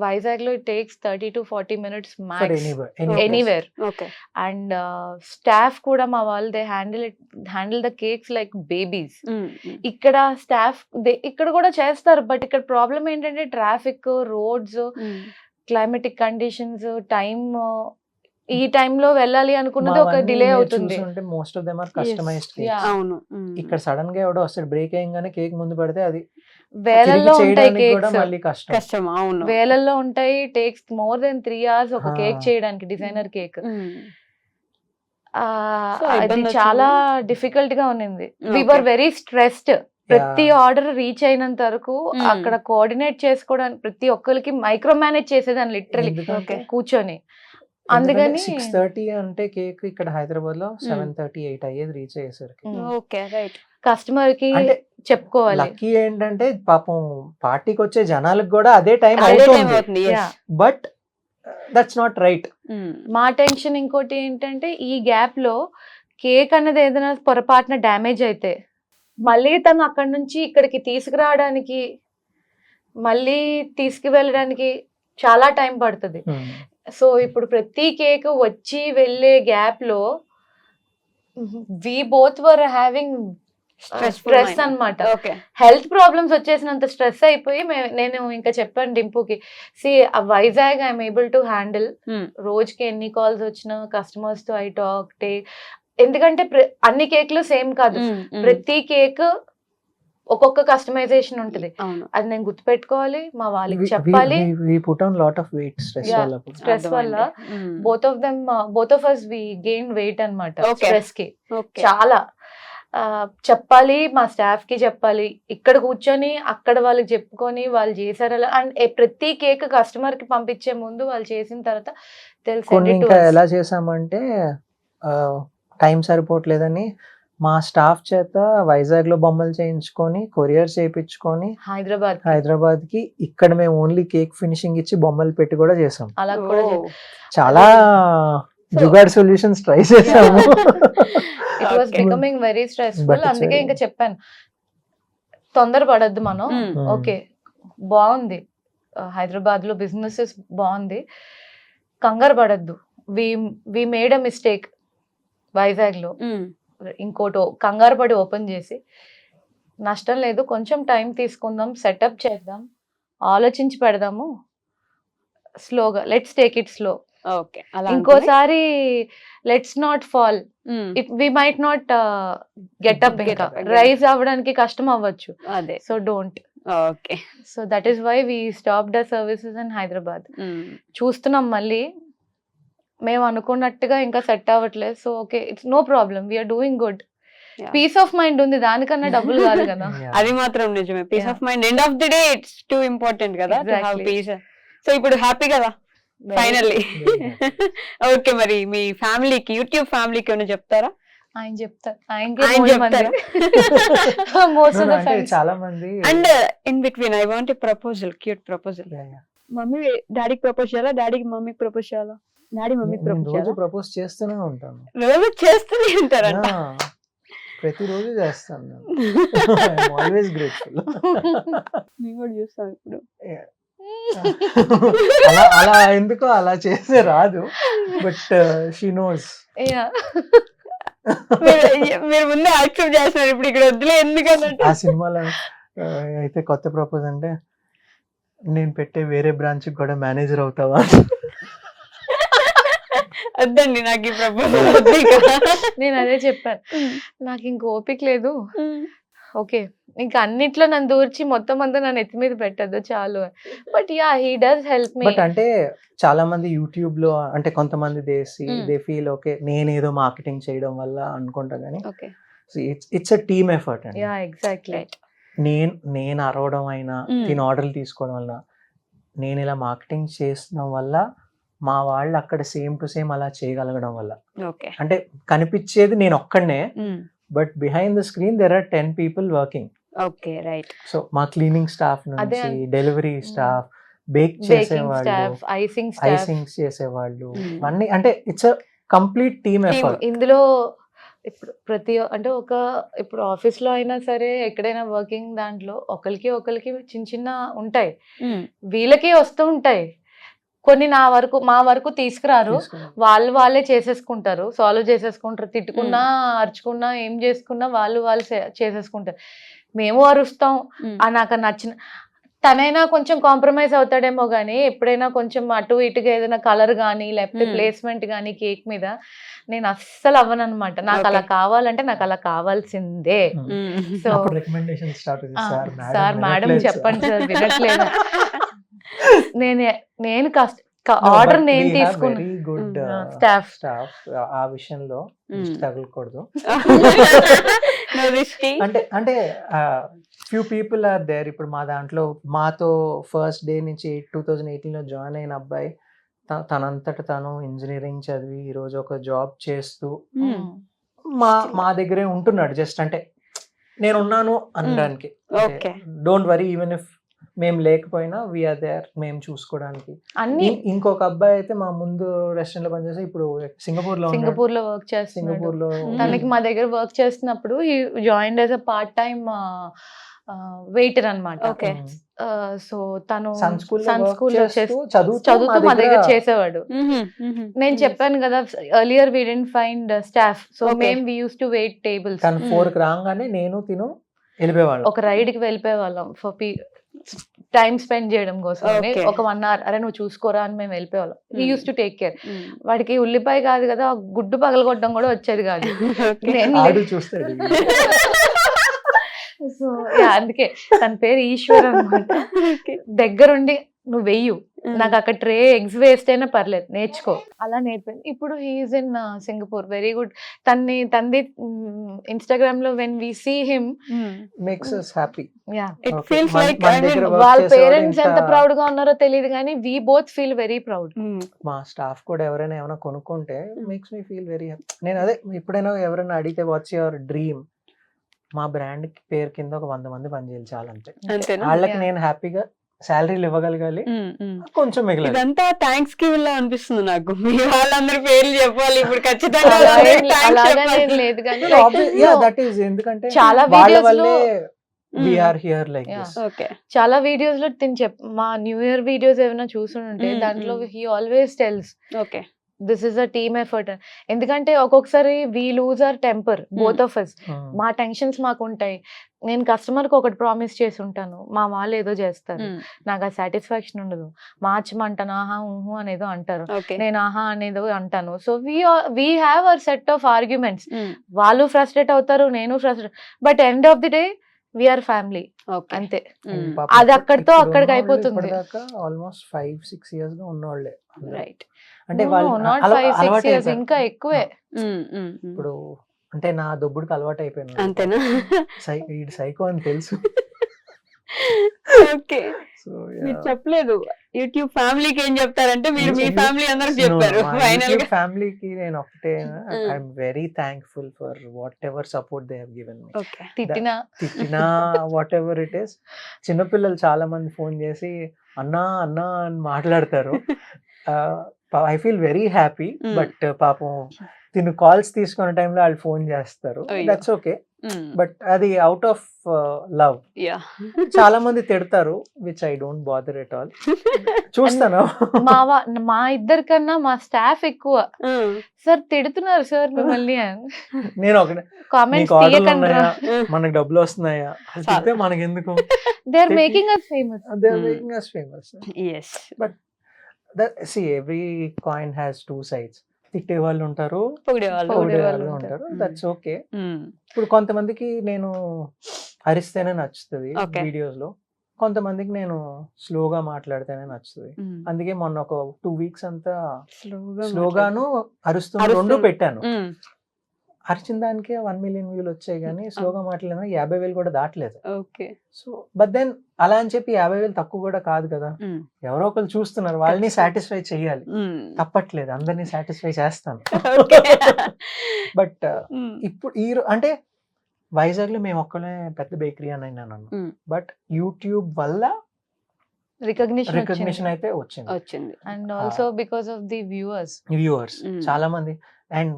వైజాగ్ లో it takes 30 to 40 minutes For max anywhere. anywhere. Okay. And staff కూడా మా వాళ్ళు they handle the cakes like babies. ఇక్కడ స్టాఫ్ ఇక్కడ కూడా చేస్తారు, బట్ ఇక్కడ ప్రాబ్లం ఏంటంటే traffic, roads, climatic conditions, time, ఈ టైంలో వెళ్ళాలి అనుకున్నది ఒక డిలే అవుతుంది. Most of them are customized Yeah. Cakes. అవును. ఇక్కడ సడన్ గా ఎవడో వస్తాడు, బ్రేక్ అయ్యంగానే కేక్ ముందు పడితే అది వేలల్లో తిరిగి ఉంటాయి చేయడానికి కూడా కేక్స్, మళ్ళీ కష్టం. కష్టం. అవును. వేలల్లో ఉంటాయి. టేక్స్ మోర్ దెన్ 3 hours ఒక Ah. కేక్ చేయడానికి, డిజైనర్ కేక్. So, అది ఇబ్బంది చాలా వచ్చిందా? డిఫికల్ట్ గా ఉన్నింది. Okay. We were very stressed. ప్రతి Yeah. ఆర్డర్ రీచ్ అయినంత వరకు అక్కడ కోఆర్డినేట్ చేసుకోవడానికి ప్రతి ఒక్కరికి మైక్రో మేనేజ్ చేసేదాన్ని లిటరలీ ఎందుకంటే కూర్చొని. అందుకని 6:30 అంటే కేక్ ఇక్కడ హైదరాబాద్ లో 7:30, 8 అయ్యేది రీచ్ అయ్యేసరికి. Okay, right. కస్టమర్ కి అంటే చెప్పుకోవాలి. లక్కీ ఏంటంటే పాపం పార్టీకి వచ్చే జనాలకు కూడా అదే టైం అదే టైం అవుతుంది. అవుతుంది. yes. Yeah. But that's not right. మా టెన్షన్ ఇంకోటి ఏంటంటే ఈ గ్యాప్ లో కేక్ అనేది ఏదైనా పొరపాటున డ్యామేజ్ అయితే మళ్ళీ తను అక్కడ నుంచి ఇక్కడికి తీసుకురావడానికి, మళ్ళీ తీసుకువెళ్ళడానికి చాలా టైం పడుతుంది. సో ఇప్పుడు ప్రతి కేక్ వచ్చి వెళ్ళే గ్యాప్ లో we both were having stress అన్నమాట. ఓకే. హెల్త్ ప్రాబ్లమ్స్ వచ్చేసినంత స్ట్రెస్ అయిపోయి నేను ఇంకా చెప్పాను డింపుకి, see Vizag I'm able to handle. రోజుకి ఎన్ని కాల్స్ వచ్చినా కస్టమర్స్ తో ఐ టాక్ టేక్, ఎందుకంటే అన్ని కేక్లు సేమ్ కాదు, ప్రతి కేక్ ఒక్కొక్క కస్టమైజేషన్ ఉంటుంది. అవును. అది నేను గుర్తుపెట్టుకోవాలి, మా వాళ్ళకి చెప్పాలి. we put on lot of weight stress Yeah. వల్ల. స్ట్రెస్ వల్ల both of us we gain weight అన్నమాట. Okay. స్ట్రెస్ కి ఓకే. చాలా చెప్పాలి, మా స్టాఫ్ కి చెప్పాలి, ఇక్కడ కూర్చొని అక్కడ వాళ్ళకి చెప్పుకొని వాళ్ళు చేశారు అలా. అండ్ ప్రతి కేక్ కస్టమర్ కి పంపించే ముందు వాళ్ళు చేసిన తర్వాత కొన్ని ఇంకా తెలుసు. ఎలా చేసామంటే టైం సరిపోవట్లేదని మా స్టాఫ్ చేత వైజాగ్ లో బొమ్మలు చేయించుకొని కొరియర్ చేయించుకొని హైదరాబాద్ కి ఇక్కడ మేము ఓన్లీ కేక్ ఫినిషింగ్ ఇచ్చి బొమ్మలు పెట్టి కూడా చేసాం. అలా కూడా చాలా జుగాడ్ సొల్యూషన్స్ ట్రై చేసాము. It was becoming very stressful. But it's అందుకే very- ఇంకా చెప్పాను, తొందర పడద్దు మనం. ఓకే బాగుంది, హైదరాబాద్ లో బిజినెసెస్ బాగుంది, కంగారు పడద్దు. We made a mistake Vizag లో. ఇంకోటి కంగారు పడి ఓపెన్ చేసి నష్టం లేదు, కొంచెం టైం తీసుకుందాం, సెటప్ చేద్దాం, ఆలోచించి పెడదాము స్లోగా, let's take it slow. Okay. అలా ఇంకోసారి let's not fall, we might not get up, ఇంకా రైజ్ అవ్వడానికి కష్టం అవ్వచ్చు. అదే. So don't. Okay. So that is why we stop the services in Hyderabad. చూస్తున్నాం మళ్ళీ, మేము అనుకున్నట్టుగా ఇంకా సెట్ అవ్వట్లేదు. So okay, it's no problem, we're doing good. Peace of mind ఉంది, దానికన్నా డబ్బులు కాదు కదా. అది మాత్రం నిజమే. Peace of mind end of the day it's too important కదా, to have Exactly. Peace. So ఇప్పుడు హ్యాపీ కదా? ఫైనల్లీ. ఓకే, మరి మీ ఫ్యామిలీకి, యూట్యూబ్ ఫ్యామిలీకి ఏమైనా చెప్తారా? ఆయన చెప్తారు, ఆయన ఆయనకి చెప్తారా? మోస్ట్ ఆఫ్ ద అంటే ఫ్రెండ్స్. చాలా మంది and in between I want a proposal, cute proposal. Mummy డాడీకి ప్రపోజ్ చేయాలా, డాడీకి మమ్మీకి ప్రపోజ్ చేయాలా, డాడీ మమ్మీకి నేను ప్రపోజ్ రోజు చేయాలా? ప్రపోజ్ చేస్తూనే ఉంటాను. రోజు చేస్తూనే ఉంటారంట. ప్రతిరోజు చేస్తాను. Always grateful. మేము కూడా చూస్తాం ఇప్పుడు. అలా అలా ఎందుకో అలా చేసే రాదు, బట్ షీ నోస్. మీరు ముందే యాక్సెప్ట్ చేస్తున్నారు, ఇప్పుడు ఇక్కడ వద్దులే ఎందుకన్నట్టు. ఆ సినిమాలో అయితే కొత్త ప్రపోజ్ అంటే, నేను పెట్టే వేరే బ్రాంచ్ కూడా మేనేజర్ అవుతావా? వద్దండి నాకు ఈ ప్రపోజల్. నేను అదే చెప్పాను, నాకు ఇంక ఓపిక లేదు. ఓకే, ఇంకా అన్నిట్లో నన్ను దూర్చి మొత్తం అంతా నన్ను ఎత్తి మీద పెట్టద్దు చాలు. But yeah, he does help me. But అంటే చాలా మంది యూట్యూబ్ లో అంటే కొంతమంది Mm. దే ఫీల్ ఓకే నేనేదో మార్కెటింగ్ చేయడం వల్ల అనుకుంటా కానీ okay. It's a team effort అండి. Yeah exactly. నేను అరవడం అయినా Mm. తిని ఆర్డర్లు తీసుకోవడం వల్ల, నేను ఇలా మార్కెటింగ్ చేసిన వల్ల, మా వాళ్ళు అక్కడ సేమ్ టు సేమ్ అలా చేయగలగడం వల్ల, ఓకే. అంటే కనిపించేది నేను ఒక్కడనే, but behind the screen there are 10 people working. Okay, right. So మా క్లీనింగ్ స్టాఫ్ అదే నుంచి డెలివరీ స్టాఫ్, బేక్ బేకింగ్ చేసేవాళ్ళు, స్టాఫ్, ఐసింగ్ స్టాఫ్, ఐసింగ్స్ చేసేవాళ్ళు, Mm. అన్ని అంటే it's a complete team effort. ఇందులో ఇప్పుడు ప్రతి ఇప్పుడు ఆఫీస్ లో అయినా సరే, ఎక్కడైనా వర్కింగ్ దాంట్లో ఒకరికి చిన్న చిన్న ఉంటాయి, వీళ్ళకి వస్తూ ఉంటాయి. కొన్ని మా వరకు తీసుకురారు, వాళ్ళే చేసేసుకుంటారు, సాల్వ్ చేసేసుకుంటారు. తిట్టుకున్నా అరుచుకున్నా ఏం చేసుకున్నా వాళ్ళు చేసేసుకుంటారు. మేము అరుస్తాం. నాకు నచ్చిన తనైనా కొంచెం కాంప్రమైజ్ అవుతాడేమో కానీ, ఎప్పుడైనా కొంచెం అటు ఇటుగా ఏదైనా కలర్ కానీ లేకపోతే ప్లేస్మెంట్ కానీ కేక్ మీద నేను అస్సలు అవ్వనన్నమాట. నాకు అలా కావాలంటే నాకు అలా కావాల్సిందే. So recommendation start sir madam చెప్పండి సార్, వినట్లేదు. నేను ఆర్డర్ నేను తీసుకున్నా. వెరీ గుడ్ స్టాఫ్ స్టాఫ్ ఆ విషయంలో తగలకూడదు. అంటే ఫ్యూ పీపుల్ ఆర్ దేర్. ఇప్పుడు మా దాంట్లో మాతో ఫస్ట్ డే నుంచి 2018లో జాయిన్ అయిన అబ్బాయి తనంతట తను ఇంజనీరింగ్ చదివి ఈరోజు ఒక జాబ్ చేస్తూ మా దగ్గరే ఉంటున్నాడు. జస్ట్ అంటే నేను ఉన్నాను అనడానికి. డోంట్ వరీ, ఈవెన్ ఇఫ్ మేము లేకపోయినా వీఆర్ దేర్, మేము చూసుకోవడానికి. ఇంకొక అబ్బాయి అయితే మా ముందు రెస్టారెంట్ లో పనిచేసి ఇప్పుడు సింగపూర్ లో వర్క్ చేస్తున్నాడు. తనకి మా దగ్గర వర్క్ చేస్తున్నప్పుడు join as a part time waiter అన్నమాట. సో తను సన్ స్కూల్లో చదువుతూ మా దగ్గర చేసేవాడు. నేను చెప్పాను కదా, earlier we didn't find staff, so మేము we used to wait tables. 4కి రాగానే నేను తిను వెళ్ళిపోయేవాళ్ళం, ఒక రైడ్ కి వెళ్ళిపోయేవాళ్ళం ఫర్ టైం స్పెండ్ చేయడం కోసం. ఒక 1 hour, అరే నువ్వు చూసుకోరా అని మేము వెళ్ళిపోయేవాళ్ళం. He use to take care. వాడికి ఉల్లిపాయ కాదు కదా, గుడ్డు పగలగొట్టడం కూడా వచ్చేది కాదు. సో అందుకే తన పేరు ఈశ్వర్ అన్నమాట. దగ్గరుండి నువ్వు వెయ్యు, నాకు అక్కడ ట్రే ఎగ్స్ వేస్ట్ అయినా పర్లేదు, నేర్చుకో, అలా నేర్పింది. ఇప్పుడు he's in Singapore, very good. తంది ఇన్స్టాగ్రామ్ లో when we see him makes us happy. It feels like వాళ్ళ పేరెంట్స్ ఎంత ప్రౌడ్ గా ఉన్నారో తెలియదు కానీ we both feel very proud. మా స్టాఫ్ కూడా ఎవరైనా ఏమైనా కొనుక్కుంటే makes me feel very happy. నేను అదే ఎప్పుడైనా ఎవరైనా అడిగితే వాట్స్ యువర్ డ్రీమ్, మా బ్రాండ్ పేరు కింద ఒక 100 మంది పనిచేయాలి చాలంతే. వాళ్ళకి నేను హ్యాపీగా శాలరీలు ఇవ్వగలగాలి, కొంచెం మిగిలిన. ఇదంతా థ్యాంక్స్ గివింగ్ లా అనిపిస్తుంది నాకు. మీ వాళ్ళందరూ పేర్లు చెప్పాలి ఇప్పుడు ఖచ్చితంగా. లేదు కానీ దట్ ఈస్ ఎందుకంటే చాలా వీడియోస్ లో we are here like this. చాలా వీడియోస్ లో మా న్యూ ఇయర్ వీడియోస్ ఏమైనా చూసుంటే దాంట్లో he always tells okay this is a team effort. ఎందుకంటే ఒక్కొక్కసారి we lose our temper, both of us. మా టెన్షన్స్ మాకు ఉంటాయి. నేను కస్టమర్ కి ఒకటి ప్రామిస్ చేసి ఉంటాను, మా వాళ్ళు ఏదో చేస్తారు, నాకు ఆ సాటిస్ఫాక్షన్ ఉండదు. మార్చమంటాను, ఆహా ఊహు అనేదో అంటారు, నేను ఆహా అనేదో అంటాను. So we have our set of arguments. వాళ్ళు ఫ్రస్ట్రేట్ అవుతారు, నేను frustrate, but end of the day we're family అంతే. అది అక్కడితో అక్కడికి అయిపోతుంది. ఆల్మోస్ట్ 5-6 years గా ఉన్నవాళ్ళే, రైట్? అంటే నాట్ 5-6 years, ఇంకా ఎక్కువే. ఇప్పుడు అంటే నా దొబ్బుడికి అలవాటు అయిపోయింది అంతేనా? సైకో అని తెలుసు. ఓకే, సో మీరు చెప్పలేదు యూట్యూబ్ ఫ్యామిలీకి ఏం చెప్తారంటే మీరు మీ ఫ్యామిలీ అందరికి చెప్పారు ఫైనల్ గా. ఫ్యామిలీకి నేను ఒకటే, I'm very thankful for what ever support they have given me. Okay, తిట్టినా వాట్ ఎవర్ ఇట్ ఈస్. చిన్నపిల్లలు చాలా మంది ఫోన్ చేసి అన్నా అన్నా అని మాట్లాడతారు. I feel very happy. But పాపం తిను కాల్స్ తీసుకునే టైంలో వాళ్ళు ఫోన్ చేస్తారు, దట్స్ ఓకే. బట్ అది అవుట్ ఆఫ్ లవ్. చాలా మంది తిడతారు, which I don't bother at all. చూస్తాను. మా ఇద్దరికన్నా మా స్టాఫ్ ఎక్కువ సార్ తిడుతున్నారు సార్ మిమ్మల్ని అని. నేను ఒకటే, కామెంట్స్ మీకు ఆర్డర్లు తీయకండి ఉన్నాయా, మనకు డబ్బులు వస్తున్నాయా, చెప్తే మనకి ఎందుకు. They are making us famous. They are making us famous. yes, See, every coin has two sides. తిట్టే వాళ్ళు ఉంటారు, పొగిడే వాళ్ళు పొగిడే వాళ్ళు వాళ్ళు ఉంటారు, ఉంటారు. That's okay. ఇప్పుడు కొంతమందికి నేను అరిస్తేనే నచ్చుతుంది Okay. వీడియోస్ లో, కొంతమందికి నేను స్లోగా మాట్లాడితేనే నచ్చుతుంది. అందుకే మొన్న ఒక 2 weeks అంతా స్లోగాను అరుస్తున్న రెండు పెట్టాను. అరిచిన దానికి 1 million వ్యూలు వచ్చాయి, కానీ స్లోగా మాట్లాడిన 50,000 కూడా దాటలేదు. ఓకే, సో బట్ దెన్ అలా అని చెప్పి 50,000 తక్కువ కూడా కాదు కదా. ఎవరో ఒకరు చూస్తున్నారు, వాళ్ళని సాటిస్ఫై చేయాలి, తప్పట్లేదు, అందరినీ సాటిస్ఫై చేస్తాను. బట్ ఇప్పుడు అంటే వైజాగ్ లో మేము ఒక్కనే పెద్ద బేకరీ అని అన్నాను, బట్ యూట్యూబ్ వల్ల రికగ్నిషన్ అయితే వచ్చింది. And also because of the viewers. చాలా మంది. అండ్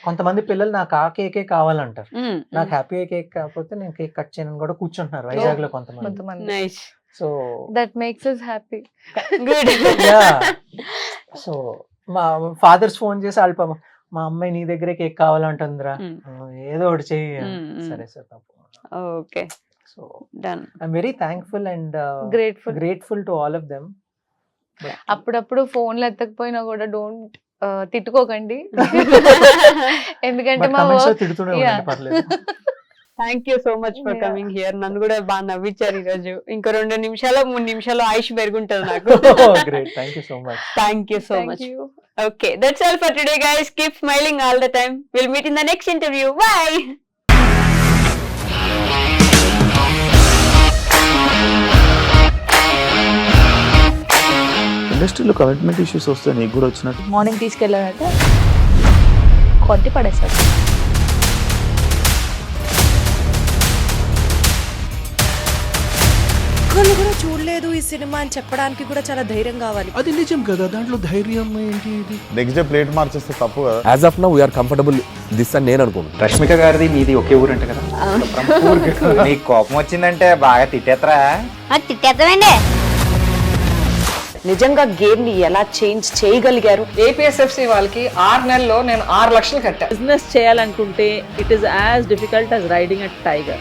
కొంతమంది పిల్లలు నాకు ఆ కేకే కావాలంటారు, నాకు హ్యాపీ కేక్ కాకపోతే నేను కేక్ కట్ చేయను కూడా కూర్చుంటున్నారు వైజాగ్ లో కొంతమంది. Nice, so that makes us happy. Good. So మా ఫాదర్స్ ఫోన్ చేసి అల్ప, మా అమ్మాయి నీ దగ్గరే కేక్ కావాలంటుందిరా, ఏదో ఒకటి చెయ్యి. సరే సార్, తప్పు. Okay, so done. I'm very thankful and grateful to all of them. అప్పుడప్పుడు ఫోన్లు ఎత్తకపోయినా కూడా డోంట్ తిట్టుకోకండి, ఎందుకంటే మా తిడుతూనే ఉండండి, పర్లేదు. Thank you so much for Yeah. Coming here. నన్ను కూడా బాగా నవ్వించారు ఈ రోజు. ఇంకో 2 నిమిషాలు 3 నిమిషాలు ఆయుష్ పెరుగుంటది నాకు. Great, thank you so much. Thank you so much. Okay, that's all for today, guys. Keep smiling all the time. We'll meet in the next interview. Bye. ఇండస్ట్రీలో కమిట్మెంట్ ఇష్యూస్ వస్తే నీకు కూడా వచ్చినట్టు. మార్నింగ్ తీసుకెళ్ళాడంటే కొట్టి పడేస్తాడు. ఒక్కళ్ళు కూడా చూడలేదు ఈ సినిమా అని చెప్పడానికి కూడా చాలా ధైర్యం కావాలి. అది నిజం కదా, దాంట్లో ధైర్యం ఏంటి? ఇది నెక్స్ట్ డే ప్లేట్ మార్చేస్తే తప్పు కదా. As of now we're comfortable this అని నేను అనుకుంటున్నాను. రష్మిక గారిది మీది ఒకే ఊరు అంట కదా. నీకు కోపం వచ్చిందంటే బాగా తిట్టేత్తరా? తిట్టేద్దామండి. నిజంగా గేమ్ ని ఎలా చేంజ్ చేయగలిగారు? ఏపీఎస్ఎఫ్సి వాళ్ళకి 6 నెలల్లో నేను 6 లక్షలు కట్టా. బిజినెస్ చేయాలనుకుంటే it is as difficult as riding a tiger.